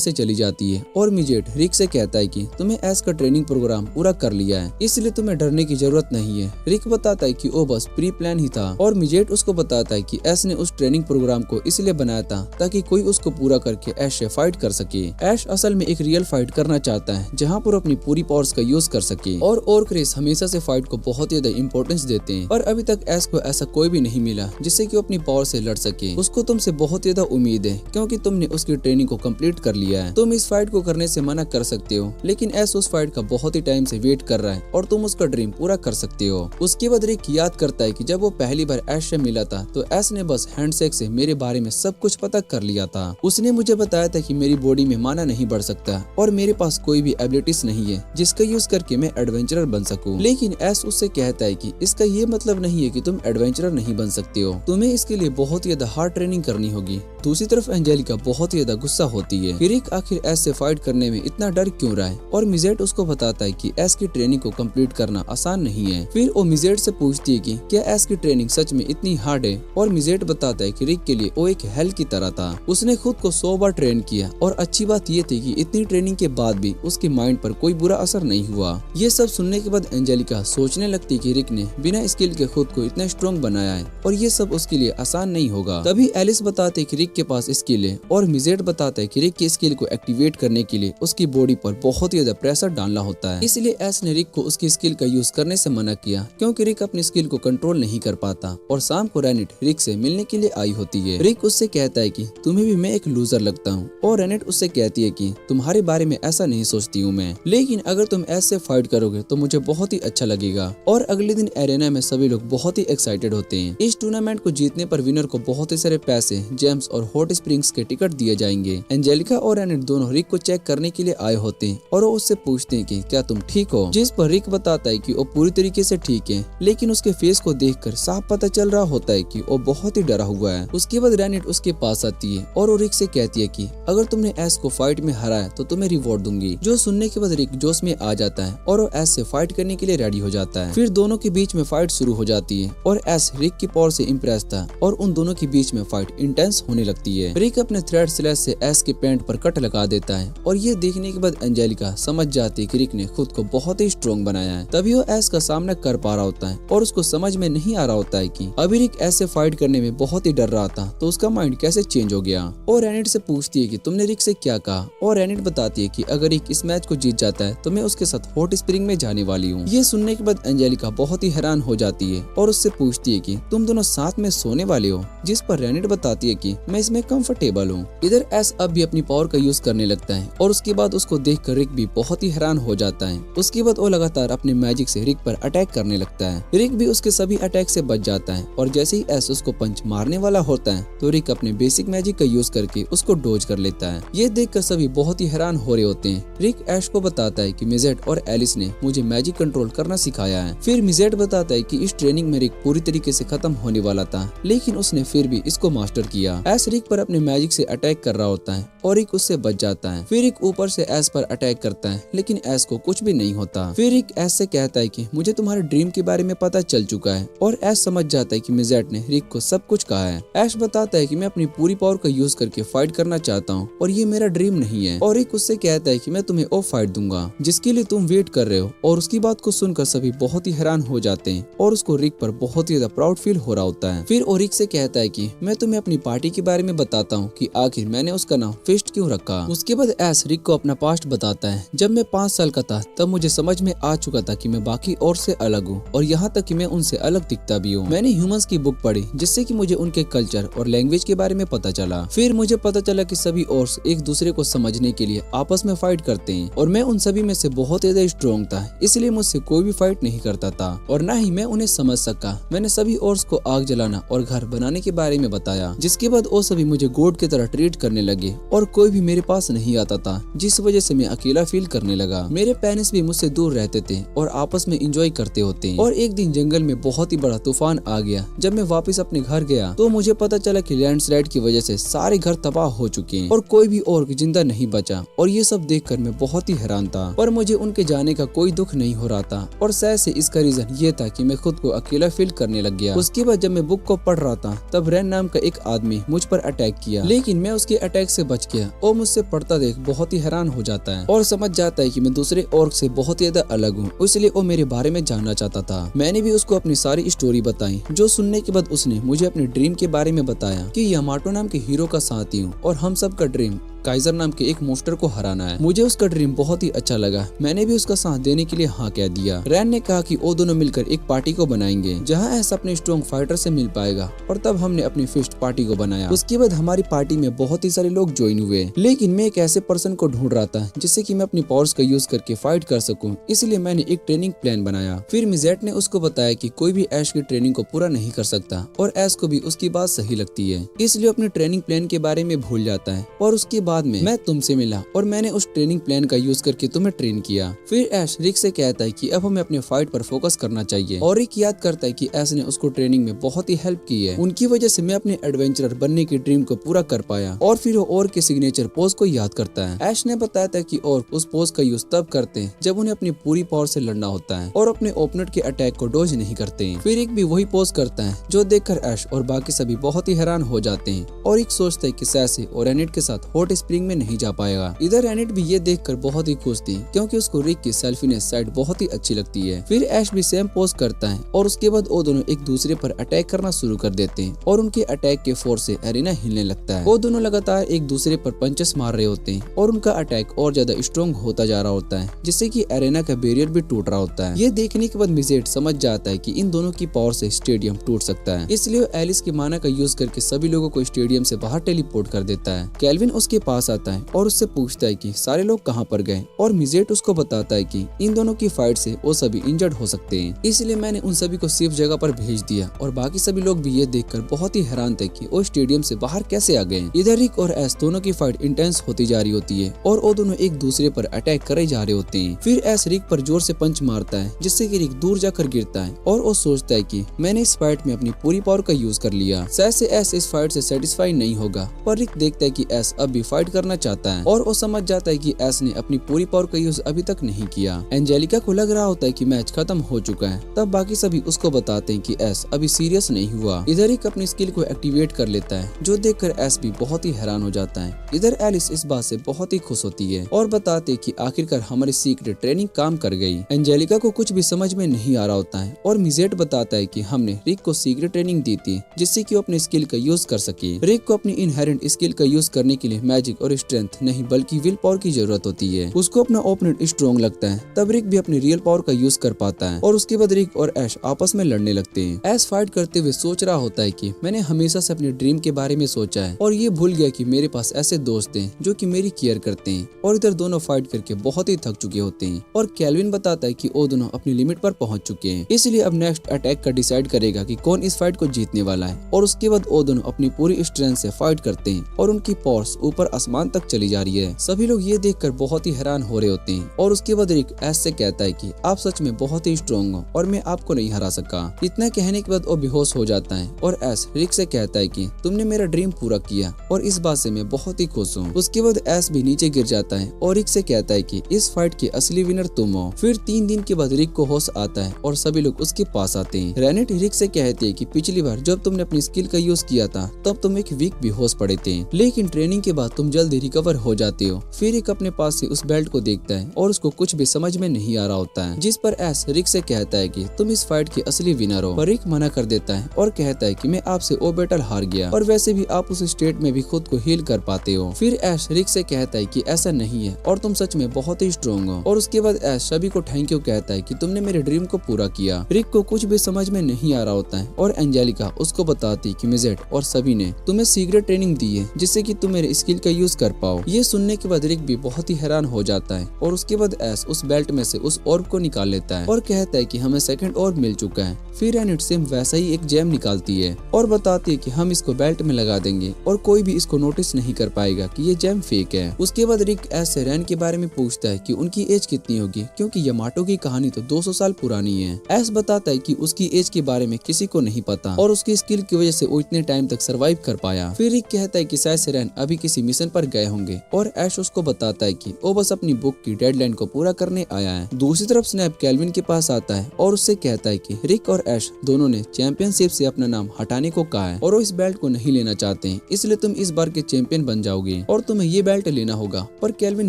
से चली जाती है और मिजेट रिक से कहता है कि तुम्हें एस का ट्रेनिंग प्रोग्राम पूरा कर लिया है, इसलिए तुम्हें डरने की जरूरत नहीं है। रिक बताता है कि वो बस प्री प्लान ही था और मिजेट उसको बताता है कि एस ने उस ट्रेनिंग प्रोग्राम को इसलिए बनाया था ताकि कोई उसको पूरा करके ऐश से फाइट कर सके। ऐश असल में एक रियल फाइट करना चाहता है जहाँ पर अपनी पूरी पावर्स का यूज कर सके और क्रिस हमेशा से फाइट को बहुत ज्यादा इंपॉर्टेंस देते हैं, पर अभी तक ऐश को ऐसा कोई भी नहीं मिला जिससे कि वो अपनी पावर से लड़ सके। उसको तुमसे बहुत ज्यादा उम्मीद है क्योंकि तुमने उसकी ट्रेनिंग को कंप्लीट कर लिया है। तुम इस फाइट को करने से मना कर सकते हो, लेकिन ऐश उस फाइट का बहुत ही टाइम से वेट कर रहा है और तुम उसका ड्रीम पूरा कर सकते हो। उसके बाद रिक याद करता है कि जब वो पहली बार ऐश से मिला था तो ऐश ने बस हैंडशेक से मेरे बारे में सब कुछ पता कर लिया था। उसने मुझे बताया था कि मेरी बॉडी में माना नहीं बढ़ सकता और मेरे पास कोई भी एबिलिटीज नहीं है जिसका यूज करके मैं एडवेंचरर बन सकूं। लेकिन ऐश उससे कहता है कि इसका ये मतलब नहीं है कि तुम एडवेंचरर नहीं बन सकते हो, तुम्हें इसके लिए बहुत ही ज्यादा हार्ड ट्रेनिंग करनी होगी। दूसरी तरफ एंजेलिका बहुत ही ज्यादा गुस्सा होती है कि रिक आखिर ऐश से फाइट करने में इतना डर क्यों रहा है और मिजेट उसको बताता है कि ऐश की ट्रेनिंग को कंप्लीट करना आसान नहीं है। फिर वो मिजेट से पूछती है कि क्या ऐश की ट्रेनिंग सच में इतनी हार्ड है और मिजेट बताता है कि रिक के लिए वो एक हेल की तरह था। उसने खुद को 100 बार ट्रेन किया और अच्छी बात ये थी कि इतनी ट्रेनिंग के बाद भी उसके माइंड पर कोई बुरा असर नहीं हुआ। ये सब सुनने के बाद एंजेलिका सोचने लगती कि रिक ने बिना स्किल के खुद को इतना स्ट्रॉन्ग बनाया है और ये सब उसके लिए आसान नहीं होगा। तभी एलिस बताते है कि रिक के पास स्किल है और मिजेट बताता है कि रिक की स्किल को एक्टिवेट करने के लिए उसकी बॉडी पर बहुत ही ज्यादा प्रेशर डालना होता है, इसलिए ऐश ने रिक को उसकी स्किल का यूज करने से मना किया क्योंकि रिक अपनी स्किल को कंट्रोल नहीं कर पाता। और शाम को रेनेट रिक से मिलने के लिए आई होती है। रिक उससे कहता है कि तुम्हें भी मैं एक लूजर लगता हूँ और रेनेट उससे कहती है कि तुम्हारे बारे में ऐसा नहीं सोचती हूँ मैं, लेकिन अगर तुम ऐसे फाइट करोगे तो मुझे बहुत ही अच्छा लगेगा। और अगले दिन एरेना में सभी लोग बहुत ही एक्साइटेड होते हैं। इस टूर्नामेंट को जीतने पर विनर को बहुत ही सारे पैसे, जेम्स और हॉट स्प्रिंग्स के टिकट दिए जाएंगे। एंजेलिका और रेनेट दोनों रिक को चेक करने के लिए आए होते हैं और वो उससे पूछते हैं कि क्या तुम ठीक हो, जिस पर रिक बताता है कि वो पूरी तरीके से ठीक है, लेकिन उसके फेस को देखकर साफ पता चल रहा होता है कि वो बहुत ही डरा हुआ है। उसके बाद रेनेट उसके पास आती है और वो रिक से कहती है कि अगर तुमने ऐश को फाइट में हराया तो तुम्हें रिवॉर्ड दूंगी। जो सुनने के बाद रिक जोश में आ जाता है और वो ऐश से फाइट करने के लिए रेडी हो जाता है। फिर दोनों के बीच में फाइट शुरू हो जाती है और ऐश रिक की पावर से इम्प्रेस था और उन दोनों के बीच में फाइट इंटेंस होने लगती है। रिक अपने थ्रेड स्लैश से ऐश के पैंट पर कट लगा देता है और ये देखने के बाद एंजेलिका समझ जाती है कि रिक ने खुद को बहुत ही स्ट्रॉन्ग बनाया है। तभी वो ऐश का सामना कर पा रहा होता है और उसको समझ में नहीं आ रहा होता है कि अभी रिक ऐसे फाइट करने में बहुत ही डर रहा था तो उसका माइंड कैसे चेंज हो गया। और रेनेट से पूछती है कि तुमने रिक से क्या कहा और रेनेट बताती है कि अगर रिक इस मैच को जीत जाता है तो मैं उसके साथ हॉट स्प्रिंग में जाने वाली हूँ। ये सुनने के बाद एंजेलिका बहुत ही हैरान हो जाती है और उससे पूछती है कि तुम दोनों साथ में सोने वाले हो, जिस पर रेनेट बताती है कि मैं इसमें कंफर्टेबल हूँ। इधर ऐश अब भी अपनी पावर का यूज करने लगता है और उसके बाद उसको देखकर रिक भी बहुत ही हैरान हो जाता है। उसके बाद वो लगातार अपने मैजिक से रिक पर अटैक करने लगता है। रिक भी उसके सभी अटैक से बच जाता है और जैसे ही ऐश उसको पंच मारने वाला होता है तो रिक अपने बेसिक मैजिक का यूज करके उसको डोज कर लेता है। ये देखकर सभी बहुत ही हैरान हो रहे होते हैं। रिक ऐश को बताता है कि मिजेट और एलिस ने मुझे मैजिक कंट्रोल करना सिखाया है। फिर मिजेट बताता है कि इस ट्रेनिंग में रिक पूरी तरीके से खत्म होने वाला था, लेकिन उसने फिर भी इसको मास्टर किया। ऐश रिक पर अपने मैजिक से अटैक कर रहा होता है और रिक उससे बच जाता है। फिर रिक ऊपर से ऐश पर अटैक करता है, लेकिन ऐश को कुछ भी नहीं होता। फिर रिक ऐश से कहता है कि मुझे तुम्हारे ड्रीम के बारे में पता चल चुका है और ऐश समझ जाता है कि मिजेट ने रिक को सब कुछ कहा है। ऐश बताता है कि मैं अपनी पूरी पावर का यूज करके फाइट करना चाहता हूँ और ये मेरा ड्रीम नहीं है। और रिक उससे कहता है कि मैं तुम्हें वो फाइट दूंगा जिसके लिए तुम वेट कर रहे हो। और उसकी बात को सुनकर सभी बहुत ही हैरान हो जाते हैं और उसको रिक पर बहुत ही ज्यादा प्राउड फील हो रहा होता है। फिर वो रिक से कहता है कि मैं तुम्हें अपनी पार्टी के बारे में बताता हूँ कि आखिर मैंने उसका नाम फिस्ट क्यों रखा। उसके बाद एश रिक को अपना पास्ट बताता है। जब मैं 5 साल का था तब मुझे समझ में आ चुका था कि मैं बाकी और से अलग हूँ और यहाँ तक कि मैं उनसे अलग दिखता भी हूँ। मैंने ह्यूमंस की बुक पढ़ी जिससे कि मुझे उनके कल्चर और लैंग्वेज के बारे में पता चला। फिर मुझे पता चला कि सभी ऑर्क्स एक दूसरे को समझने के लिए आपस में फाइट करते हैं और मैं उन सभी में से बहुत ज्यादा स्ट्रॉन्ग था, इसलिए मुझसे कोई भी फाइट नहीं करता था और न ही मैं उन्हें समझ सका। मैंने सभी ऑर्क्स को आग जलाना और घर बनाने के बारे में बताया, जिसके बाद वो सभी मुझे गॉड की तरह ट्रीट करने लगे और कोई भी मेरे पास नहीं आता था, जिस वजह से मैं अकेला फील करने लगा। मेरे पेरेंट्स भी मुझसे दूर रहते थे और आपस में एंजॉय करते होते। और एक दिन जंगल में बहुत ही बड़ा तूफान आ गया। जब मैं वापस अपने घर गया तो मुझे पता चला कि लैंडस्लाइड की वजह से सारे घर तबाह हो चुके हैं और कोई भी और जिंदा नहीं बचा। और ये सब देखकर मैं बहुत ही हैरान था, पर मुझे उनके जाने का कोई दुख नहीं हो रहा था और शायद से इसका रीजन ये था कि मैं खुद को अकेला फील करने लग गया। उसके बाद जब मैं बुक को पढ़ रहा था तब रैन नाम का एक आदमी मुझ पर अटैक किया, लेकिन मैं उसके अटैक से बच गया और मुझसे पढ़ता देख बहुत ही हैरान हो जाता है और समझ जाता है कि मैं दूसरे ऑर्क से बहुत ज्यादा अलग हूँ, इसलिए वो मेरे बारे में जानना चाहता था। मैंने भी उसको अपनी सारी स्टोरी बताई, जो सुनने के बाद उसने मुझे अपने ड्रीम के बारे में बताया कि यामाटो नाम के हीरो का साथी हूँ और हम सब का ड्रीम काइजर नाम के एक मोस्टर को हराना है। मुझे उसका ड्रीम बहुत ही अच्छा लगा। मैंने भी उसका साथ देने के लिए हाँ कह दिया। रैन ने कहा कि वो दोनों मिलकर एक पार्टी को बनाएंगे जहां एस अपने स्ट्रॉन्ग फाइटर से मिल पाएगा और तब हमने अपनी फिस्ट पार्टी को बनाया। उसके बाद हमारी पार्टी में बहुत ही सारे लोग ज्वाइन हुए, लेकिन मैं एक ऐसे पर्सन को ढूंढ रहा था जिससे कि मैं अपनी पावर्स का यूज करके फाइट कर सकूं, इसलिए मैंने एक ट्रेनिंग प्लान बनाया। फिर मिजेट ने उसको बताया कि कोई भी ऐश की ट्रेनिंग को पूरा नहीं कर सकता और ऐश को भी उसकी बात सही लगती है, इसलिए अपने ट्रेनिंग प्लान के बारे में भूल जाता है। और उसके बाद में मैं तुमसे मिला और मैंने उस ट्रेनिंग प्लान का यूज करके तुम्हें ट्रेन किया। फिर ऐश रिक से कहता है कि अब हमें अपने फाइट पर फोकस करना चाहिए और रिक याद करता है कि ऐश ने उसको ट्रेनिंग में बहुत ही हेल्प की है। उनकी वजह से मैं अपने एडवेंचरर बनने की ड्रीम को पूरा कर पाया। और फिर वो और के सिग्नेचर पोज को याद करता है। ऐश ने बताया था कि और उस पोज का यूज तब करते हैं जब उन्हें अपनी पूरी पावर से लड़ना होता है और अपने ओपोनेंट के अटैक को डॉज नहीं करते हैं। फिर रिक भी वही पोज करता है, जो देखकर ऐश और बाकी सभी बहुत ही हैरान हो जाते हैं और रिक सोचता है कि सैसे और एनिट के साथ हॉट स्प्रिंग में नहीं जा पाएगा। इधर एनिट भी ये देखकर बहुत ही खुश थी क्योंकि उसको रिक की सेल्फीनेस साइड बहुत ही अच्छी लगती है। फिर ऐश भी सेम पोज करता है और उसके बाद वो दोनों एक दूसरे पर अटैक करना शुरू कर देते हैं और उनके अटैक के फोर्स से एरिना हिलने लगता है। वो दोनों लगातार एक दूसरे पर पंचेस मार रहे होते हैं और उनका अटैक और ज्यादा स्ट्रॉन्ग होता जा रहा होता है, जिससे कि एरिना का बैरियर भी टूट रहा होता है। ये देखने के बाद मिजेट समझ जाता है कि इन दोनों की पावर से स्टेडियम टूट सकता है, इसलिए एलिस की माना का यूज करके सभी लोगों को स्टेडियम से बाहर टेलीपोर्ट कर देता है। केल्विन उसके पास आता है और उससे पूछता है कि सारे लोग कहां पर गए और मिजेट उसको बताता है कि इन दोनों की फाइट से वो सभी इंजर्ड हो सकते हैं, इसलिए मैंने उन सभी को सेफ जगह पर भेज दिया। और बाकी सभी लोग भी ये देखकर बहुत ही हैरान थे कि वो स्टेडियम से बाहर कैसे आ गए। इधर रिक और एस दोनों की फाइट इंटेंस होती जा रही होती है और वो दोनों एक दूसरे पर अटैक करे जा रहे होते हैं। फिर एस रिक पर जोर से पंच मारता है, जिससे कि रिक दूर जाकर गिरता है और वो सोचता है कि मैंने इस फाइट में अपनी पूरी पावर का यूज कर लिया। शायद से एस इस फाइट से सेटिस्फाई नहीं होगा, पर रिक देखता है कि एस अब भी फाइट करना चाहता है और वो समझ जाता है कि एस ने अपनी पूरी पावर का यूज अभी तक नहीं किया। एंजेलिका को लग रहा होता है कि मैच खत्म हो चुका है, तब बाकी सभी उसको बताते हैं कि एस अभी सीरियस नहीं हुआ। इधर रिक अपनी स्किल को एक्टिवेट कर लेता है, जो देखकर एस भी बहुत ही हैरान हो जाता है। इधर एलिस इस बात से बहुत ही खुश होती है और बताते कि आखिरकार हमारी सीक्रेट ट्रेनिंग काम कर गई। एंजेलिका को कुछ भी समझ में नहीं आ रहा होता है और मिजेट बताता है कि हमने रिक को सीक्रेट ट्रेनिंग दी थी जिससे कि वो अपनी स्किल का यूज कर सके। रिक को अपनी इनहेरेंट स्किल का यूज करने के लिए मैजिक और स्ट्रेंथ नहीं बल्कि विल पावर की जरूरत होती है। उसको अपना ओपोनेंट स्ट्रॉन्ग लगता है, तब रिक भी अपनी रियल पावर का यूज कर पाता है और उसके बाद रिक और ऐश आपस में लड़ने लगते हैं। ऐश फाइट करते हुए सोच रहा होता है कि मैंने हमेशा से अपने ड्रीम के बारे में सोचा है और ये भूल गया कि मेरे पास ऐसे दोस्त हैं जो कि मेरी केयर करते हैं। और इधर दोनों फाइट करके बहुत ही थक चुके होते हैं और केल्विन बताता है कि वो दोनों अपनी लिमिट पर पहुंच चुके हैं, इसलिए अब नेक्स्ट अटैक का डिसाइड करेगा कि कौन इस फाइट को जीतने वाला है। और उसके बाद वो दोनों अपनी पूरी स्ट्रेंथ से फाइट करते हैं और उनकी पावर्स ऊपर आसमान तक चली जा रही है। सभी लोग ये देखकर बहुत ही हैरान हो रहे होते हैं और उसके बाद रिक ऐश से कहता है कि आप सच में बहुत ही स्ट्रॉन्ग हो और मैं आपको नहीं हरा सका। इतना कहने के बाद वो बेहोश हो जाता है और ऐश रिक से कहता है कि तुमने मेरा ड्रीम पूरा किया और इस बात से मैं बहुत ही खुश हूँ। उसके बाद ऐश भी नीचे गिर जाता है और रिक से कहता है कि इस फाइट के असली विनर तुम हो। फिर 3 दिन के बाद रिक को होश आता है और सभी लोग उसके पास आते हैं। रेनेट रिक से कहती है कि पिछली बार जब तुमने अपनी स्किल का यूज किया था तब तुम एक वीक बेहोश पड़े थे, लेकिन ट्रेनिंग के बाद तुम तुम जल्दी रिकवर हो जाते हो। फिर रिक अपने पास से उस बेल्ट को देखता है और उसको कुछ भी समझ में नहीं आ रहा होता है, जिस पर ऐश रिक से कहता है कि तुम इस फाइट के असली विनर हो। पर रिक मना कर देता है और कहता है कि मैं आपसे वो बैटल हार गया और वैसे भी आप उस स्टेट में भी खुद को हील कर पाते हो। फिर ऐश रिक से कहता है कि ऐसा नहीं है और तुम सच में बहुत ही स्ट्रॉन्ग हो। और उसके बाद ऐश सभी को थैंक यू कहता है कि तुमने मेरे ड्रीम को पूरा किया। रिक को कुछ भी समझ में नहीं आ रहा होता है और एंजेलिका उसको बताती कि मिजेट और सभी ने तुम्हें सीक्रेट ट्रेनिंग दी है जिससे कि तुम मेरे स्किल का यूज कर पाओ। ये सुनने के बाद रिक भी बहुत ही हैरान हो जाता है और उसके बाद ऐश उस बेल्ट में से उस ऑर्ब को निकाल लेता है और कहता है कि हमें सेकंड ऑर्ब मिल चुका है। फिर एनिट सेम वैसा ही एक जेम निकालती है और बताती है कि हम इसको बेल्ट में लगा देंगे और कोई भी इसको नोटिस नहीं कर पाएगा कि ये जेम फेक है। उसके बाद रिक ऐश से रैन के बारे में पूछता है कि उनकी एज कितनी होगी, क्योंकि यमाटो की कहानी तो 200 साल पुरानी है। ऐश बताता है कि उसकी एज के बारे में किसी को नहीं पता और उसकी स्किल की वजह से वो इतने टाइम तक सरवाइव कर पाया। फिर रिक कहता है कि शायद से रैन अभी किसी मिशन पर गए होंगे और ऐश उसको बताता है कि वो बस अपनी बुक की डेडलाइन को पूरा करने आया है। दूसरी तरफ स्नैप केल्विन के पास आता है और उससे कहता है कि रिक और ऐश दोनों ने चैंपियनशिप से अपना नाम हटाने को कहा है और वो इस बेल्ट को नहीं लेना चाहते हैं, इसलिए तुम इस बार के चैंपियन बन जाओगे और तुम्हें ये बेल्ट लेना होगा। पर केल्विन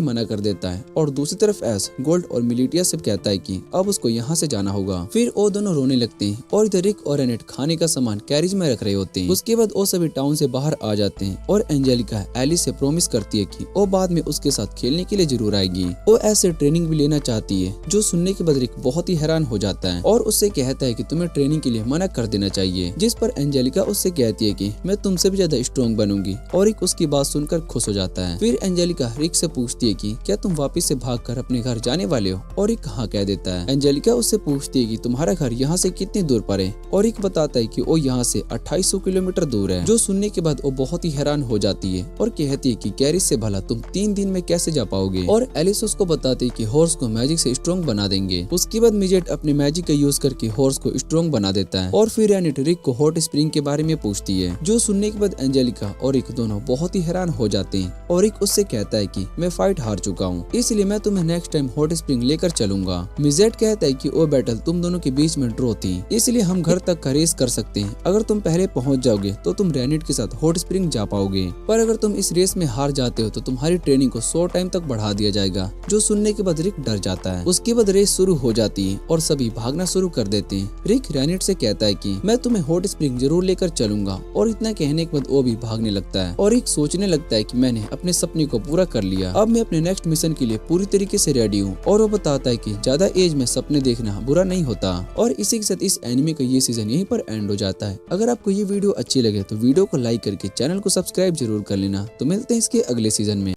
मना कर देता है और दूसरी तरफ ऐश गोल्ड और मिलिटिया से कहता है कि अब उसको यहाँ से जाना होगा। फिर वो दोनों रोने लगते हैं और इधर रिक और एनेट खाने का सामान कैरिज में रख रहे होते हैं। उसके बाद वो सभी टाउन से बाहर आ जाते हैं और एंजेलिका एलिस से प्रॉमिस करती है कि वो बाद में उसके साथ खेलने के लिए जरूर आएगी। वो ऐसे ट्रेनिंग भी लेना चाहती है, जो सुनने के बाद रिक बहुत ही हैरान हो जाता है और उससे कहता है कि तुम्हें ट्रेनिंग के लिए मना कर देना चाहिए, जिस पर एंजेलिका उससे कहती है कि मैं तुमसे भी ज्यादा स्ट्रॉन्ग बनूंगी और रिक उसकी बात सुनकर खुश हो जाता है। फिर एंजेलिका रिक से पूछती है कि क्या तुम वापस से भागकर अपने घर जाने वाले हो और रिक हाँ कह देता है। एंजेलिका उससे पूछती है कि तुम्हारा घर यहाँ से कितनी दूर पर है और रिक बताता है कि वो यहाँ से 2800 किलोमीटर दूर है। जो सुनने के बाद वो बहुत ही हैरान हो जाती है और कहती है कि कैरिज से भला तुम 3 दिन में कैसे जा पाओगे। और एलिस उसको बताती है कि हॉर्स को मैजिक से स्ट्रॉन्ग बना देंगे। उसके बाद मिजेट अपने मैजिक का यूज करके हॉर्स को स्ट्रॉन्ग बना देता है और फिर एनिट रिक को हॉट स्प्रिंग के बारे में पूछती है। जो सुनने के बाद एंजेलिका और रिक दोनों बहुत ही हैरान हो जाते हैं और रिक उससे कहता है कि मैं फाइट हार चुका हूँ, इसलिए मैं तुम्हें नेक्स्ट टाइम हॉट स्प्रिंग लेकर चलूंगा। मिजेट कहता है कि वो बैटल तुम दोनों के बीच में ड्रॉ थी, इसलिए हम घर तक का रेस कर सकते हैं। अगर तुम पहले पहुंच जाओगे तो तुम रेनिट के साथ हॉट स्प्रिंग जा पाओगे, पर अगर तुम इस रेस में हार जाते हो तो तुम्हारी ट्रेनिंग को 100 टाइम तक बढ़ा दिया जाएगा। जो सुनने के बाद रिक डर जाता है। उसके बाद रेस शुरू हो जाती है और सभी भागना शुरू कर देते हैं। रिक रेनिट से कहता है कि मैं तुम्हें हॉट स्प्रिंग जरूर लेकर चलूंगा और इतना कहने के बाद वो भी भागने लगता है और रिक सोचने लगता है कि मैंने अपने सपने को पूरा कर लिया, अब मैं अपने नेक्स्ट मिशन के लिए पूरी तरीके से रेडी हूँ। और वो बताता है कि ज्यादा एज में सपने देखना बुरा नहीं होता। और इसी के साथ इस एनिमे का ये सीजन यहीं पर एंड हो जाता है। अगर आपको ये वीडियो अच्छी लगे तो वीडियो को लाइक करके चैनल को सब्सक्राइब जरूर कर लेना। तो मिलते हैं इसके अगले सीजन में।